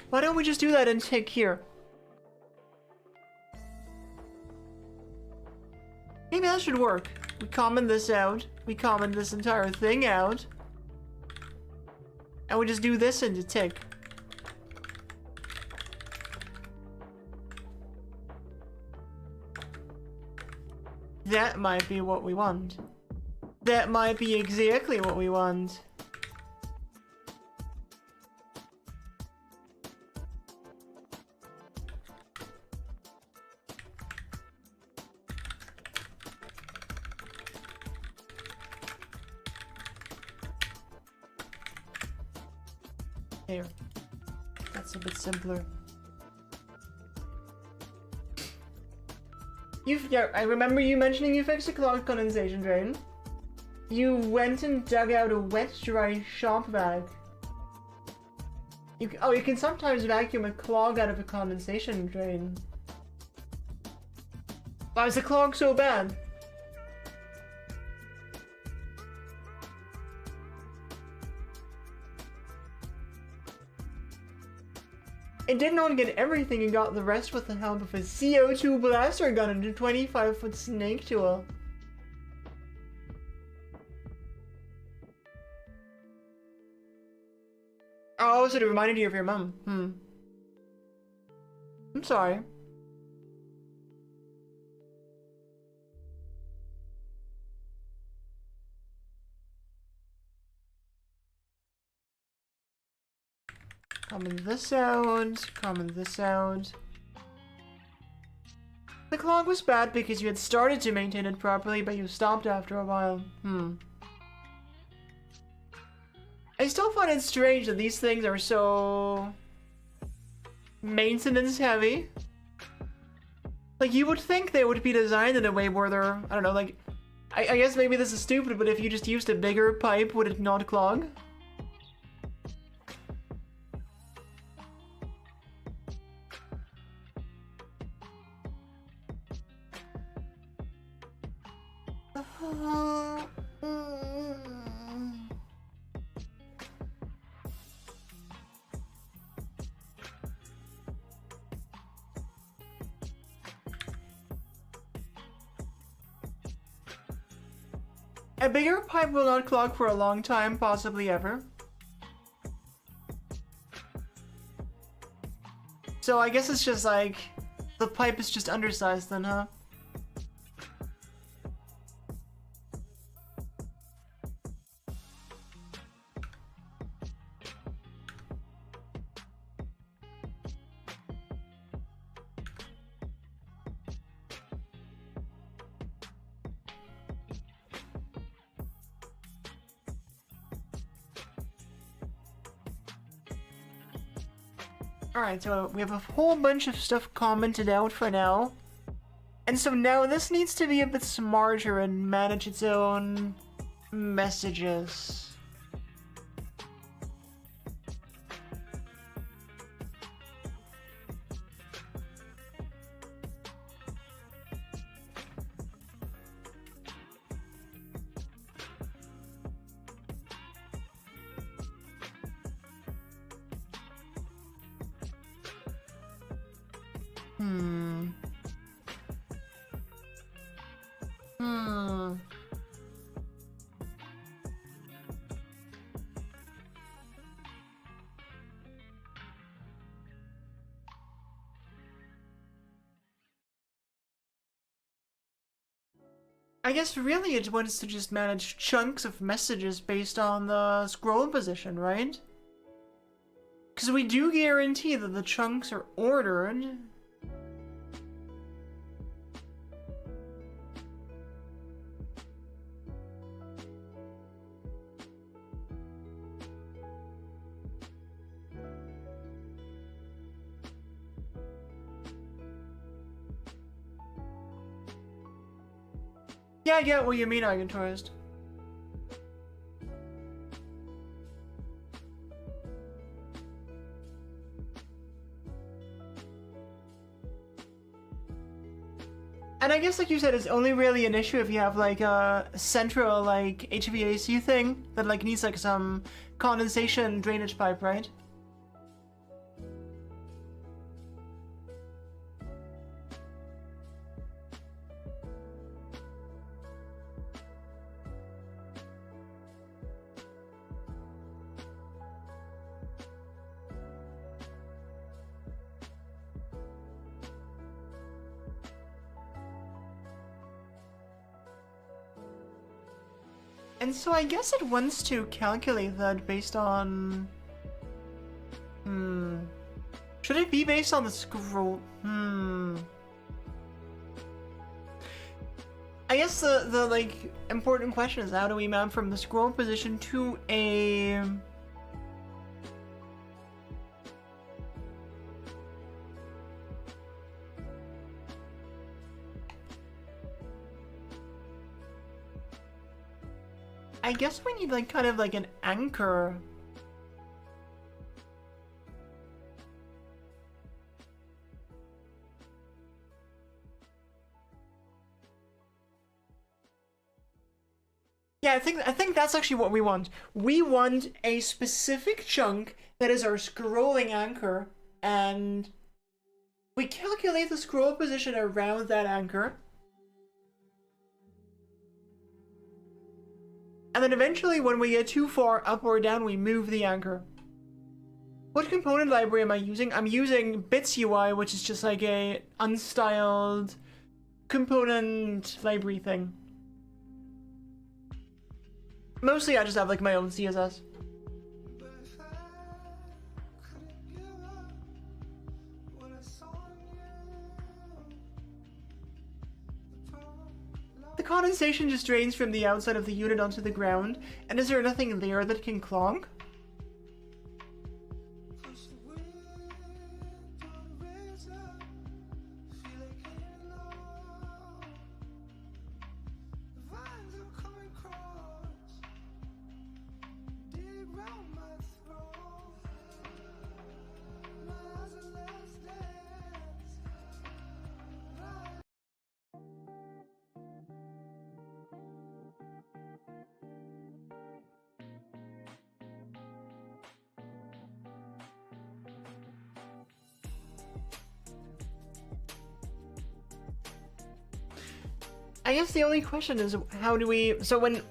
Why don't we just do that and tick here? Maybe that should work. We comment this out. We comment this entire thing out. And we just do this into tick. That might be what we want. That might be exactly what we want. There. That's a bit simpler. Yeah, I remember you mentioning you fixed a clogged condensation drain. You went and dug out a wet, dry shop bag. You can sometimes vacuum a clog out of a condensation drain. Why is the clog so bad? It did not get everything and got the rest with the help of a CO2 blaster gun and a 25-foot snake tool. Oh, so it reminded you of your mom. I'm sorry. Comment this out, comment this out. The clog was bad because you had started to maintain it properly, but you stopped after a while. I still find it strange that these things are so... maintenance heavy. Like, you would think they would be designed in a way where they're... I don't know, like... I guess maybe this is stupid, but if you just used a bigger pipe, would it not clog? A bigger pipe will not clog for a long time, possibly ever. So I guess it's just like, the pipe is just undersized then, huh? Alright, so we have a whole bunch of stuff commented out for now. And so now this needs to be a bit smarter and manage its own messages. I guess really it wants to just manage chunks of messages based on the scroll position, right? Because we do guarantee that the chunks are ordered. Yeah, I get what you mean, Eigentourist. And I guess, like you said, it's only really an issue if you have like a central like HVAC thing that like needs like some condensation drainage pipe, right? And so I guess it wants to calculate that based on... Should it be based on the scroll? I guess the like important question is, how do we map from the scroll position to a... I guess we need like kind of like an anchor. Yeah, I think that's actually what we want. We want a specific chunk that is our scrolling anchor, and we calculate the scroll position around that anchor. And then eventually when we get too far up or down, we move the anchor. What component library am I using? I'm using Bits UI, which is just like a unstyled component library thing. Mostly I just have like my own CSS. The condensation just drains from the outside of the unit onto the ground, and is there nothing there that can clog? I guess the only question is, how do we... So when...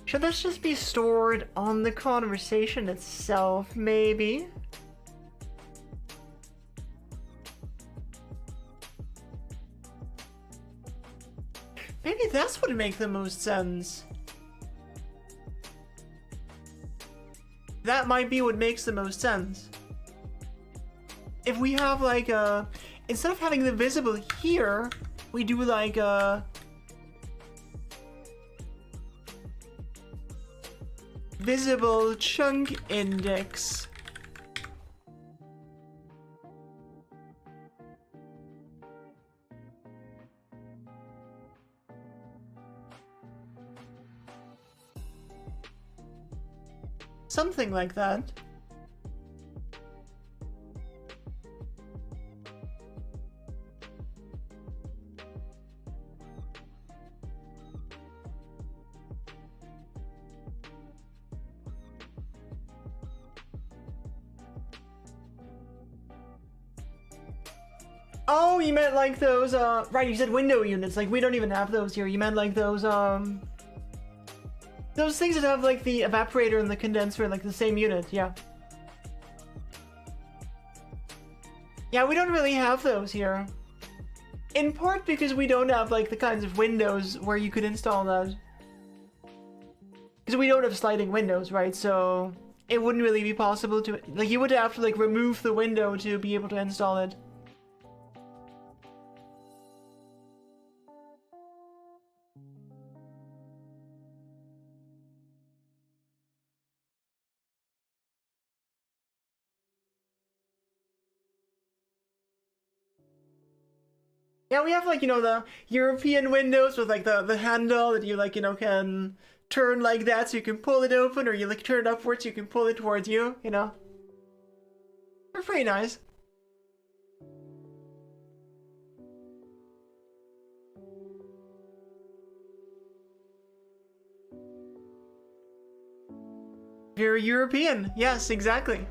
Should this just be stored on the conversation itself, maybe? Maybe that's what would make the most sense. That might be what makes the most sense. If we have like a... Instead of having the visible here, we do like a... visible chunk index Something like that. Oh, you meant like those, right, you said window units. Like, we don't even have those here. You meant like those things that have like the evaporator and the condenser in like the same unit, yeah. Yeah, we don't really have those here. In part because we don't have like the kinds of windows where you could install that. Because we don't have sliding windows, right? So it wouldn't really be possible to, like, you would have to like remove the window to be able to install it. Yeah, we have like, you know, the European windows with like the handle that you like, you know, can turn like that so you can pull it open, or you like turn it upwards so you can pull it towards you, you know? They're pretty nice. Very European. Yes, exactly.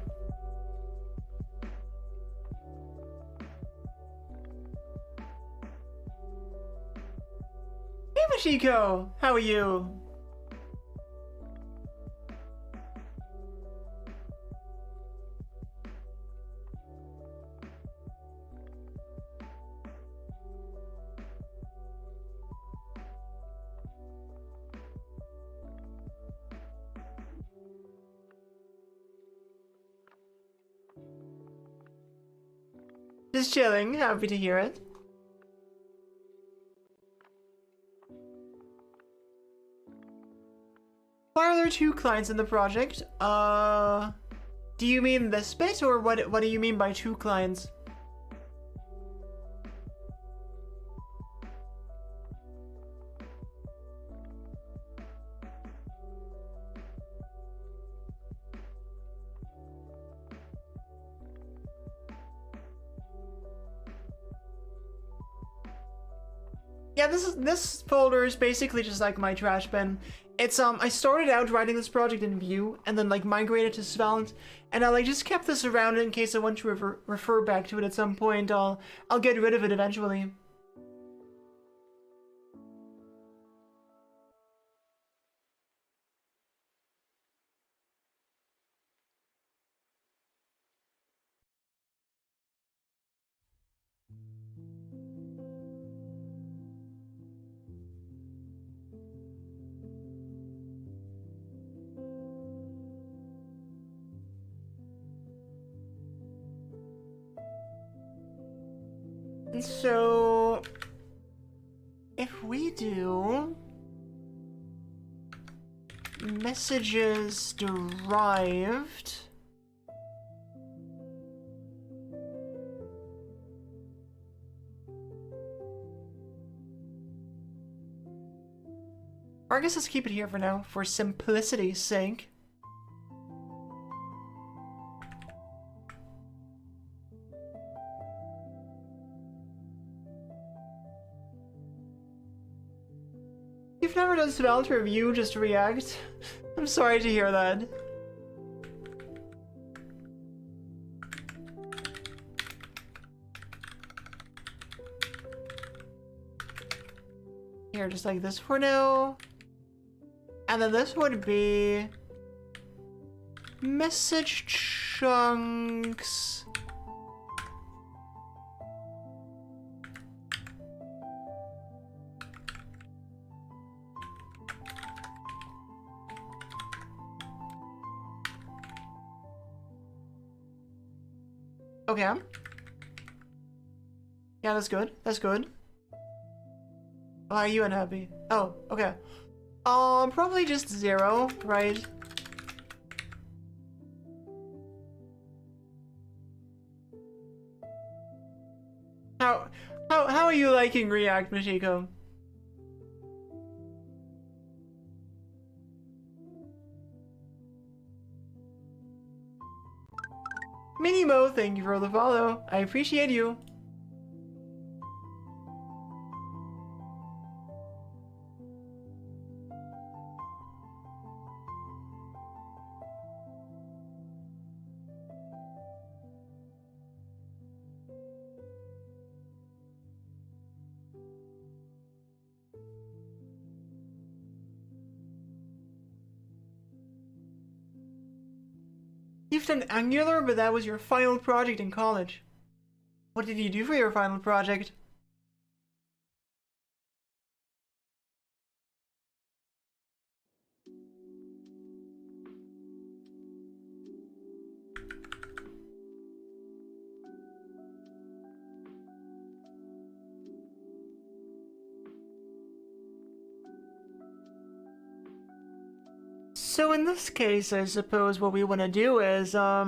Hey, Mashiko! How are you? Just chilling. Happy to hear it. Why are there 2 clients in the project? Do you mean this bit, or what do you mean by 2 clients? Yeah, this folder is basically just like my trash bin. It's I started out writing this project in Vue and then like migrated to Svelte, and I like just kept this around in case I want to refer back to it at some point. I'll get rid of it eventually. So if we do messages derived, or I guess let's keep it here for now for simplicity's sake. You've never done Svelte or Vue, just React? I'm sorry to hear that. Here, just like this for now. And then this would be message chunks. Okay. Yeah, that's good. That's good. Why are you unhappy? Oh, okay. Probably just 0, right? How are you liking React, Mashiko? Minimo, thank you for the follow. I appreciate you. You've done Angular, but that was your final project in college. What did you do for your final project? So in this case, I suppose what we want to do is, how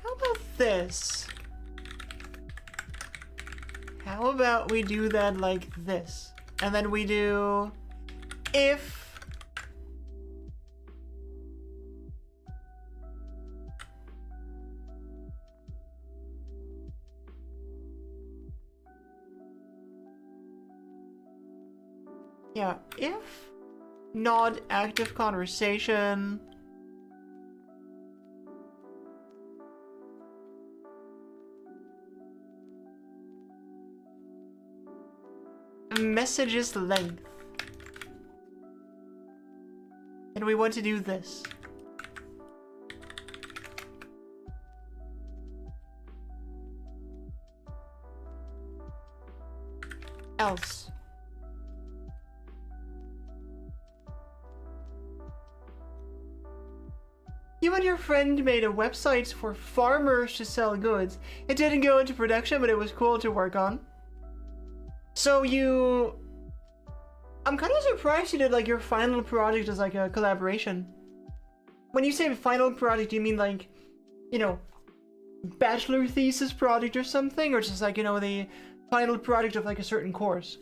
about this? How about we do that like this? And then we do if if not active conversation messages length. And we want to do this. Else. You and your friend made a website for farmers to sell goods. It didn't go into production, but it was cool to work on. So I'm kind of surprised you did like your final project as like a collaboration. When you say final project, do you mean like, you know, bachelor thesis project or something? Or just like, you know, the final project of like a certain course?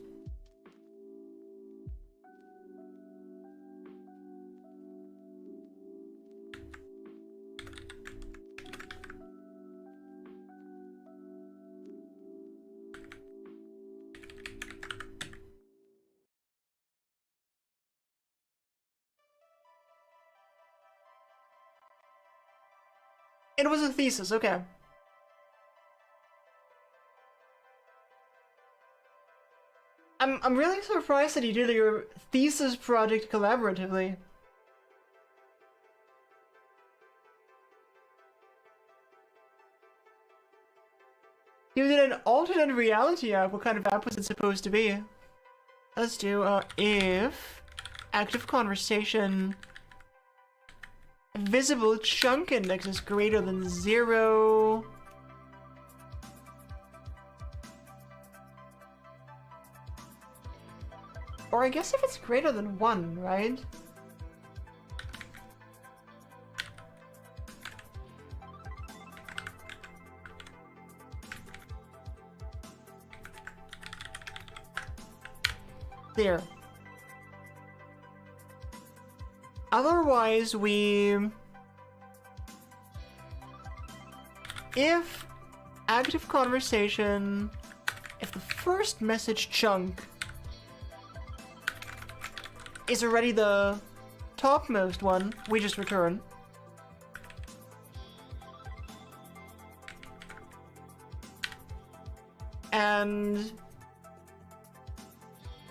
It was a thesis, okay. I'm really surprised that you did your thesis project collaboratively. You did an alternate reality app. What kind of app was it supposed to be? Let's do if active conversation visible chunk index is greater than 0. Or I guess if it's greater than 1, right? There. Otherwise, if active conversation, if the first message chunk is already the topmost one, we just return. And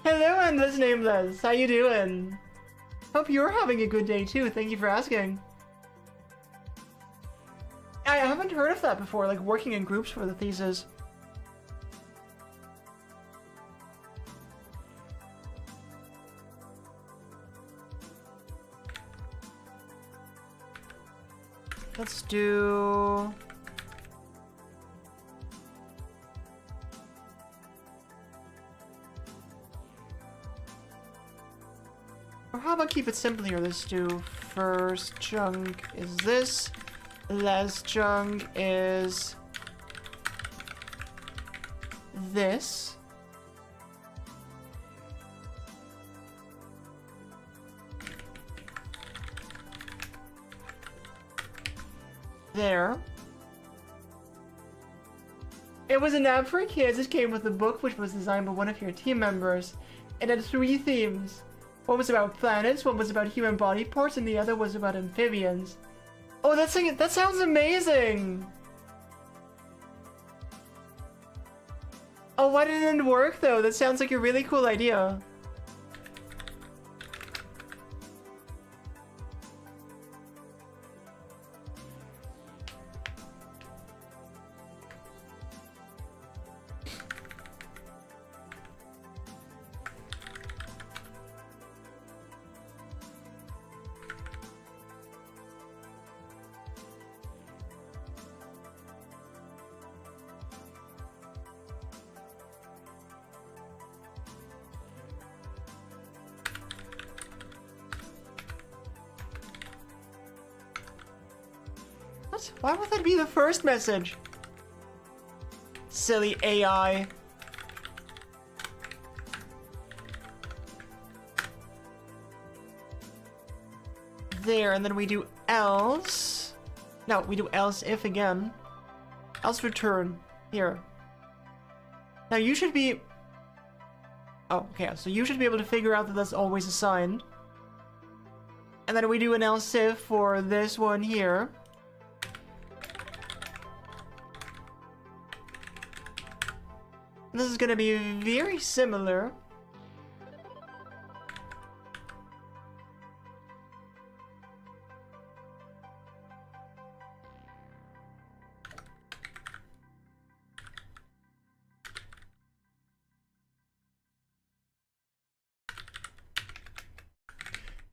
hello, Endless Nameless. How you doing? Hope you're having a good day too. Thank you for asking. I haven't heard of that before, like working in groups for the thesis. Let's do... Or how about keep it simple here? Let's do first chunk is this, last chunk is this. There. It was an app for kids. It came with a book which was designed by one of your team members. It had 3 themes. One was about planets, one was about human body parts, and the other was about amphibians. Oh, that sounds amazing! Oh, why didn't it work though? That sounds like a really cool idea. What? Why would that be the first message? Silly AI. There, and then we do else. No, we do else if again. Else return. Here. Now you should be... Oh, okay, so you should be able to figure out that that's always assigned. And then we do an else if for this one here. This is gonna be very similar.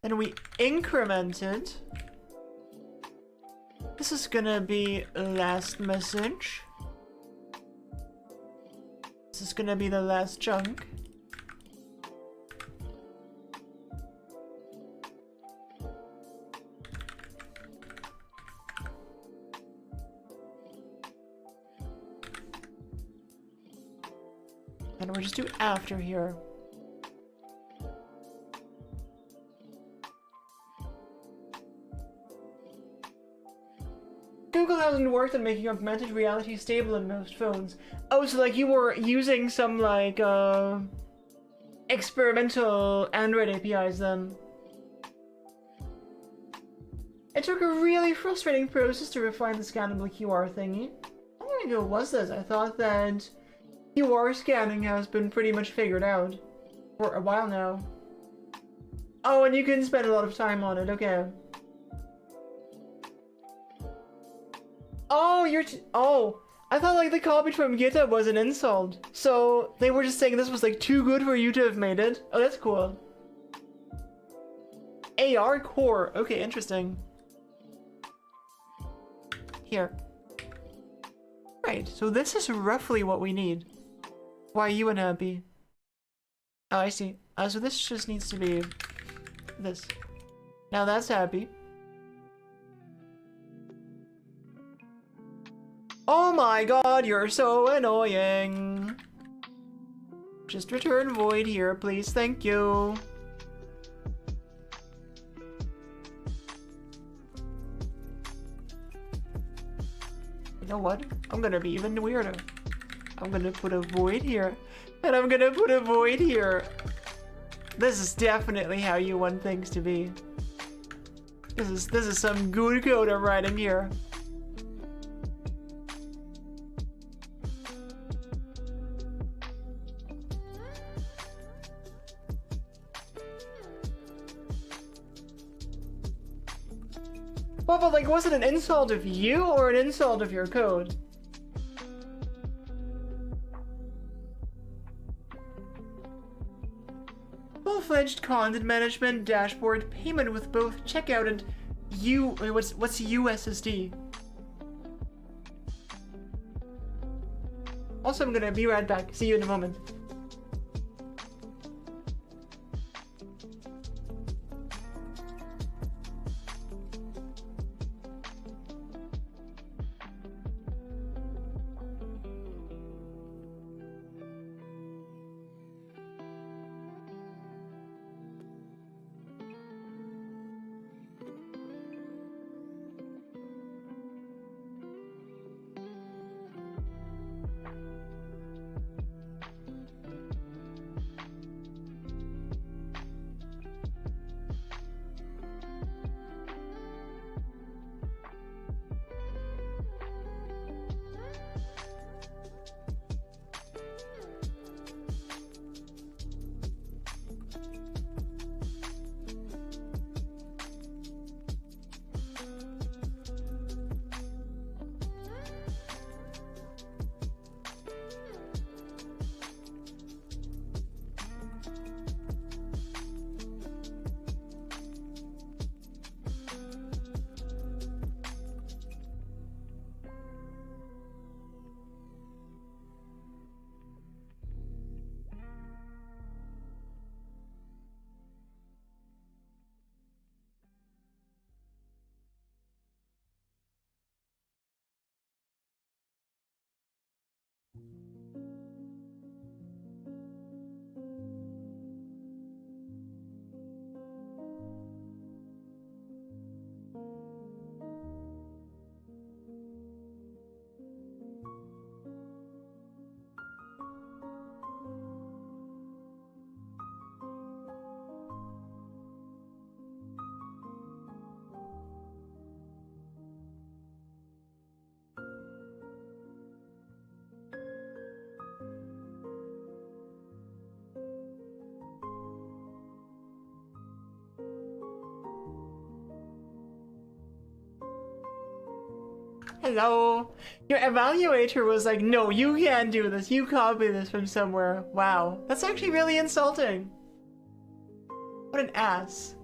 Then we increment it. This is gonna be last message. This is gonna be the last chunk. And we'll just do after here. Google hasn't worked on making augmented reality stable in most phones. Oh, so like you were using some like experimental Android APIs then. It took a really frustrating process to refine the scannable QR thingy. How long ago was this? I thought that QR scanning has been pretty much figured out for a while now. Oh, and you can spend a lot of time on it, okay. Oh, oh, I thought like the copy from GitHub was an insult. So they were just saying this was like too good for you to have made it. Oh, that's cool. AR core. Okay, interesting. Here. Right, so this is roughly what we need. Why are you unhappy? Oh, I see. So this just needs to be this. Now that's happy. Oh my god, you're so annoying. Just return void here, please. Thank you. You know what? I'm gonna be even weirder. I'm gonna put a void here. And I'm gonna put a void here. This is definitely how you want things to be. This is some good code I'm writing here. Well, but like, was it an insult of you or an insult of your code? Full-fledged content management dashboard payment with both checkout and what's USSD? Also, I'm gonna be right back. See you in a moment. Hello. Your evaluator was like, no, you can't do this. You copied this from somewhere. Wow. That's actually really insulting. What an ass.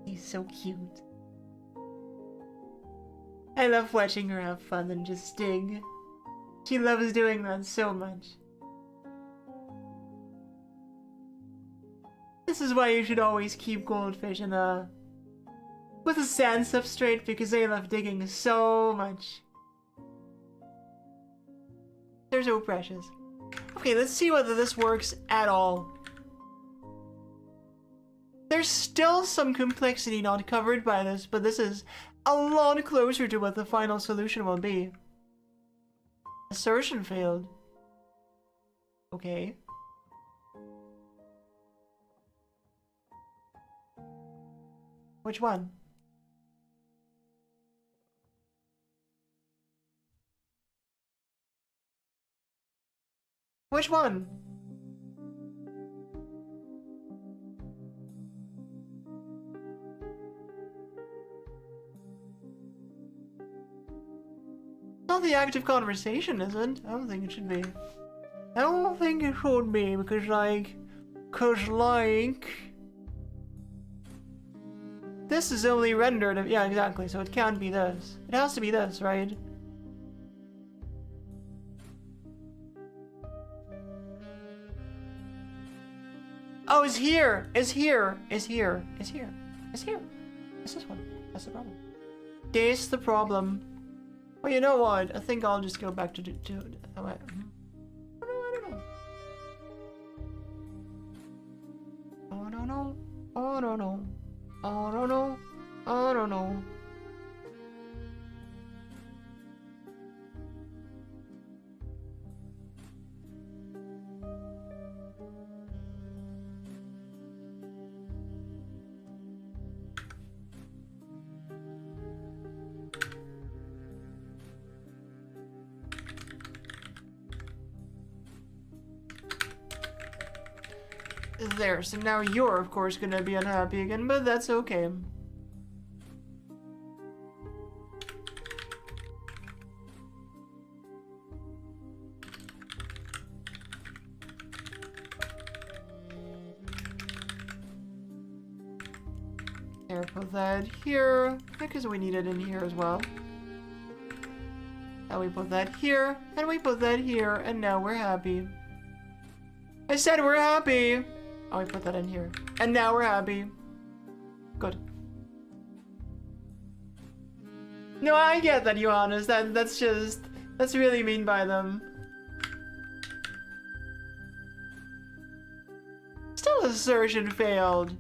He's so cute. I love watching her have fun and just dig. She loves doing that so much. This is why you should always keep goldfish in a with a sand substrate, because they love digging so much. They're so precious. Okay, let's see whether this works at all. There's still some complexity not covered by this, but this is a lot closer to what the final solution will be. Assertion failed. Okay. Which one? Which one? Not the active conversation, isn't? I don't think it should be. I don't think it should be, because this is only rendered, yeah, exactly, so it can't be this. It has to be this, right? Oh, it's here! It's here! It's here! It's here! It's here! It's this one. That's the problem. That's the problem. Well, you know what? I think I'll just go back to I don't know. I don't know. I don't know. I don't know. I don't know. There, so now you're of course gonna be unhappy again, but that's okay. There, put that here, because we need it in here as well. And we put that here, and we put that here, and now we're happy. I said we're happy! Oh, we put that in here. And now we're happy. Good. No, I get that, Johannes. That's really mean by them. Still assertion failed.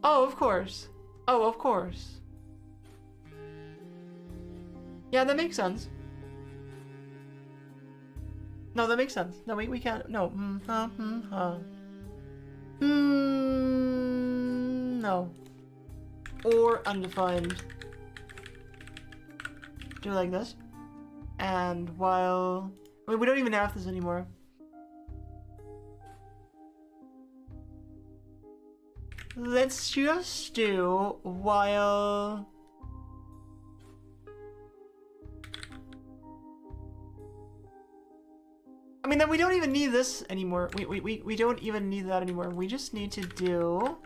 Oh, of course. Oh, of course. Yeah, that makes sense. No, that makes sense. No, we can't. No. No. Or undefined. Do it like this. And while... I mean, we don't even have this anymore. Let's just do while... I mean, then we don't even need this anymore. We don't even need that anymore. We just need to do...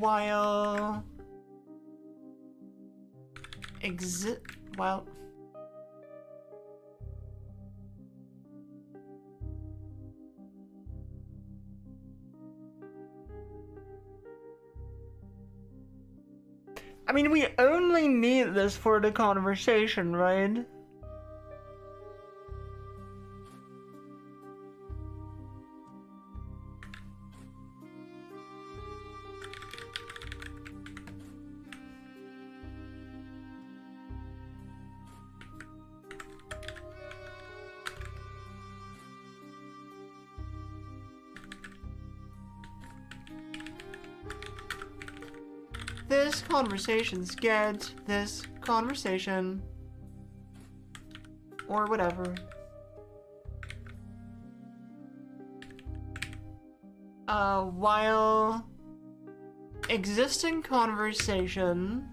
while... while... I mean, we only need this for the conversation, right? This conversation's get this conversation or whatever. While existing conversation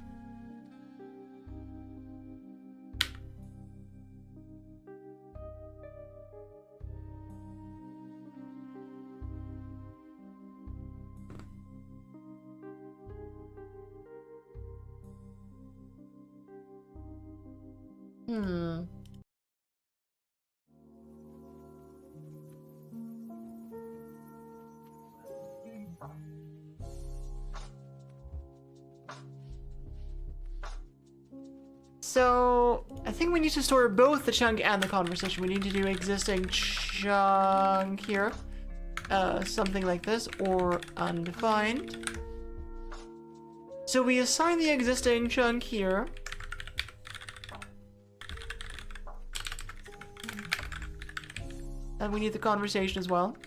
So, I think we need to store both the chunk and the conversation. We need to do existing chunk here. Something like this, or undefined. So we assign the existing chunk here. And we need the conversation as well.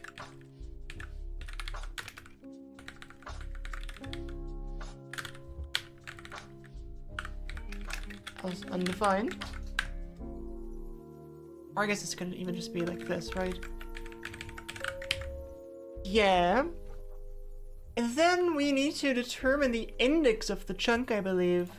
As undefined. Or I guess it's gonna even just be like this, right? Yeah. And then we need to determine the index of the chunk, I believe.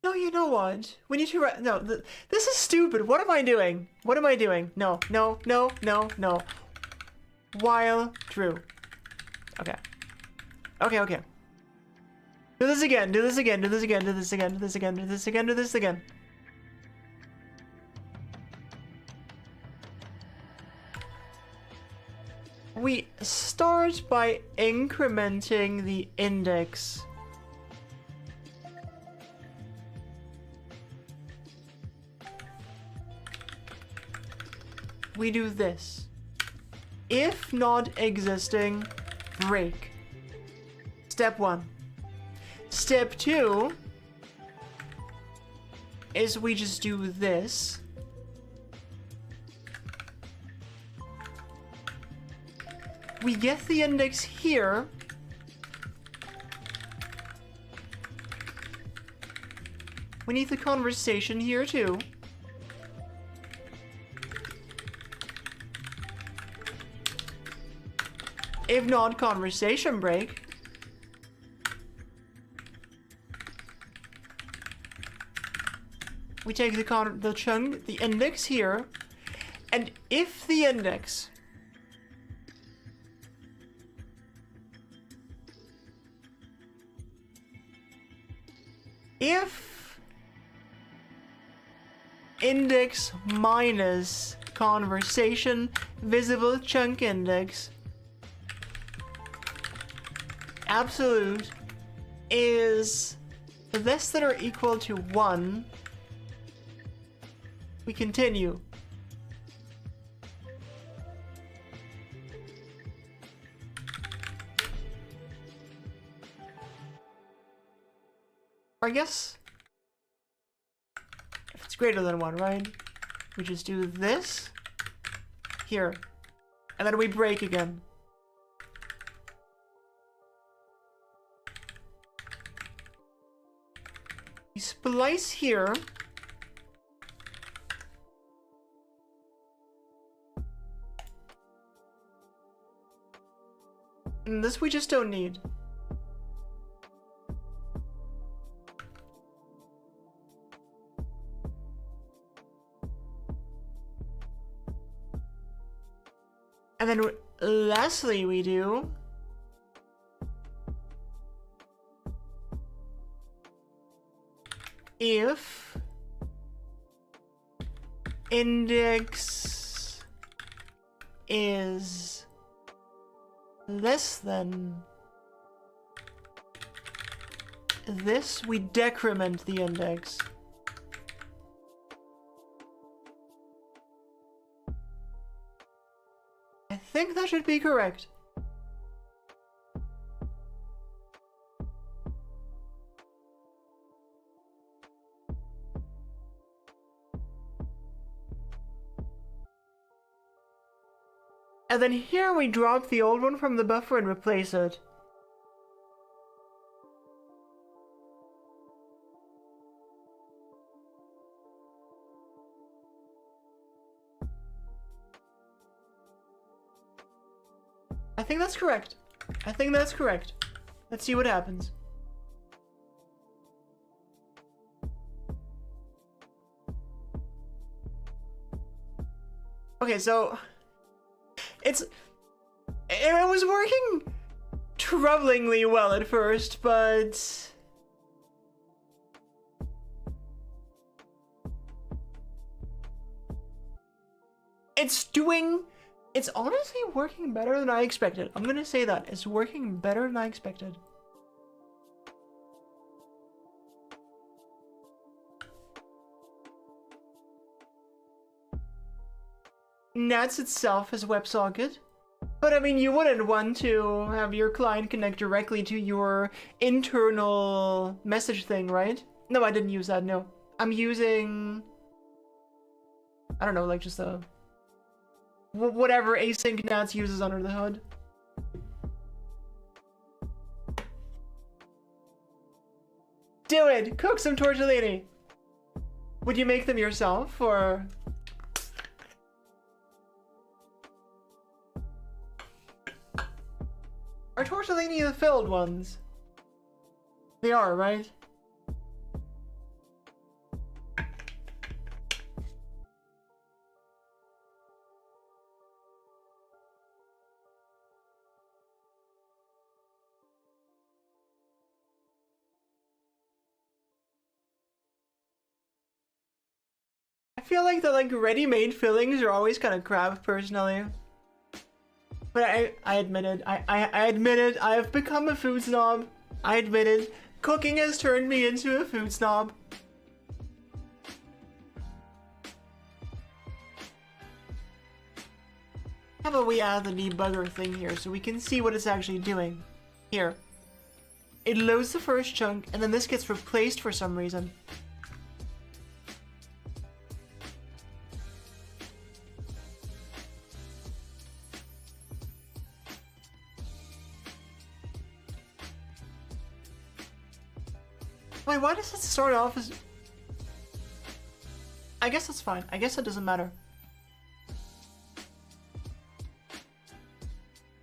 No, you know what? We need to write. No, this is stupid. What am I doing? What am I doing? No, no, no, no, no. While true. Okay. Okay, okay. Do this again, do this again, do this again, do this again, do this again, do this again, do this again. We start by incrementing the index. We do this. If not existing, break. Step 1. Step 2 is we just do this. We get the index here. We need the conversation here too. If not, conversation break. We take the chunk, the index here, and if the index index minus conversation visible chunk index absolute is less than or equal to 1, we continue. I guess if it's greater than 1, right? We just do this here, and then we break again. We splice here. And this we just don't need. And then lastly we do if index is less than this, we decrement the index. I think that should be correct. And then here we drop the old one from the buffer and replace it. I think that's correct. I think that's correct. Let's see what happens. Okay, so it was working troublingly well at first, but it's honestly working better than I expected. I'm gonna say that. It's working better than I expected. Nats itself is WebSocket. But I mean, you wouldn't want to have your client connect directly to your internal message thing, right? No, I didn't use that, no. I'm using, I don't know, like just a whatever async Nats uses under the hood. Do it! Cook some tortellini! Would you make them yourself, or? Are tortellini the filled ones? They are, right? I feel like the ready-made fillings are always kind of crap, personally. But I admit it. I admit it. I have become a food snob. I admit it. Cooking has turned me into a food snob. How about we add the debugger thing here so we can see what it's actually doing? Here. It loads the first chunk, and then this gets replaced for some reason. Wait, why does it start off as... I guess that's fine. I guess it doesn't matter.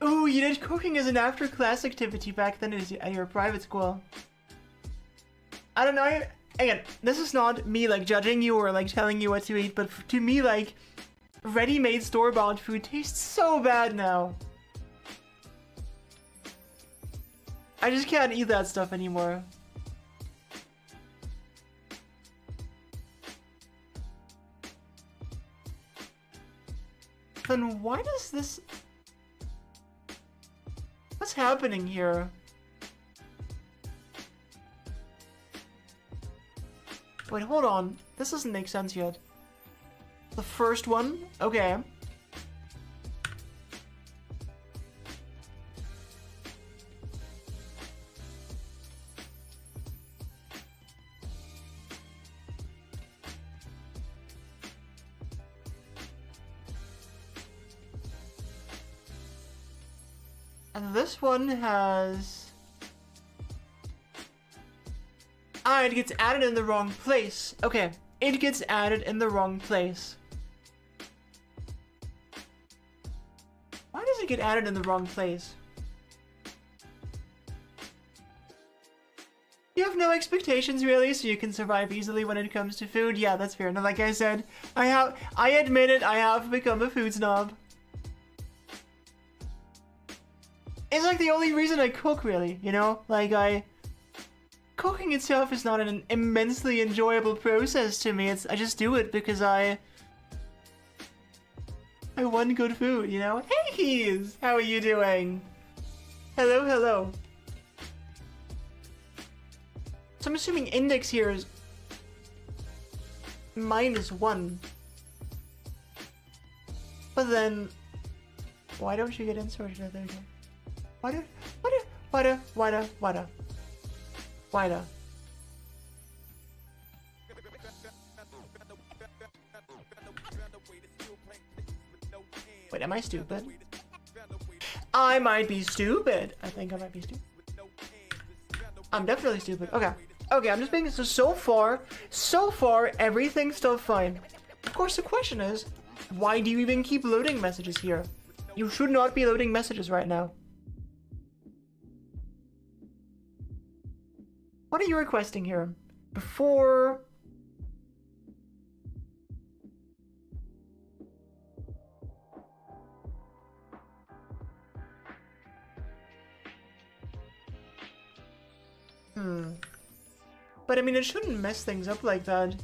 Ooh, you did cooking as an after-class activity back then at your private school. I don't know. Again, this is not me judging you or telling you what to eat, but to me ready-made store-bought food tastes so bad now. I just can't eat that stuff anymore. Then why does this... What's happening here? Wait, hold on. This doesn't make sense yet. The first one? Okay. And this one has... Ah, it gets added in the wrong place. Okay, it gets added in the wrong place. Why does it get added in the wrong place? You have no expectations really, so you can survive easily when it comes to food. Yeah, that's fair. Now, like I said, I admit it, I have become a food snob. It's like the only reason I cook, really, you know? Like, cooking itself is not an immensely enjoyable process to me. I just do it because I want good food, you know? Hey, Keys! How are you doing? Hello, hello. So I'm assuming index here is -1. But then, why don't you get inserted? There you go. Why do? Wait, am I stupid? I might be stupid. I think I might be stupid. I'm definitely stupid. Okay. Okay, I'm just being so far, everything's still fine. Of course, the question is, why do you even keep loading messages here? You should not be loading messages right now. What are you requesting here? Before... But I mean, it shouldn't mess things up like that.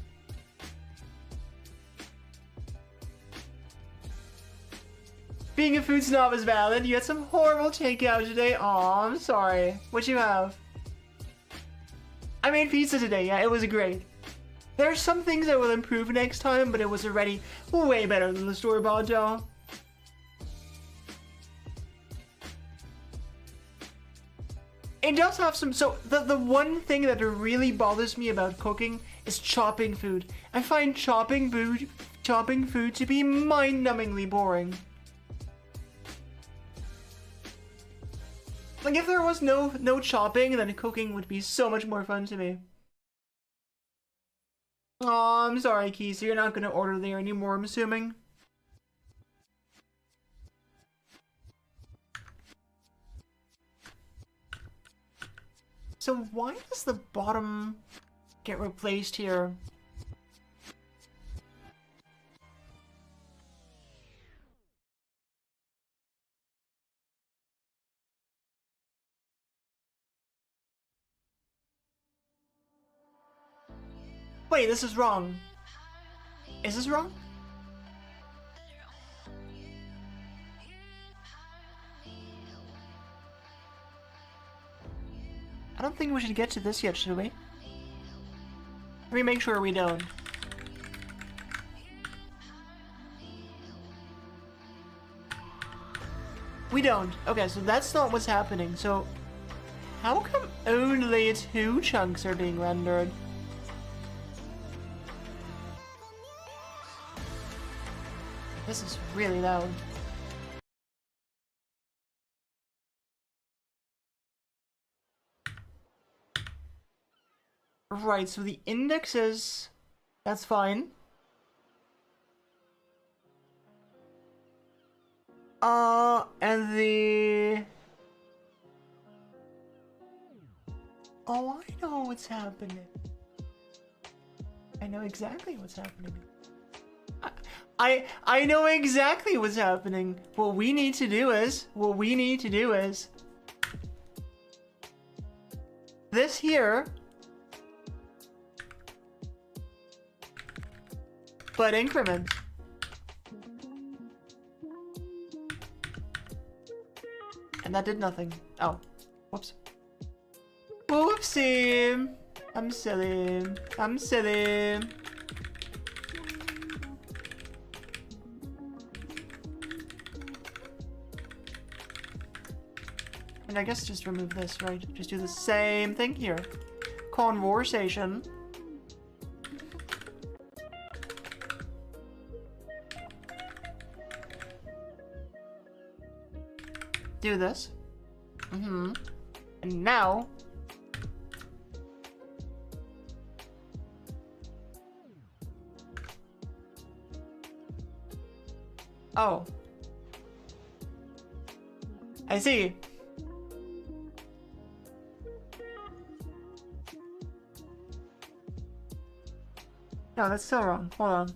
Being a food snob is valid. You had some horrible takeout today. Aw, I'm sorry. What'd you have? I made pizza today. Yeah, it was great. There are some things I will improve next time, but it was already way better than the store-bought dough. It does have some, so the one thing that really bothers me about cooking is chopping food. I find chopping food to be mind-numbingly boring. Like if there was no chopping, then cooking would be so much more fun to me. Aw, I'm sorry, Key, so you're not gonna order there anymore, I'm assuming. So why does the bottom get replaced here? Wait, this is wrong. Is this wrong? I don't think we should get to this yet, should we? Let me make sure we don't. We don't. Okay, so that's not what's happening. So, how come only 2 chunks are being rendered? This is really loud. Right, so the indexes, that's fine. And the... Oh, I know what's happening. I know exactly what's happening. I know exactly what's happening. What we need to do is this here, but increment. And that did nothing. Oh, whoops. Whoopsie. I'm silly. I'm silly. And I guess just remove this, right? Just do the same thing here. Conversation. Do this. And now... Oh. I see. No, that's still wrong. Hold on.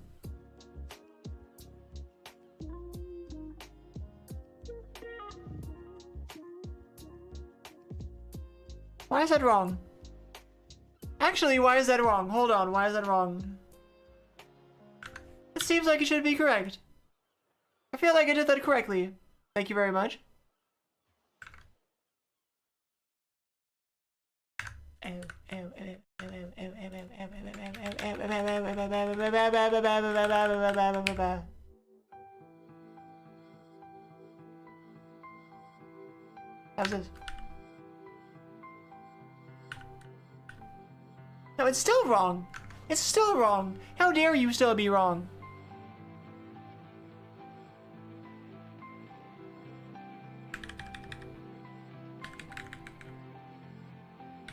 Why is that wrong? Actually, why is that wrong? Hold on, why is that wrong? It seems like it should be correct. I feel like I did that correctly. Thank you very much. How's this? No, it's still wrong. It's still wrong. How dare you still be wrong?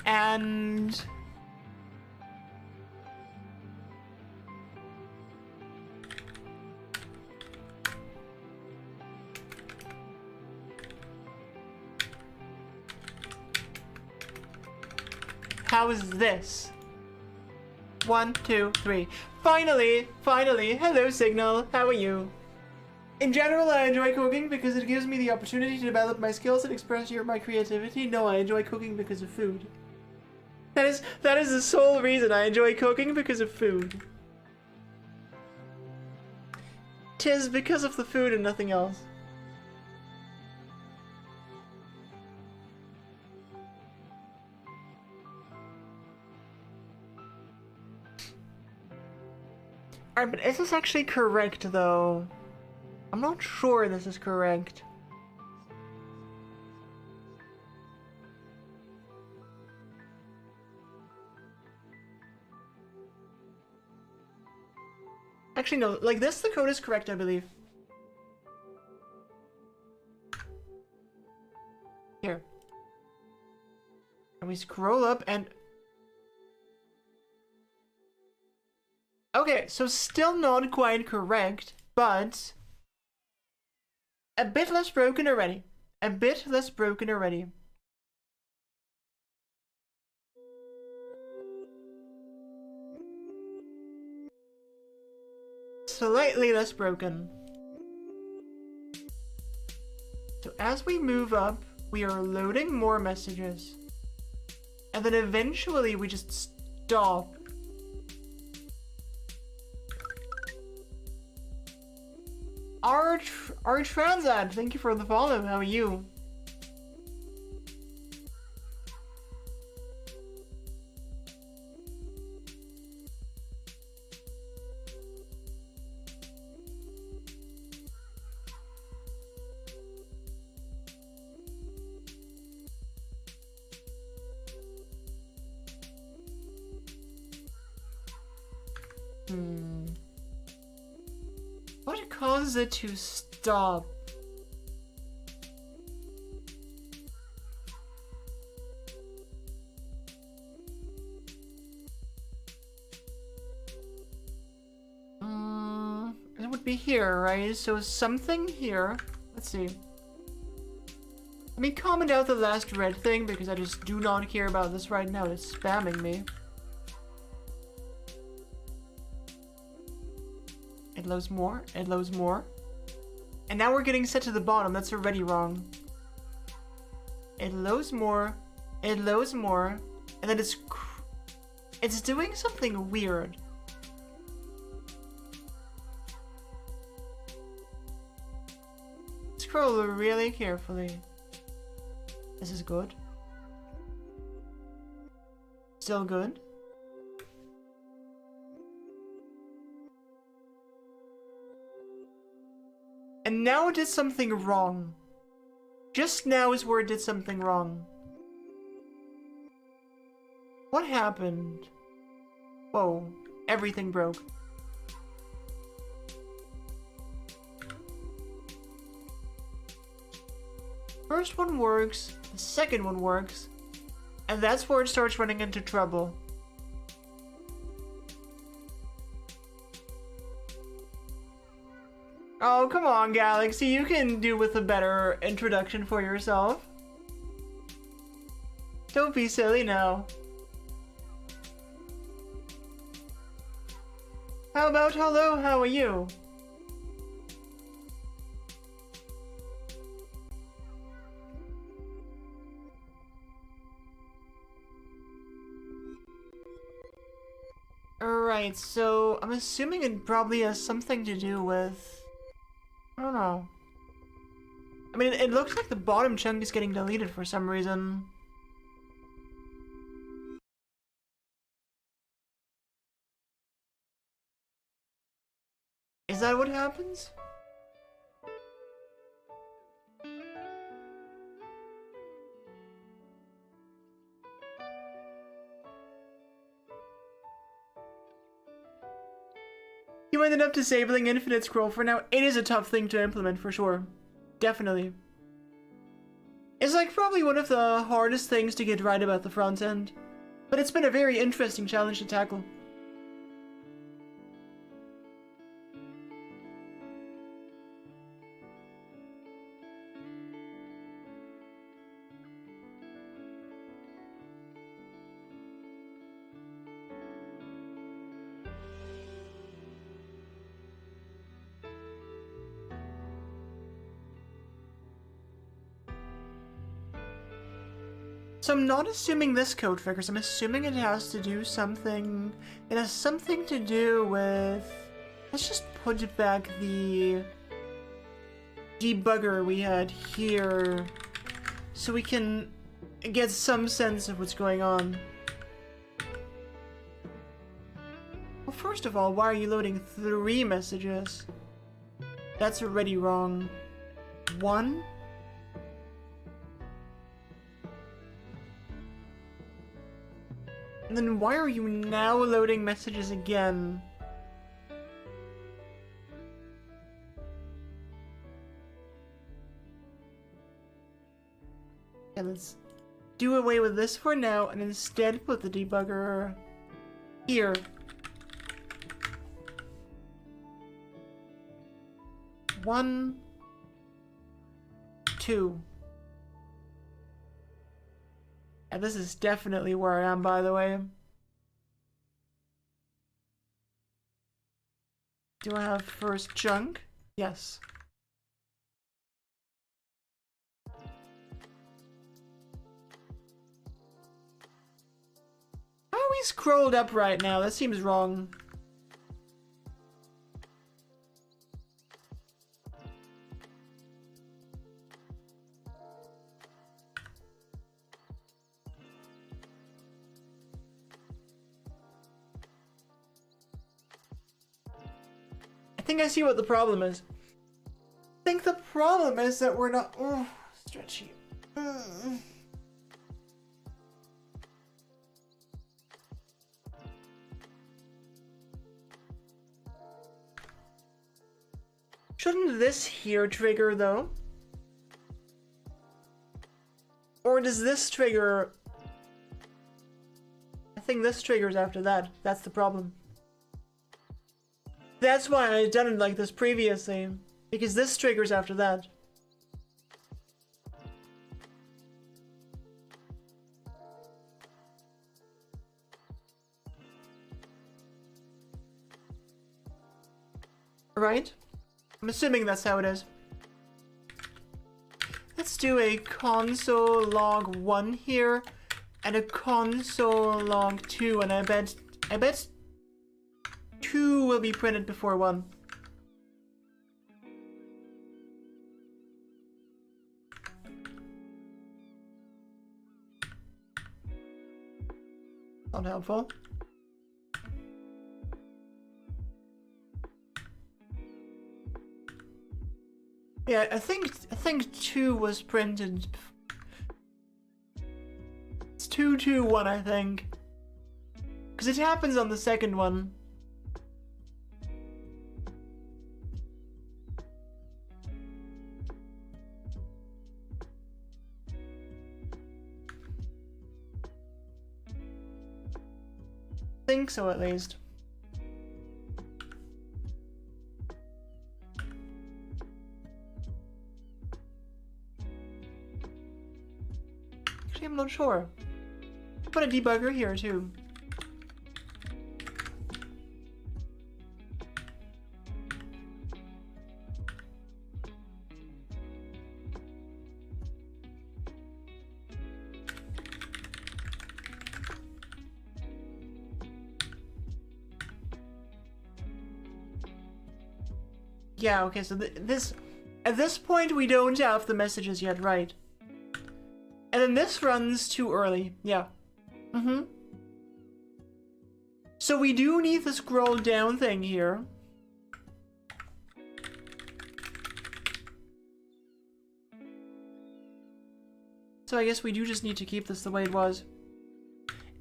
And... how is this? 1, 2, 3. Finally! Hello, Signal. How are you? In general, I enjoy cooking because it gives me the opportunity to develop my skills and express my creativity. No, I enjoy cooking because of food. That is the sole reason I enjoy cooking, because of food. 'Tis because of the food and nothing else. Alright, but is this actually correct, though? I'm not sure this is correct. Actually, no. Like, this, the code is correct, I believe. Here. And we scroll up and... okay, so still not quite correct, but... a bit less broken already. A bit less broken already. Slightly less broken. So as we move up, we are loading more messages. And then eventually we just stop. Our Transad, thank you for the follow. How are you? What causes it to stop? It would be here, right? So something here. Let's see. Let me comment out the last red thing because I just do not care about this right now. It's spamming me. It loads more, it loads more. And now we're getting set to the bottom, that's already wrong. It loads more, and then it's doing something weird. Scroll really carefully. This is good. Still good. And now it did something wrong. Just now is where it did something wrong. What happened? Whoa, everything broke. First one works, the second one works, and that's where it starts running into trouble. Oh, come on, Galaxy. You can do with a better introduction for yourself. Don't be silly now. How about hello, how are you? Alright, so I'm assuming it probably has something to do with... I don't know. I mean, it looks like the bottom chunk is getting deleted for some reason. Is that what happens? You ended up disabling infinite scroll for now. It is a tough thing to implement for sure. Definitely. It's like probably one of the hardest things to get right about the front end. But it's been a very interesting challenge to tackle. So I'm not assuming this code triggers, I'm assuming it has to do something... It has something to do with... Let's just put back the... debugger we had here, so we can get some sense of what's going on. Well, first of all, why are you loading 3 messages? That's already wrong. 1? And then why are you now loading messages again? Okay, let's do away with this for now and instead put the debugger here. One, 2. And this is definitely where I am, by the way. Do I have first chunk? Yes. How are we scrolled up right now? That seems wrong. I think I see what the problem is. I think the problem is that we're not... Oh, stretchy. Shouldn't this here trigger, though? Or does this trigger... I think this triggers after that. That's the problem. That's why I've done it like this previously. Because this triggers after that. Right? I'm assuming that's how it is. Let's do a console log 1 here. And a console log 2. And I bet 2 will be printed before 1. Not helpful. Yeah, I think 2 was printed. It's 221, I think. Because it happens on the second one. Think so, at least. Actually, I'm not sure. Put a debugger here too. Yeah, okay, so this... At this point, we don't have the messages yet, right? And then this runs too early. Yeah. Mm-hmm. So we do need the scroll down thing here. So I guess we do just need to keep this the way it was.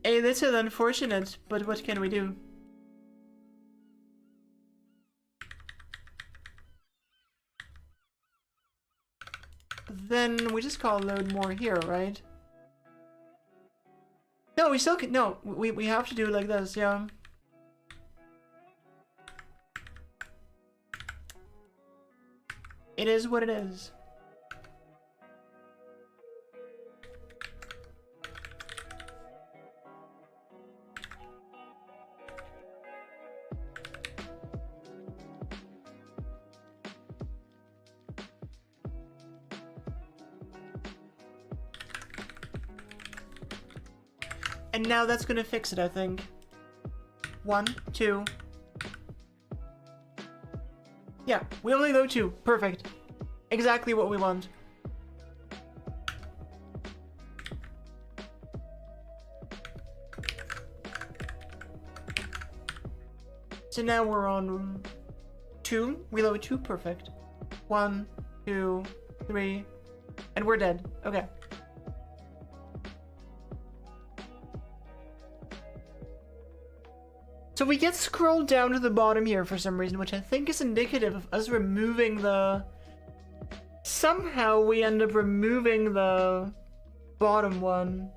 Hey, this is unfortunate, but what can we do? Then we just call load more here, right? No, we still can. No, we have to do it like this, yeah. It is what it is. And now that's gonna fix it, I think. 1, 2. Yeah, we only load 2. Perfect. Exactly what we want. So now we're on 2. We load 2. Perfect. 1, 2, 3. And we're dead. Okay. So we get scrolled down to the bottom here for some reason, which I think is indicative of us removing the... Somehow we end up removing the bottom one.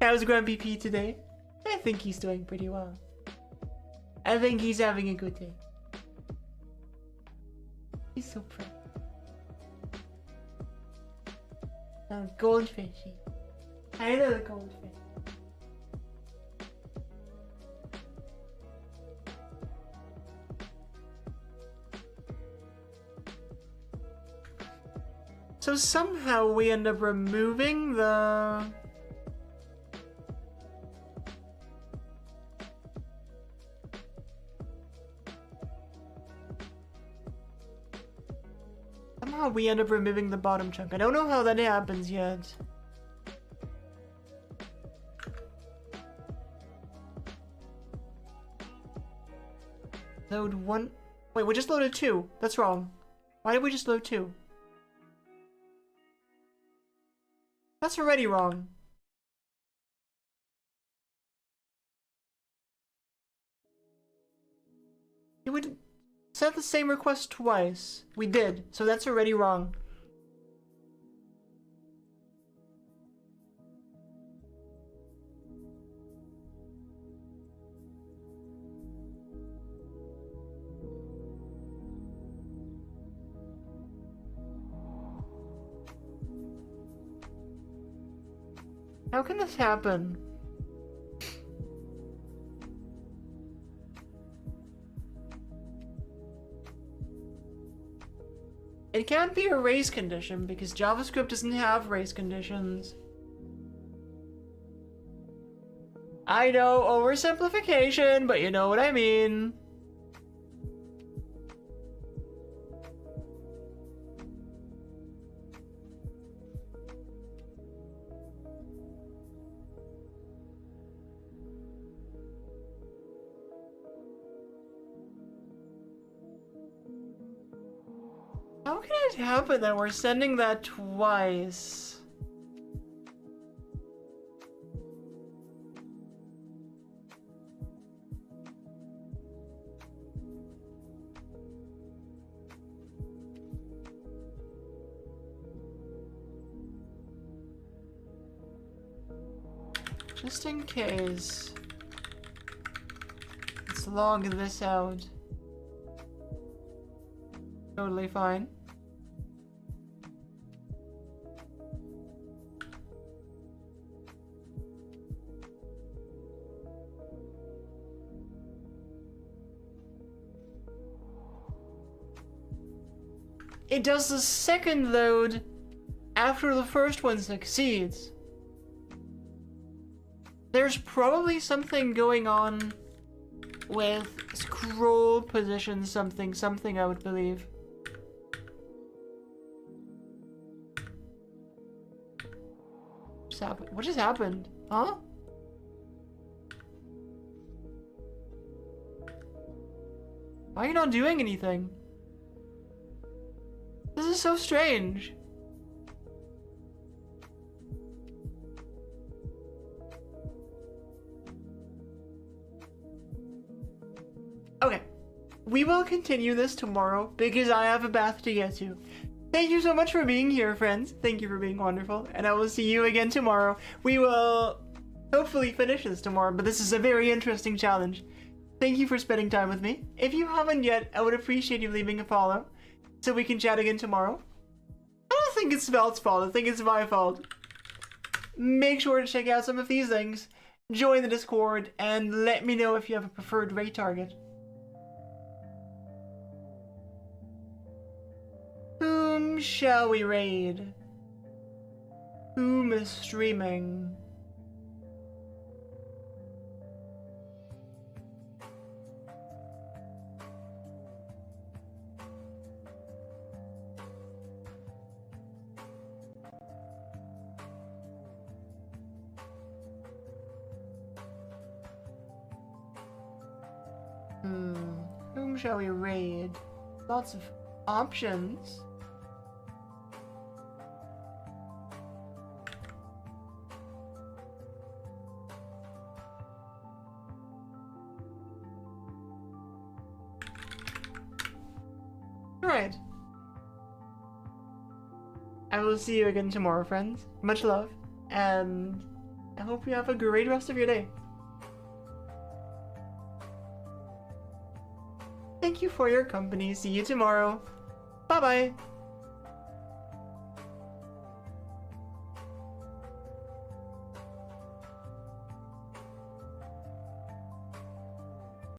How's Grumpy P today? I think he's doing pretty well. I think he's having a good day. He's so pretty. Oh, goldfishy. I know the goldfish. So somehow we end up removing the... Somehow we end up removing the bottom chunk. I don't know how that happens yet. Load 1... Wait, we just loaded 2. That's wrong. Why did we just load 2? That's already wrong. You would set the same request twice. We did, so that's already wrong. How can this happen? It can't be a race condition because JavaScript doesn't have race conditions. I know, oversimplification, but you know what I mean. How can it happen that we're sending that twice? Just in case, let's log this out. Totally fine. It does the second load after the first one succeeds. There's probably something going on with scroll position something, I would believe. What just happened? Huh? Why are you not doing anything? This is so strange. Okay, we will continue this tomorrow because I have a bath to get to. Thank you so much for being here, friends. Thank you for being wonderful, and I will see you again tomorrow. We will hopefully finish this tomorrow, but this is a very interesting challenge. Thank you for spending time with me. If you haven't yet, I would appreciate you leaving a follow so we can chat again tomorrow. I don't think it's Svelte's fault, I think it's my fault. Make sure to check out some of these things, join the Discord, and let me know if you have a preferred raid target. Whom shall we raid? Whom is streaming? Whom shall we raid? Lots of options. Alright. I will see you again tomorrow, friends. Much love, and I hope you have a great rest of your day. Thank you for your company. See you tomorrow. Bye-bye.